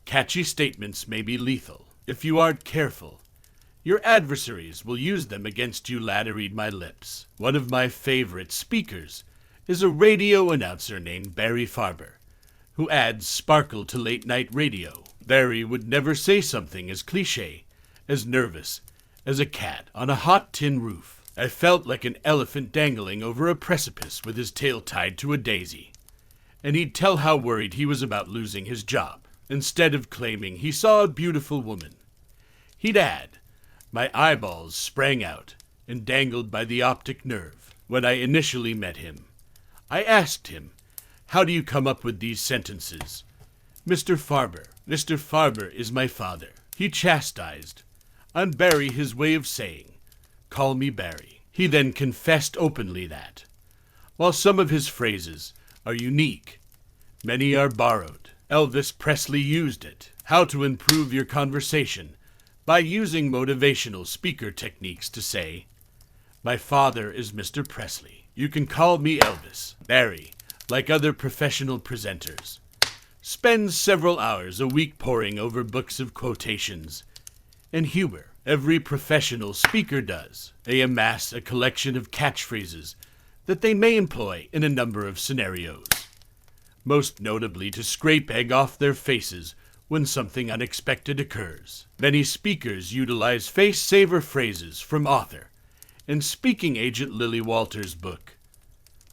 Catchy statements may be lethal. If you aren't careful, your adversaries will use them against you. Lad, read my lips. One of my favorite speakers is a radio announcer named Barry Farber, who adds sparkle to late-night radio. Barry would never say something as cliché, as nervous, as a cat on a hot tin roof. I felt like an elephant dangling over a precipice with his tail tied to a daisy. And he'd tell how worried he was about losing his job. Instead of claiming he saw a beautiful woman, he'd add, my eyeballs sprang out and dangled by the optic nerve. When I initially met him, I asked him, how do you come up with these sentences? Mr. Farber is my father. He chastised. I'm Barry, his way of saying, call me Barry. He then confessed openly that, while some of his phrases are unique, many are borrowed. Elvis Presley used it. How to improve your conversation by using motivational speaker techniques to say, my father is Mr. Presley. You can call me Elvis. Barry, like other professional presenters, spends several hours a week poring over books of quotations and humor. Every professional speaker does. They amass a collection of catchphrases that they may employ in a number of scenarios, most notably to scrape egg off their faces when something unexpected occurs. Many speakers utilize face-saver phrases from author and speaking agent Lily Walters' book,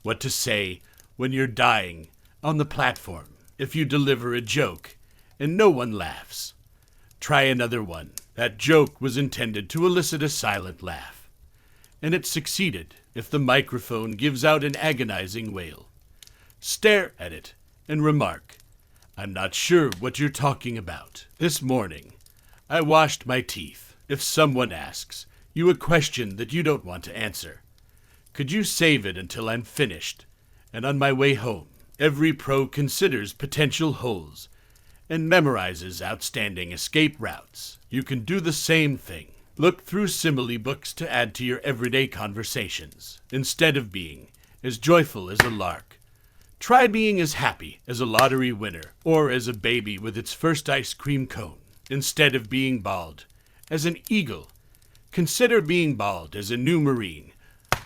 What to Say When You're Dying on the Platform. If you deliver a joke and no one laughs, try another one. That joke was intended to elicit a silent laugh, and it succeeded if the microphone gives out an agonizing wail. Stare at it and remark, I'm not sure what you're talking about. This morning, I washed my teeth. If someone asks you a question that you don't want to answer, could you save it until I'm finished and on my way home? Every pro considers potential holes and memorizes outstanding escape routes. You can do the same thing. Look through simile books to add to your everyday conversations. Instead of being as joyful as a lark, try being as happy as a lottery winner or as a baby with its first ice cream cone. Instead of being bald as an eagle, consider being bald as a new Marine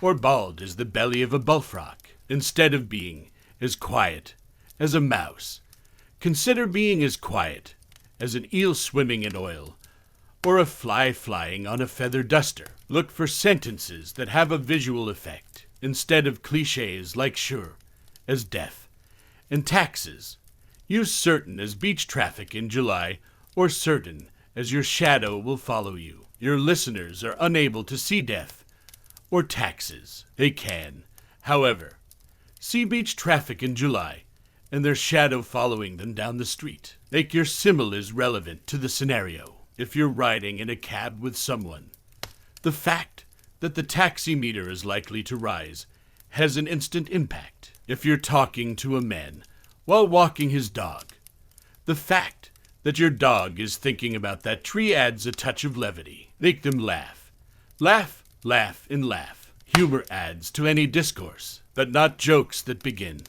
or bald as the belly of a bullfrog. Instead of being as quiet as a mouse, consider being as quiet as an eel swimming in oil or a fly flying on a feather duster. Look for sentences that have a visual effect instead of cliches like sure as death and taxes. Use certain as beach traffic in July or certain as your shadow will follow you. Your listeners are unable to see death or taxes. They can, however, see beach traffic in July and their shadow following them down the street. Make your similes relevant to the scenario. If you're riding in a cab with someone, the fact that the taxi meter is likely to rise has an instant impact. If you're talking to a man while walking his dog, the fact that your dog is thinking about that tree adds a touch of levity. Make them laugh. Laugh, laugh, and laugh. Humor adds to any discourse, but not jokes that begin,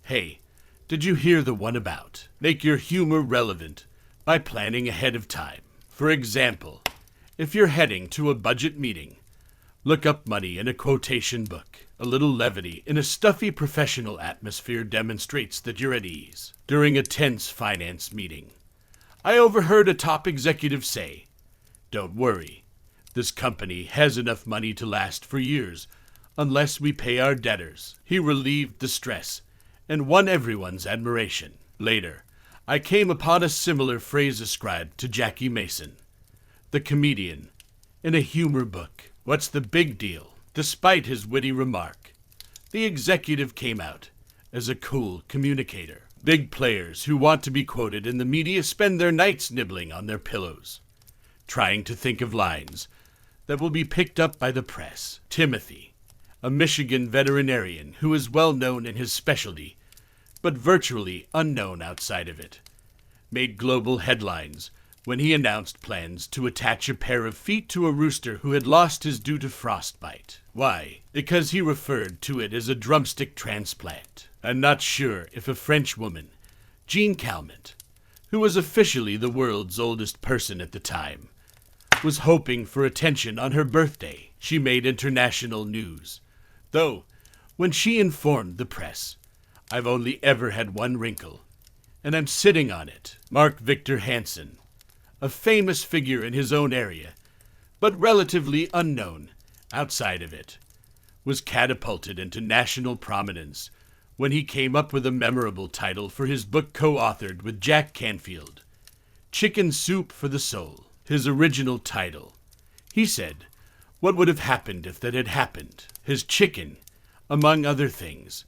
hey, did you hear the one about? Make your humor relevant by planning ahead of time. For example, if you're heading to a budget meeting, look up money in a quotation book. A little levity in a stuffy professional atmosphere demonstrates that you're at ease. During a tense finance meeting, I overheard a top executive say, don't worry, this company has enough money to last for years unless we pay our debtors. He relieved the stress and won everyone's admiration. Later, I came upon a similar phrase ascribed to Jackie Mason, the comedian, in a humor book. What's the big deal? Despite his witty remark, the executive came out as a cool communicator. Big players who want to be quoted in the media spend their nights nibbling on their pillows, trying to think of lines that will be picked up by the press. Timothy, a Michigan veterinarian who is well known in his specialty, but virtually unknown outside of it, made global headlines when he announced plans to attach a pair of feet to a rooster who had lost his due to frostbite. Why? Because he referred to it as a drumstick transplant. I'm not sure if a French woman, Jean Calment, who was officially the world's oldest person at the time, was hoping for attention on her birthday. She made international news. Though, when she informed the press, I've only ever had one wrinkle, and I'm sitting on it. Mark Victor Hansen, a famous figure in his own area, but relatively unknown outside of it, was catapulted into national prominence when he came up with a memorable title for his book co-authored with Jack Canfield, Chicken Soup for the Soul. His original title. He said, what would have happened if that had happened? His chicken, among other things,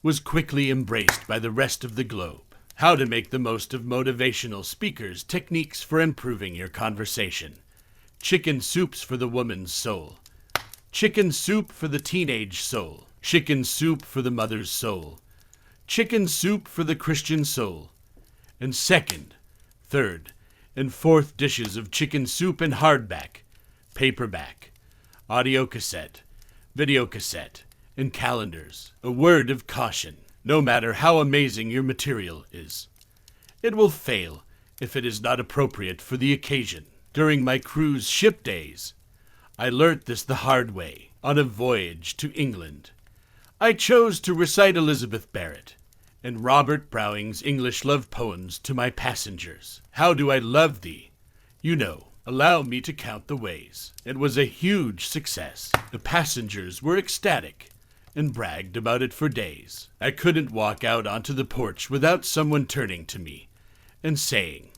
was quickly embraced by the rest of the globe. How to make the most of motivational speakers' techniques for improving your conversation. Chicken soups for the woman's soul. Chicken soup for the teenage soul. Chicken soup for the mother's soul. Chicken soup for the Christian soul. And second, third, and fourth dishes of chicken soup in hardback, paperback, audio cassette, video cassette, and calendars. A word of caution. No matter how amazing your material is, it will fail if it is not appropriate for the occasion. During my cruise ship days, I learnt this the hard way. On a voyage to England, I chose to recite Elizabeth Barrett and Robert Browning's English love poems to my passengers. How do I love thee? You know, allow me to count the ways. It was a huge success. The passengers were ecstatic and bragged about it for days. I couldn't walk out onto the porch without someone turning to me and saying,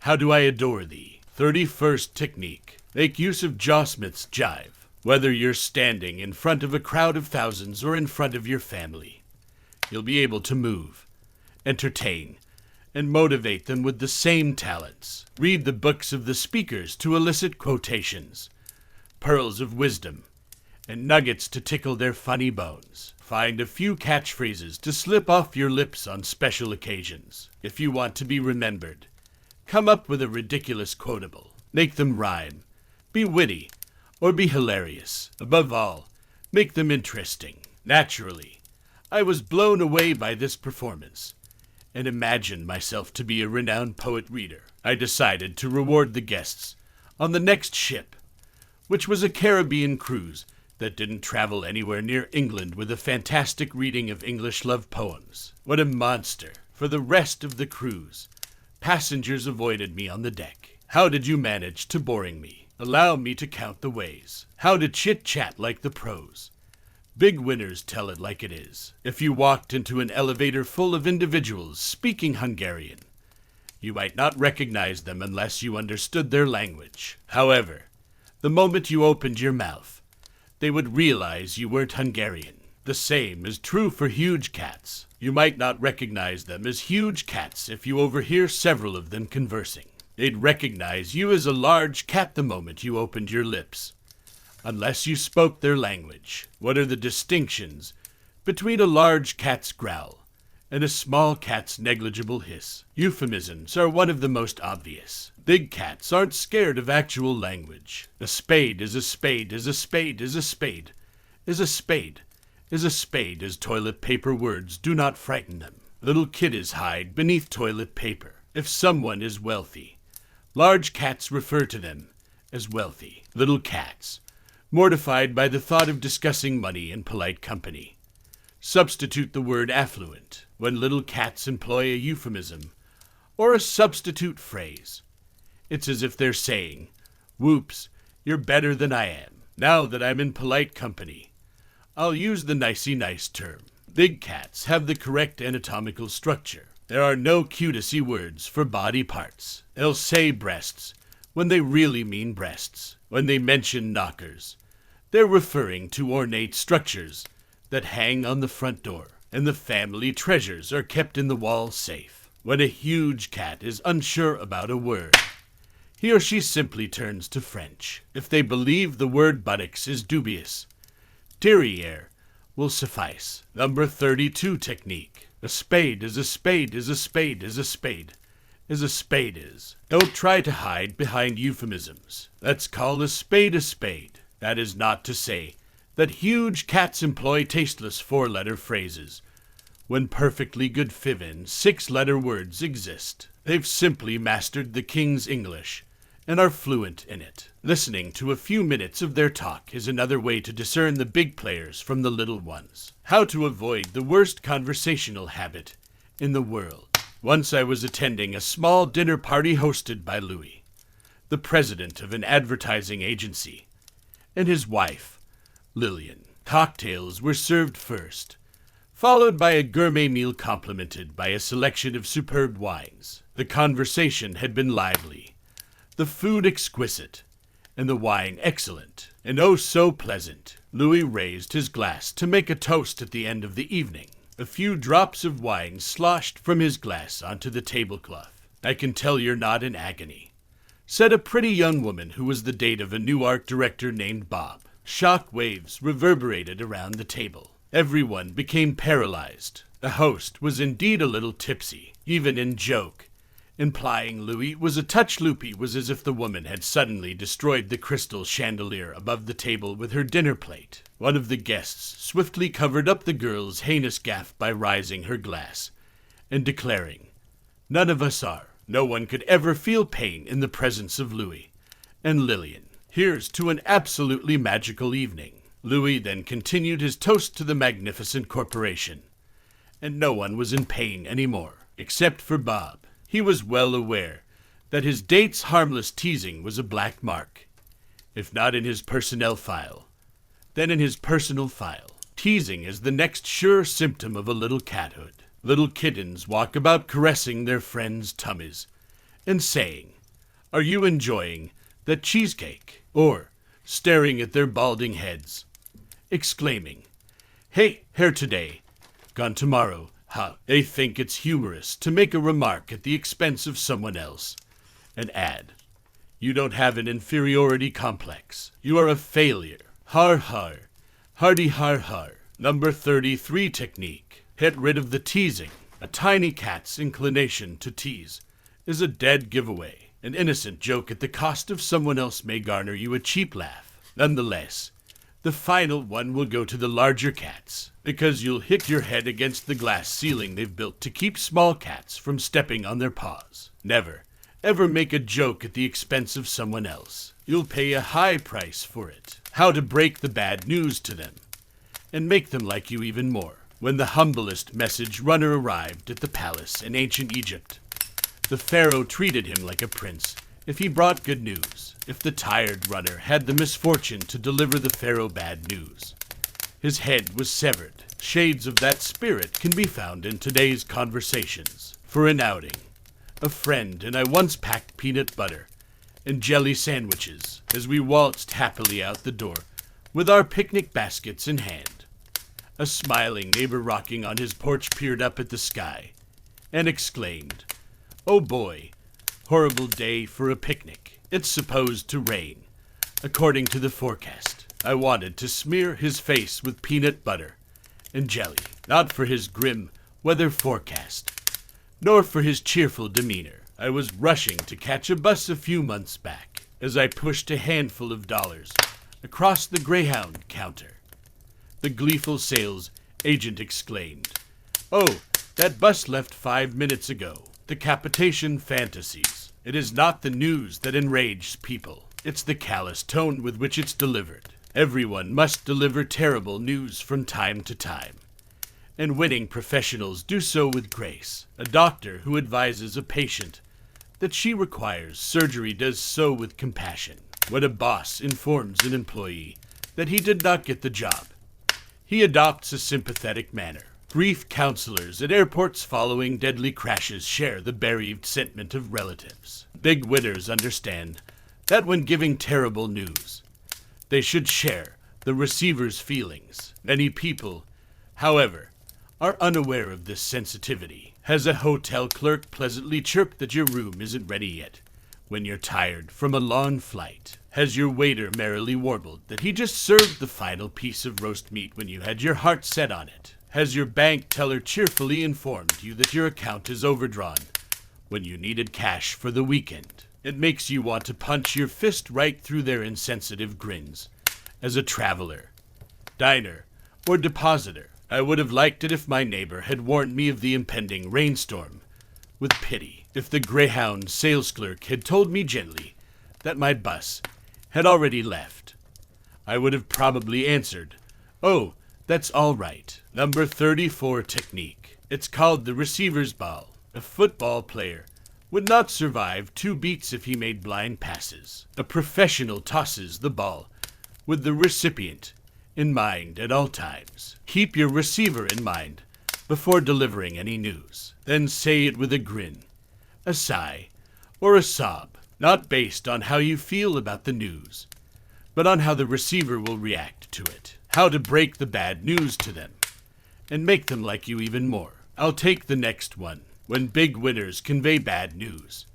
how do I adore thee? 31st technique. Make use of Jaw Smith's jive. Whether you're standing in front of a crowd of thousands or in front of your family, you'll be able to move, entertain, and motivate them with the same talents. Read the books of the speakers to elicit quotations, pearls of wisdom, and nuggets to tickle their funny bones. Find a few catchphrases to slip off your lips on special occasions. If you want to be remembered, come up with a ridiculous quotable. Make them rhyme, be witty, or be hilarious. Above all, make them interesting. Naturally, I was blown away by this performance and imagined myself to be a renowned poet reader. I decided to reward the guests on the next ship, which was a Caribbean cruise that didn't travel anywhere near England, with a fantastic reading of English love poems. What a monster. For the rest of the cruise, passengers avoided me on the deck. How did you manage to boring me? Allow me to count the ways. How to chit-chat like the pros. Big winners tell it like it is. If you walked into an elevator full of individuals speaking Hungarian, you might not recognize them unless you understood their language. However, the moment you opened your mouth, they would realize you weren't Hungarian. The same is true for huge cats. You might not recognize them as huge cats if you overhear several of them conversing. They'd recognize you as a large cat the moment you opened your lips, unless you spoke their language. What are the distinctions between a large cat's growl and a small cat's negligible hiss? Euphemisms are one of the most obvious. Big cats aren't scared of actual language. A spade is a spade is a spade is a spade is a spade is a spade, as toilet paper words do not frighten them. Little kitties hide beneath toilet paper. If someone is wealthy, large cats refer to them as wealthy. Little cats, mortified by the thought of discussing money in polite company, substitute the word affluent. When little cats employ a euphemism or a substitute phrase, it's as if they're saying, whoops, you're better than I am. Now that I'm in polite company, I'll use the nicey-nice term. Big cats have the correct anatomical structure. There are no cutesy words for body parts. They'll say breasts when they really mean breasts. When they mention knockers, they're referring to ornate structures that hang on the front door, and the family treasures are kept in the wall safe. When a huge cat is unsure about a word, he or she simply turns to French. If they believe the word buttocks is dubious, derriere will suffice. Number 32 technique. A spade is a spade is a spade is a spade is a spade is. Don't try to hide behind euphemisms. Let's call a spade a spade. That is not to say that huge cats employ tasteless four-letter phrases when perfectly good Fivan six-letter words exist. They've simply mastered the King's English and are fluent in it. Listening to a few minutes of their talk is another way to discern the big players from the little ones. How to avoid the worst conversational habit in the world. Once I was attending a small dinner party hosted by Louis, the president of an advertising agency, and his wife, Lillian. Cocktails were served first, followed by a gourmet meal complemented by a selection of superb wines. The conversation had been lively, the food exquisite, and the wine excellent, and oh so pleasant. Louis raised his glass to make a toast at the end of the evening. A few drops of wine sloshed from his glass onto the tablecloth. "I can tell you're not in agony," said a pretty young woman who was the date of a new art director named Bob. Shock waves reverberated around the table. Everyone became paralyzed. The host was indeed a little tipsy, even in joke. Implying Louis was a touch loopy was as if the woman had suddenly destroyed the crystal chandelier above the table with her dinner plate. One of the guests swiftly covered up the girl's heinous gaffe by raising her glass and declaring, "None of us are. No one could ever feel pain in the presence of Louis and Lillian. Here's to an absolutely magical evening." Louis then continued his toast to the magnificent corporation, and no one was in pain anymore, except for Bob. He was well aware that his date's harmless teasing was a black mark, if not in his personnel file, then in his personal file. Teasing is the next sure symptom of a little cathood. Little kittens walk about caressing their friends' tummies and saying, "Are you enjoying that cheesecake?" Or staring at their balding heads, exclaiming, "Hey, hair today, gone tomorrow." They think it's humorous to make a remark at the expense of someone else and add, "You don't have an inferiority complex. You are a failure." Har har. Hardy har har. Number 33 technique. Get rid of the teasing. A tiny cat's inclination to tease is a dead giveaway. An innocent joke at the cost of someone else may garner you a cheap laugh. Nonetheless, the final one will go to the larger cats, because you'll hit your head against the glass ceiling they've built to keep small cats from stepping on their paws. Never, ever make a joke at the expense of someone else. You'll pay a high price for it. How to break the bad news to them, and make them like you even more. When the humblest message runner arrived at the palace in ancient Egypt, the pharaoh treated him like a prince if he brought good news. If the tired runner had the misfortune to deliver the pharaoh bad news, his head was severed. Shades of that spirit can be found in today's conversations. For an outing, a friend and I once packed peanut butter and jelly sandwiches as we waltzed happily out the door with our picnic baskets in hand. A smiling neighbor rocking on his porch peered up at the sky and exclaimed, "Oh boy, horrible day for a picnic. It's supposed to rain, according to the forecast." I wanted to smear his face with peanut butter and jelly, not for his grim weather forecast, nor for his cheerful demeanor. I was rushing to catch a bus a few months back as I pushed a handful of dollars across the Greyhound counter. The gleeful sales agent exclaimed, "Oh, that bus left 5 minutes ago." Decapitation fantasies. It is not the news that enrages people. It's the callous tone with which it's delivered. Everyone must deliver terrible news from time to time, and winning professionals do so with grace. A doctor who advises a patient that she requires surgery does so with compassion. When a boss informs an employee that he did not get the job, he adopts a sympathetic manner. Grief counselors at airports following deadly crashes share the bereaved sentiment of relatives. Big winners understand that when giving terrible news, they should share the receiver's feelings. Many people, however, are unaware of this sensitivity. Has a hotel clerk pleasantly chirped that your room isn't ready yet when you're tired from a long flight? Has your waiter merrily warbled that he just served the final piece of roast meat when you had your heart set on it? Has your bank teller cheerfully informed you that your account is overdrawn when you needed cash for the weekend? It makes you want to punch your fist right through their insensitive grins. As a traveler, diner, or depositor, I would have liked it if my neighbor had warned me of the impending rainstorm with pity. If the Greyhound sales clerk had told me gently that my bus had already left, I would have probably answered, "Oh, that's all right." Number 34 technique. It's called the receiver's ball. A football player would not survive 2 beats if he made blind passes. A professional tosses the ball with the recipient in mind at all times. Keep your receiver in mind before delivering any news. Then say it with a grin, a sigh, or a sob, not based on how you feel about the news, but on how the receiver will react to it. How to break the bad news to them and make them like you even more. I'll take the next one. When big winners convey bad news,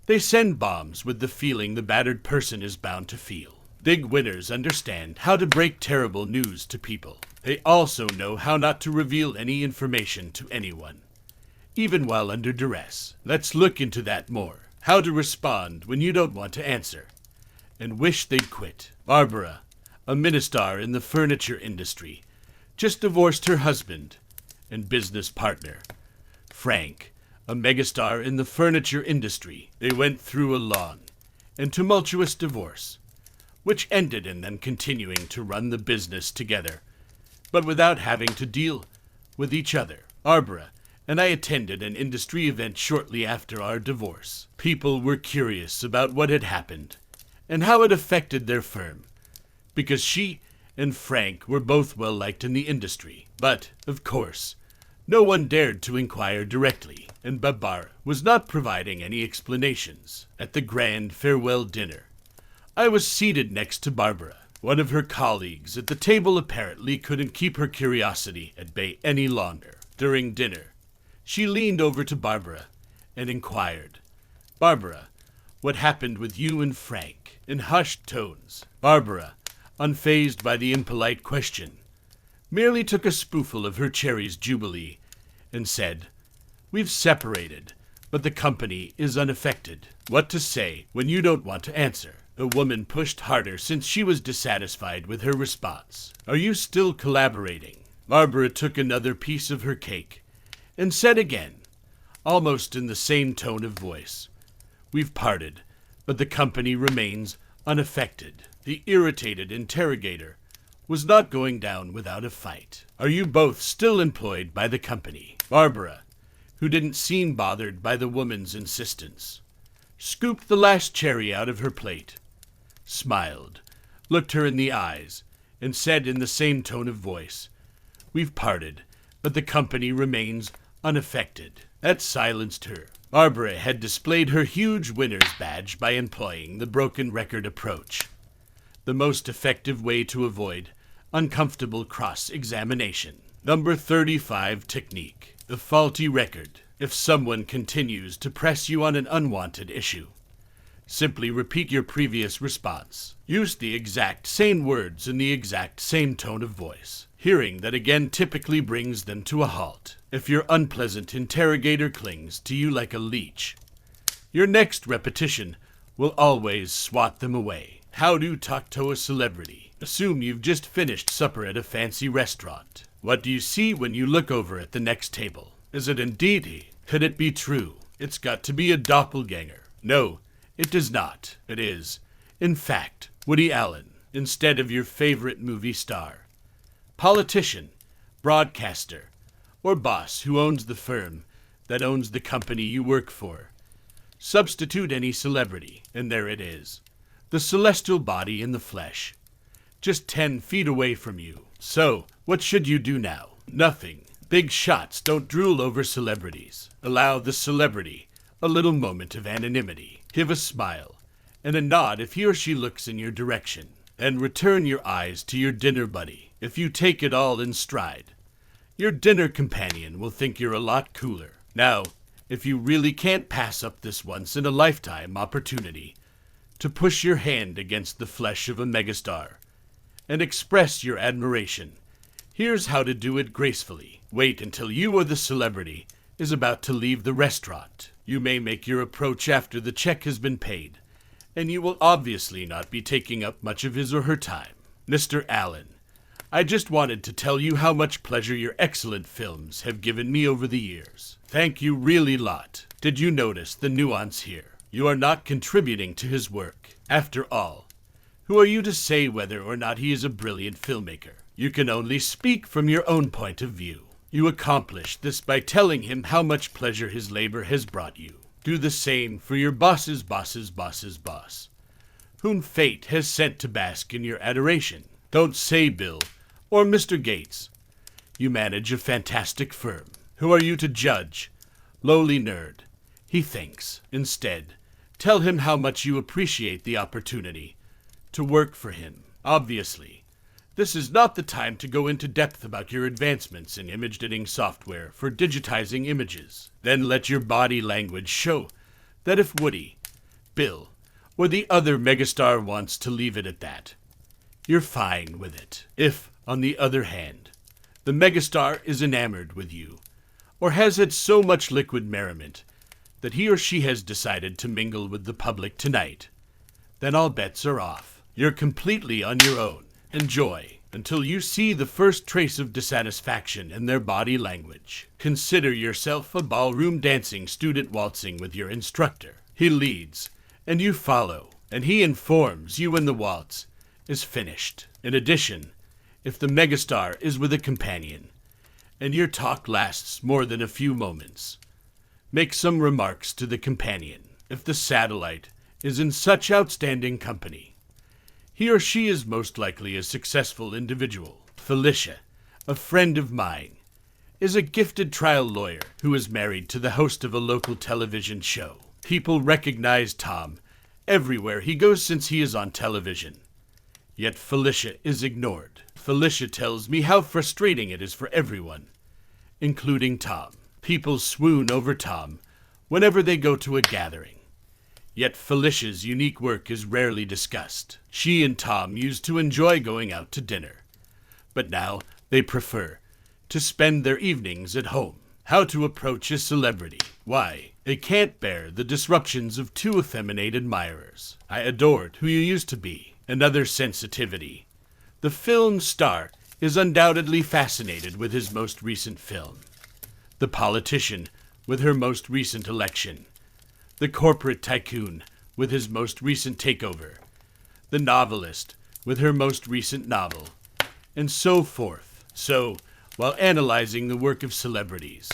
they send bombs with the feeling the battered person is bound to feel. Big winners understand how to break terrible news to people. They also know how not to reveal any information to anyone, even while under duress. Let's look into that more. How to respond when you don't want to answer and wish they'd quit. Barbara, a minister in the furniture industry, just divorced her husband and business partner. Frank, a megastar in the furniture industry. They went through a long and tumultuous divorce, which ended in them continuing to run the business together, but without having to deal with each other. Barbara and I attended an industry event shortly after our divorce. People were curious about what had happened and how it affected their firm, because she and Frank were both well liked in the industry. But, of course, no one dared to inquire directly, and Babar was not providing any explanations. At the grand farewell dinner, I was seated next to Barbara. One of her colleagues at the table apparently couldn't keep her curiosity at bay any longer. During dinner, she leaned over to Barbara and inquired, "Barbara, what happened with you and Frank?" In hushed tones, Barbara, unfazed by the impolite question, merely took a spoonful of her cherries jubilee and said, "We've separated, but the company is unaffected." What to say when you don't want to answer? The woman pushed harder since she was dissatisfied with her response. "Are you still collaborating?" Barbara took another piece of her cake and said again, almost in the same tone of voice, "We've parted, but the company remains unaffected." The irritated interrogator was not going down without a fight. "Are you both still employed by the company?" Barbara, who didn't seem bothered by the woman's insistence, scooped the last cherry out of her plate, smiled, looked her in the eyes, and said in the same tone of voice, "We've parted, but the company remains unaffected." That silenced her. Barbara had displayed her huge winner's badge by employing the broken record approach, the most effective way to avoid uncomfortable cross-examination. Number 35 technique. The faulty record. If someone continues to press you on an unwanted issue, simply repeat your previous response. Use the exact same words in the exact same tone of voice. Hearing that again typically brings them to a halt. If your unpleasant interrogator clings to you like a leech, your next repetition will always swat them away. How to talk to a celebrity. Assume you've just finished supper at a fancy restaurant. What do you see when you look over at the next table? Is it indeed he? Could it be true? It's got to be a doppelganger. No, it does not. It is, in fact, Woody Allen, instead of your favorite movie star, politician, broadcaster, or boss who owns the firm that owns the company you work for. Substitute any celebrity, and there it is. The celestial body in the flesh, just 10 feet away from you. So, what should you do now? Nothing. Big shots don't drool over celebrities. Allow the celebrity a little moment of anonymity. Give a smile and a nod if he or she looks in your direction. And return your eyes to your dinner buddy. If you take it all in stride, your dinner companion will think you're a lot cooler. Now, if you really can't pass up this once-in-a-lifetime opportunity to push your hand against the flesh of a megastar and express your admiration, here's how to do it gracefully. Wait until you or the celebrity is about to leave the restaurant. You may make your approach after the check has been paid, and you will obviously not be taking up much of his or her time. Mr. Allen, I just wanted to tell you how much pleasure your excellent films have given me over the years. Thank you really lot. Did you notice the nuance here? You are not contributing to his work. After all, who are you to say whether or not he is a brilliant filmmaker? You can only speak from your own point of view. You accomplish this by telling him how much pleasure his labor has brought you. Do the same for your boss's boss's boss's boss, whom fate has sent to bask in your adoration. Don't say, Bill, or Mr. Gates, you manage a fantastic firm. Who are you to judge? Lowly nerd, he thinks. Instead, tell him how much you appreciate the opportunity to work for him. Obviously, this is not the time to go into depth about your advancements in image editing software for digitizing images. Then let your body language show that if Woody, Bill, or the other megastar wants to leave it at that, you're fine with it. If, on the other hand, the megastar is enamored with you, or has had so much liquid merriment that he or she has decided to mingle with the public tonight, then all bets are off. You're completely on your own. Enjoy until you see the first trace of dissatisfaction in their body language. Consider yourself a ballroom dancing student waltzing with your instructor. He leads, and you follow, and he informs you when the waltz is finished. In addition, if the megastar is with a companion, and your talk lasts more than a few moments, make some remarks to the companion. If the satellite is in such outstanding company, he or she is most likely a successful individual. Felicia, a friend of mine, is a gifted trial lawyer who is married to the host of a local television show. People recognize Tom everywhere he goes since he is on television. Yet Felicia is ignored. Felicia tells me how frustrating it is for everyone, including Tom. People swoon over Tom whenever they go to a gathering. Yet Felicia's unique work is rarely discussed. She and Tom used to enjoy going out to dinner, but now they prefer to spend their evenings at home. How to approach a celebrity? Why, they can't bear the disruptions of two effeminate admirers. I adored who you used to be. Another sensitivity. The film star is undoubtedly fascinated with his most recent film. The politician with her most recent election. The corporate tycoon with his most recent takeover, the novelist with her most recent novel, and so forth. So, while analyzing the work of celebrities,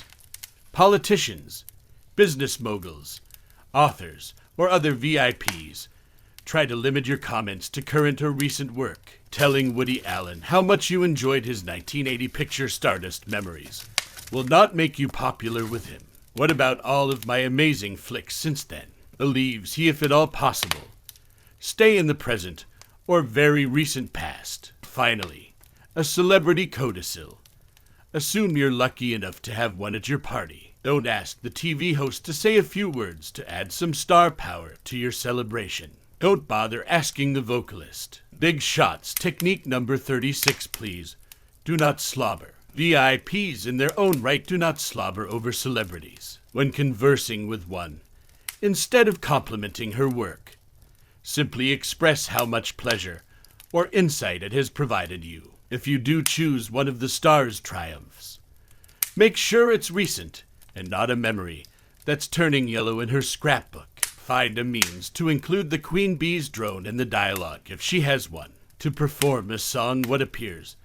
politicians, business moguls, authors, or other VIPs, try to limit your comments to current or recent work. Telling Woody Allen how much you enjoyed his 1980 picture Stardust Memories will not make you popular with him. What about all of my amazing flicks since then? Believes he, if at all possible, stay in the present or very recent past. Finally, a celebrity codicil. Assume you're lucky enough to have one at your party. Don't ask the TV host to say a few words to add some star power to your celebration. Don't bother asking the vocalist. Big shots, technique number 36, please. Do not slobber. VIPs in their own right do not slobber over celebrities. When conversing with one, instead of complimenting her work, simply express how much pleasure or insight it has provided you. If you do choose one of the star's triumphs, make sure it's recent and not a memory that's turning yellow in her scrapbook. Find a means to include the queen bee's drone in the dialogue if she has one. To perform a song what appears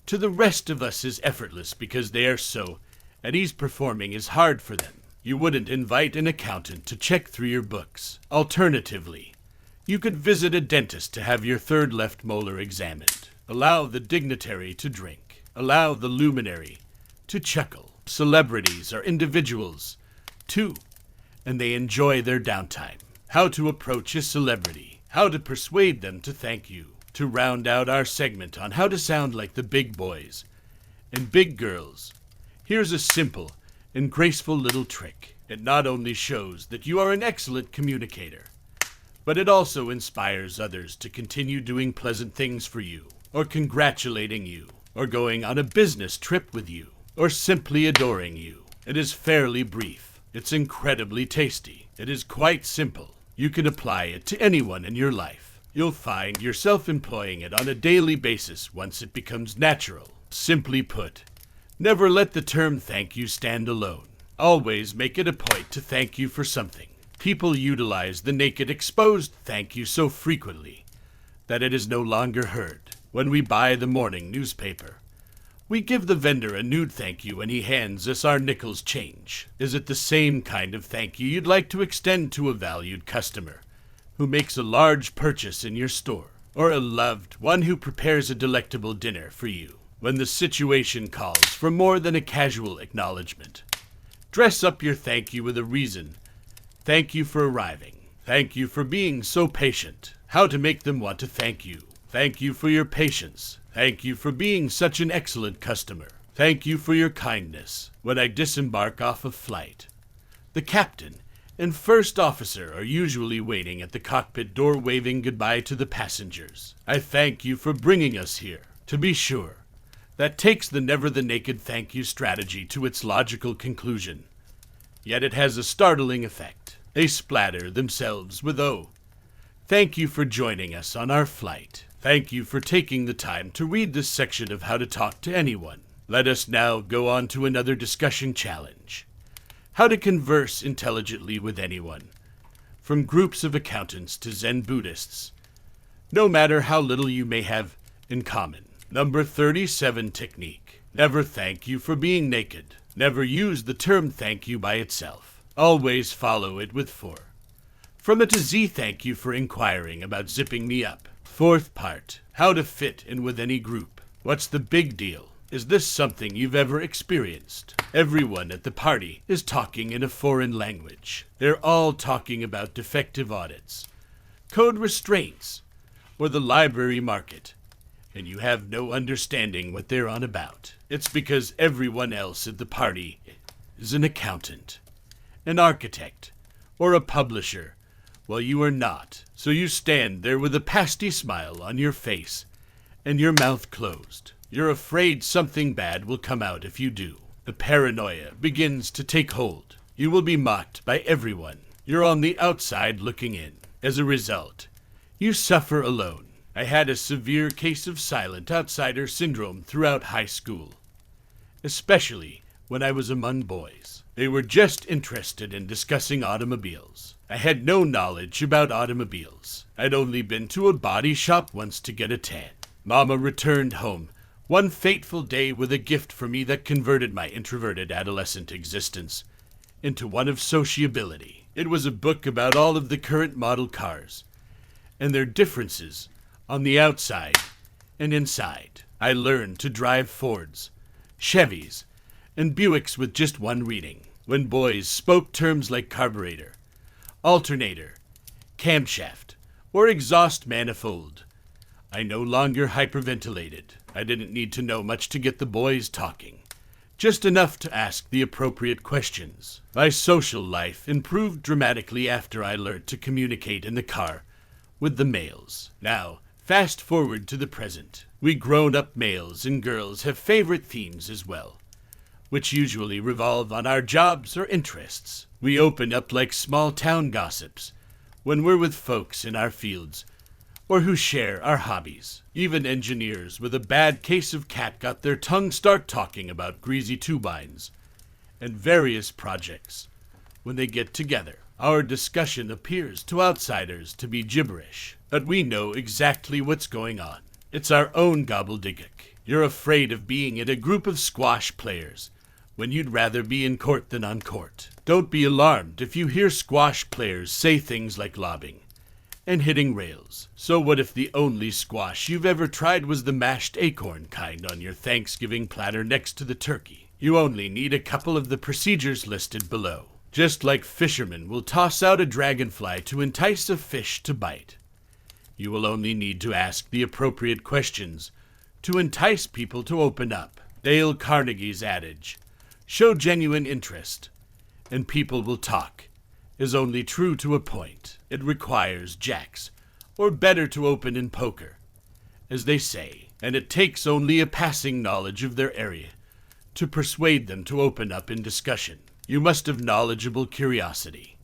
to the rest of us is effortless because they are so at ease performing is hard for them. You wouldn't invite an accountant to check through your books. Alternatively, you could visit a dentist to have your third left molar examined. Allow the dignitary to drink. Allow the luminary to chuckle. Celebrities are individuals, too, and they enjoy their downtime. How to approach a celebrity. How to persuade them to thank you. To round out our segment on how to sound like the big boys and big girls, here's a simple and graceful little trick. It not only shows that you are an excellent communicator, but it also inspires others to continue doing pleasant things for you, or congratulating you, or going on a business trip with you. or simply adoring you. It is fairly brief. It's incredibly tasty. It is quite simple. You can apply it to anyone in your life. You'll find yourself employing it on a daily basis once it becomes natural. Simply put, never let the term thank you stand alone. Always make it a point to thank you for something. People utilize the naked exposed thank you so frequently that it is no longer heard. When we buy the morning newspaper, we give the vendor a nude thank you and he hands us our nickels change. Is it the same kind of thank you you'd like to extend to a valued customer who makes a large purchase in your store, or a loved one who prepares a delectable dinner for you? When the situation calls for more than a casual acknowledgement, dress up your thank you with a reason. Thank you for arriving. Thank you for being so patient. How to make them want to thank you. Thank you for your patience. Thank you for being such an excellent customer. Thank you for your kindness. When I disembark off a flight, the captain and first officer are usually waiting at the cockpit door waving goodbye to the passengers. I thank you for bringing us here. To be sure, that takes the never the naked thank you strategy to its logical conclusion. Yet it has a startling effect. They splatter themselves with "Oh, thank you for joining us on our flight. Thank you for taking the time to read this section of How to Talk to Anyone." Let us now go on to another discussion challenge. How to converse intelligently with anyone, from groups of accountants to Zen Buddhists, no matter how little you may have in common. Number 37 technique. Never thank you for being naked. Never use the term thank you by itself. Always follow it with "for." From A to Z, thank you for inquiring about zipping me up. Fourth part. How to fit in with any group. What's the big deal? Is this something you've ever experienced? Everyone at the party is talking in a foreign language. They're all talking about defective audits, code restraints, or the library market, and you have no understanding what they're on about. It's because everyone else at the party is an accountant, an architect, or a publisher, while you are not. So you stand there with a pasty smile on your face and your mouth closed. You're afraid something bad will come out if you do. The paranoia begins to take hold. You will be mocked by everyone. You're on the outside looking in. As a result, you suffer alone. I had a severe case of silent outsider syndrome throughout high school, especially when I was among boys. They were just interested in discussing automobiles. I had no knowledge about automobiles. I'd only been to a body shop once to get a tan. Mama returned home one fateful day with a gift for me that converted my introverted adolescent existence into one of sociability. It was a book about all of the current model cars and their differences on the outside and inside. I learned to drive Fords, Chevys, and Buicks with just one reading. When boys spoke terms like carburetor, alternator, camshaft, or exhaust manifold, I no longer hyperventilated. I didn't need to know much to get the boys talking, just enough to ask the appropriate questions. My social life improved dramatically after I learned to communicate in the car with the males. Now, fast forward to the present. We grown-up males and girls have favorite themes as well, which usually revolve on our jobs or interests. We open up like small-town gossips when we're with folks in our fields or who share our hobbies. Even engineers with a bad case of cat got their tongue start talking about greasy turbines and various projects when they get together. Our discussion appears to outsiders to be gibberish, but we know exactly what's going on. It's our own gobbledygook. You're afraid of being in a group of squash players when you'd rather be in court than on court. Don't be alarmed if you hear squash players say things like lobbing and hitting rails. So what if the only squash you've ever tried was the mashed acorn kind on your Thanksgiving platter next to the turkey? You only need a couple of the procedures listed below. Just like fishermen will toss out a dragonfly to entice a fish to bite, you will only need to ask the appropriate questions to entice people to open up. Dale Carnegie's adage, "Show genuine interest, and people will talk," is only true to a point. It requires jacks, or better to open in poker, as they say, and it takes only a passing knowledge of their area to persuade them to open up in discussion. You must have knowledgeable curiosity,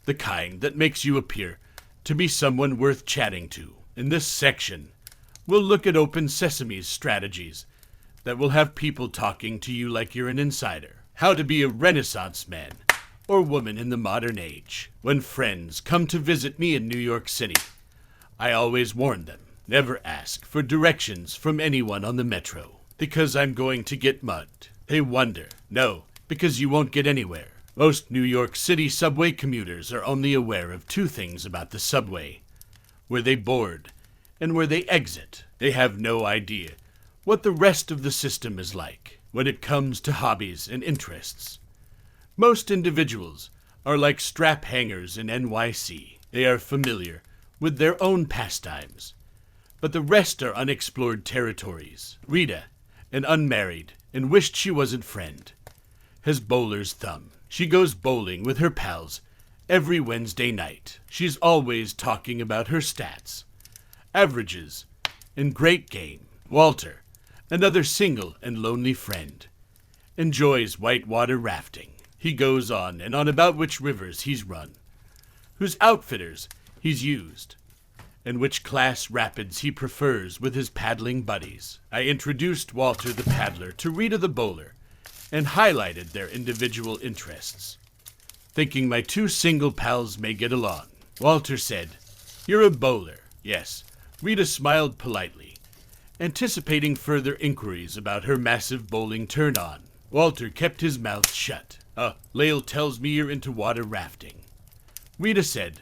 the kind that makes you appear to be someone worth chatting to. In this section, we'll look at Open Sesame's strategies that will have people talking to you like you're an insider. How to be a Renaissance man or woman in the modern age. When friends come to visit me in New York City, I always warn them, never ask for directions from anyone on the metro, because I'm going to get mugged. They wonder, no, because you won't get anywhere. Most New York City subway commuters are only aware of two things about the subway: where they board and where they exit. They have no idea what the rest of the system is like when it comes to hobbies and interests. Most individuals are like strap hangers in NYC. They are familiar with their own pastimes, but the rest are unexplored territories. Rita, an unmarried and wished she wasn't friend, has bowler's thumb. She goes bowling with her pals every Wednesday night. She's always talking about her stats, averages, and great game. Walter, another single and lonely friend, enjoys whitewater rafting. He goes on and on about which rivers he's run, whose outfitters he's used, and which class rapids he prefers with his paddling buddies. I introduced Walter the paddler to Rita the bowler and highlighted their individual interests, thinking my two single pals may get along. Walter said, "You're a bowler." Yes. Rita smiled politely, anticipating further inquiries about her massive bowling turn-on. Walter kept his mouth shut. Lael tells me you're into water rafting," Rita said,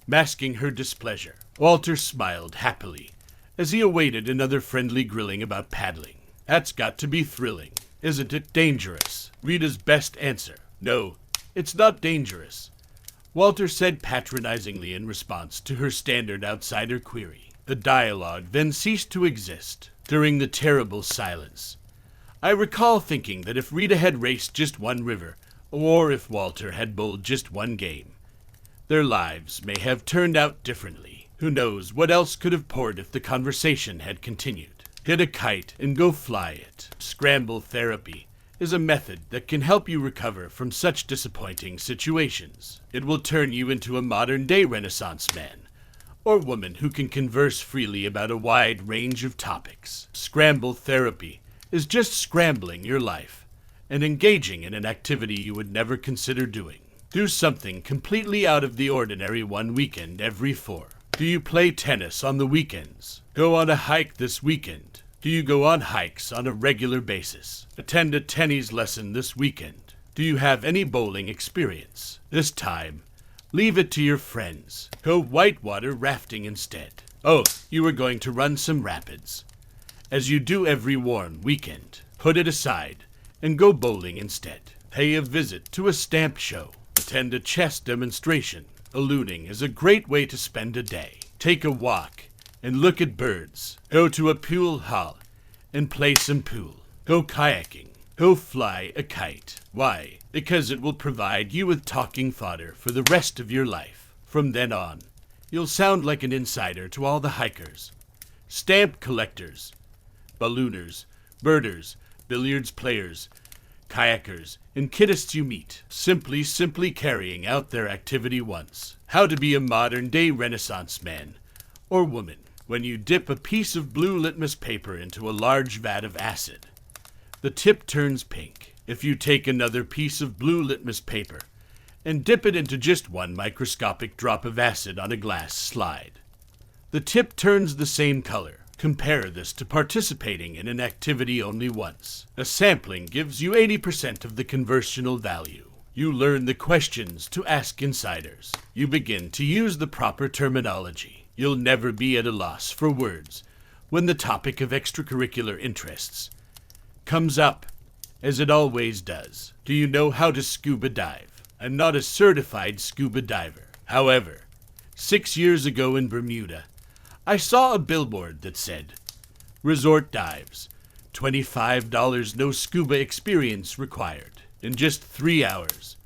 masking her displeasure. Walter smiled happily as he awaited another friendly grilling about paddling. "That's got to be thrilling. Isn't it dangerous?" Rita's best answer. "No, it's not dangerous," Walter said patronizingly in response to her standard outsider query. The dialogue then ceased to exist. During the terrible silence, I recall thinking that if Rita had raced just one river, or if Walter had bowled just one game, their lives may have turned out differently. Who knows what else could have poured if the conversation had continued. Hit a kite and go fly it. Scramble therapy is a method that can help you recover from such disappointing situations. It will turn you into a modern-day Renaissance man or woman who can converse freely about a wide range of topics. Scramble therapy is just scrambling your life and engaging in an activity you would never consider doing. Do something completely out of the ordinary one weekend every 4. Do you play tennis on the weekends? Go on a hike this weekend. Do you go on hikes on a regular basis? Attend a tennis lesson this weekend. Do you have any bowling experience? This time, leave it to your friends. Go whitewater rafting instead. Oh, you are going to run some rapids. As you do every warm weekend, put it aside and go bowling instead. Pay a visit to a stamp show. Attend a chess demonstration. Ballooning is a great way to spend a day. Take a walk and look at birds. Go to a pool hall and play some pool. Go kayaking. Go fly a kite. Why? Because it will provide you with talking fodder for the rest of your life. From then on, you'll sound like an insider to all the hikers, stamp collectors, ballooners, birders, billiards players, kayakers, and kiddists you meet, simply carrying out their activity once. How to be a modern-day Renaissance man or woman. When you dip a piece of blue litmus paper into a large vat of acid, the tip turns pink. If you take another piece of blue litmus paper and dip it into just one microscopic drop of acid on a glass slide, the tip turns the same color. Compare this to participating in an activity only once. A sampling gives you 80% of the conversational value. You learn the questions to ask insiders. You begin to use the proper terminology. You'll never be at a loss for words when the topic of extracurricular interests comes up, as it always does. Do you know how to scuba dive? I'm not a certified scuba diver. However, 6 years ago in Bermuda, I saw a billboard that said, "Resort dives, $25 no scuba experience required." In just 3 hours,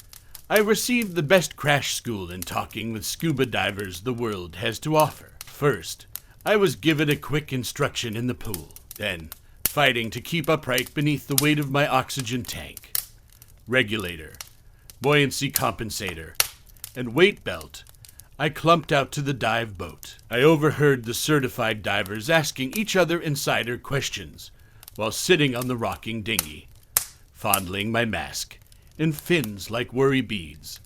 I received the best crash school in talking with scuba divers the world has to offer. First, I was given a quick instruction in the pool. Then, fighting to keep upright beneath the weight of my oxygen tank, regulator, buoyancy compensator, and weight belt, I clumped out to the dive boat. I overheard the certified divers asking each other insider questions while sitting on the rocking dinghy, fondling my mask and fins like worry beads.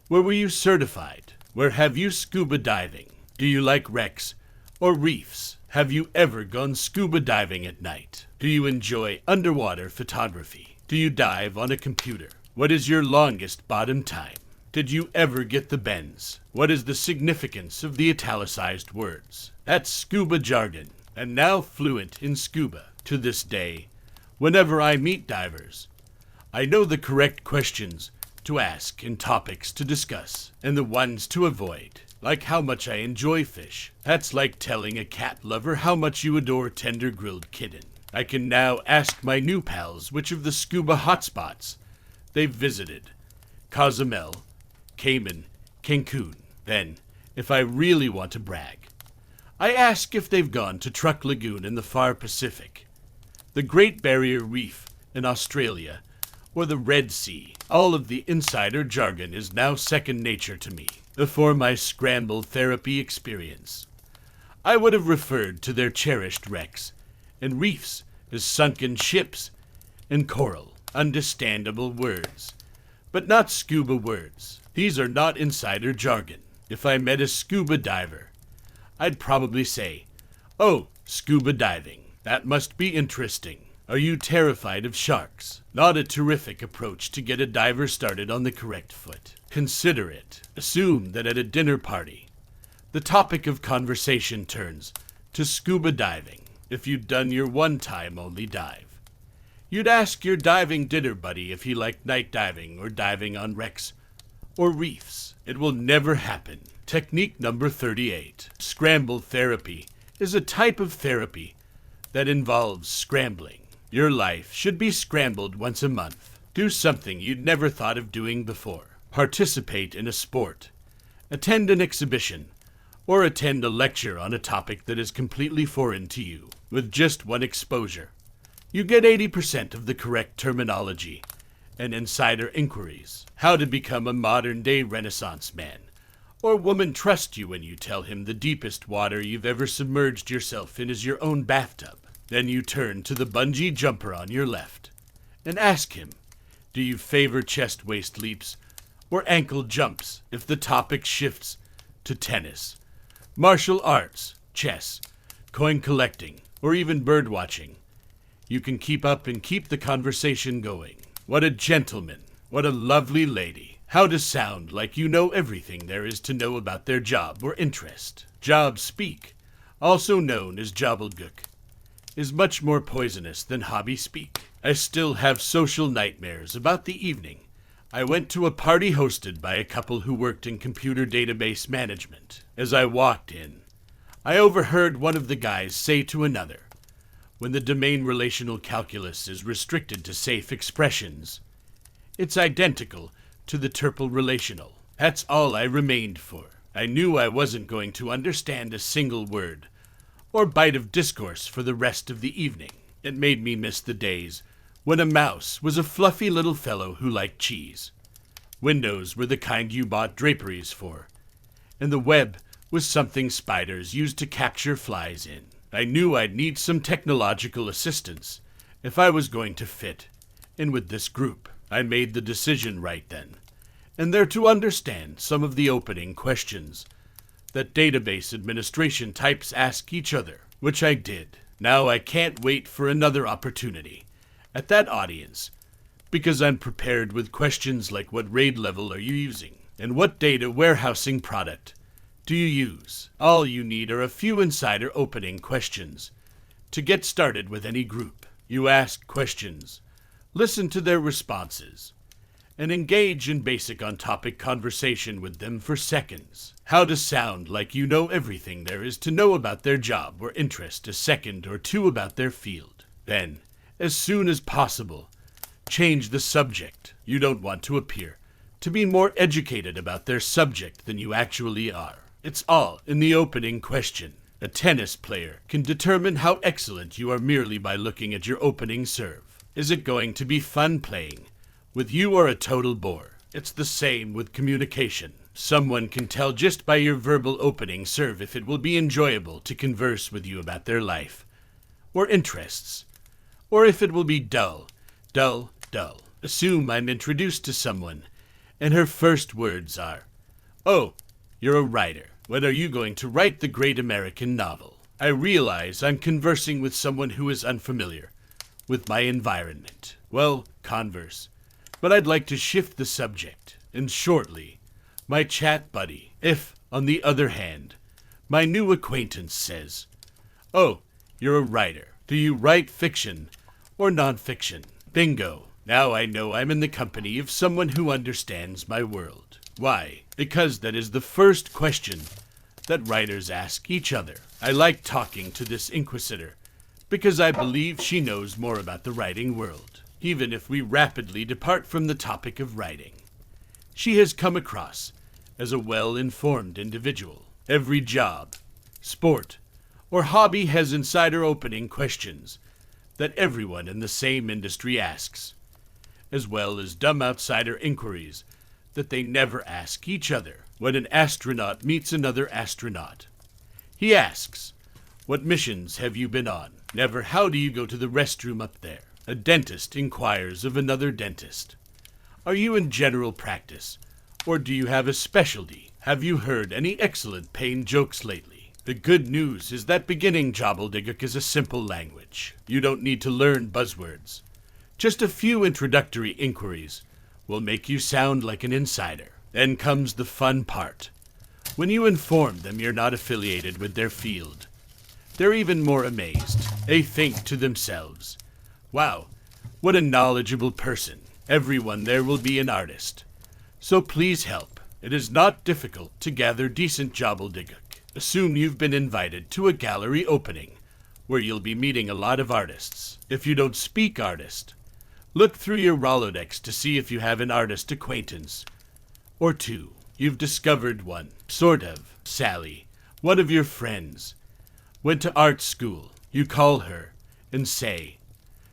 Where were you certified? Where have you scuba diving? Do you like wrecks or reefs? Have you ever gone scuba diving at night? Do you enjoy underwater photography? Do you dive on a computer? What is your longest bottom time? Did you ever get the bends? What is the significance of the italicized words? That's scuba jargon, and now fluent in scuba. To this day, whenever I meet divers, I know the correct questions to ask and topics to discuss, and the ones to avoid, like how much I enjoy fish. That's like telling a cat lover how much you adore tender grilled kitten. I can now ask my new pals which of the scuba hotspots they've visited. Cozumel, Cayman, Cancun. Then, if I really want to brag, I ask if they've gone to Truck Lagoon in the far Pacific, the Great Barrier Reef in Australia, or the Red Sea. All of the insider jargon is now second nature to me. Before my scramble therapy experience, I would have referred to their cherished wrecks and reefs as sunken ships and coral. Understandable words, but not scuba words. These are not insider jargon. If I met a scuba diver, I'd probably say, "Oh, scuba diving. That must be interesting. Are you terrified of sharks?" Not a terrific approach to get a diver started on the correct foot. Consider it. Assume that at a dinner party, the topic of conversation turns to scuba diving. If you'd done your one-time only dive, you'd ask your diving dinner buddy if he liked night diving or diving on wrecks or reefs. It will never happen. Technique number 38. Scramble therapy is a type of therapy that involves scrambling. Your life should be scrambled once a month. Do something you'd never thought of doing before. Participate in a sport. Attend an exhibition. Or attend a lecture on a topic that is completely foreign to you. With just one exposure, you get 80% of the correct terminology and insider inquiries. How to become a modern-day Renaissance man or woman trust you when you tell him the deepest water you've ever submerged yourself in is your own bathtub. Then you turn to the bungee jumper on your left and ask him, do you favor chest-waist leaps or ankle jumps? If the topic shifts to tennis, martial arts, chess, coin collecting, or even bird watching, you can keep up and keep the conversation going. What a gentleman. What a lovely lady. How to sound like you know everything there is to know about their job or interest. Job speak, also known as gobbledygook, is much more poisonous than hobby speak. I still have social nightmares about the evening I went to a party hosted by a couple who worked in computer database management. As I walked in, I overheard one of the guys say to another, when the domain relational calculus is restricted to safe expressions, it's identical to the tuple relational. That's all I remained for. I knew I wasn't going to understand a single word or bite of discourse for the rest of the evening. It made me miss the days when a mouse was a fluffy little fellow who liked cheese. Windows were the kind you bought draperies for, and the web was something spiders used to capture flies in. I knew I'd need some technological assistance if I was going to fit in with this group. I made the decision right then, and they're to understand some of the opening questions that database administration types ask each other, which I did. Now I can't wait for another opportunity at that audience, because I'm prepared with questions like what RAID level are you using, and what data warehousing product do you use? All you need are a few insider opening questions to get started with any group. You ask questions, listen to their responses, and engage in basic on-topic conversation with them for seconds. How to sound like you know everything there is to know about their job or interest, a second or two about their field. Then, as soon as possible, change the subject. You don't want to appear to be more educated about their subject than you actually are. It's all in the opening question. A tennis player can determine how excellent you are merely by looking at your opening serve. Is it going to be fun playing with you or a total bore? It's the same with communication. Someone can tell just by your verbal opening serve if it will be enjoyable to converse with you about their life or interests, or if it will be dull. Assume I'm introduced to someone, and her first words are, "Oh, you're a writer. When are you going to write the great American novel?" I realize I'm conversing with someone who is unfamiliar with my environment. Well, converse. But I'd like to shift the subject, and shortly, my chat buddy, if, on the other hand, my new acquaintance says, "Oh, you're a writer. Do you write fiction or nonfiction?" Bingo. Now I know I'm in the company of someone who understands my world. Why? Because that is the first question that writers ask each other. I like talking to this inquisitor because I believe she knows more about the writing world, even if we rapidly depart from the topic of writing. She has come across as a well-informed individual. Every job, sport, or hobby has insider opening questions that everyone in the same industry asks, as well as dumb outsider inquiries that they never ask each other. When an astronaut meets another astronaut, he asks, "What missions have you been on?" Never, "How do you go to the restroom up there?" A dentist inquires of another dentist, "Are you in general practice, or do you have a specialty? Have you heard any excellent pain jokes lately?" The good news is that beginning Jobblediggook is a simple language. You don't need to learn buzzwords. Just a few introductory inquiries will make you sound like an insider. Then comes the fun part. When you inform them you're not affiliated with their field, they're even more amazed. They think to themselves, "Wow, what a knowledgeable person. Everyone there will be an artist. So please help. It is not difficult to gather decent Jobblediggook. Assume you've been invited to a gallery opening where you'll be meeting a lot of artists. If you don't speak artist, look through your Rolodex to see if you have an artist acquaintance or two. You've discovered one, sort of. Sally, one of your friends, went to art school. You call her and say,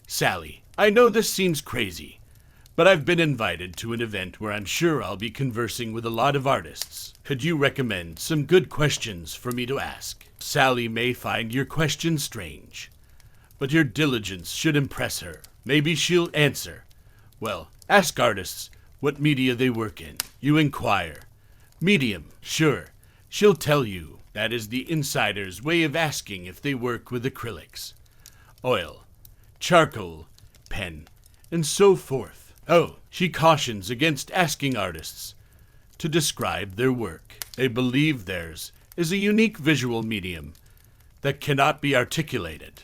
"Sally, I know this seems crazy, but I've been invited to an event where I'm sure I'll be conversing with a lot of artists. Could you recommend some good questions for me to ask?" Sally may find your question strange, but your diligence should impress her. Maybe she'll answer, "Well, ask artists what media they work in." You inquire, "Medium, sure." She'll tell you that is the insider's way of asking if they work with acrylics, oil, charcoal, pen, and so forth. Oh, she cautions against asking artists to describe their work. They believe theirs is a unique visual medium that cannot be articulated.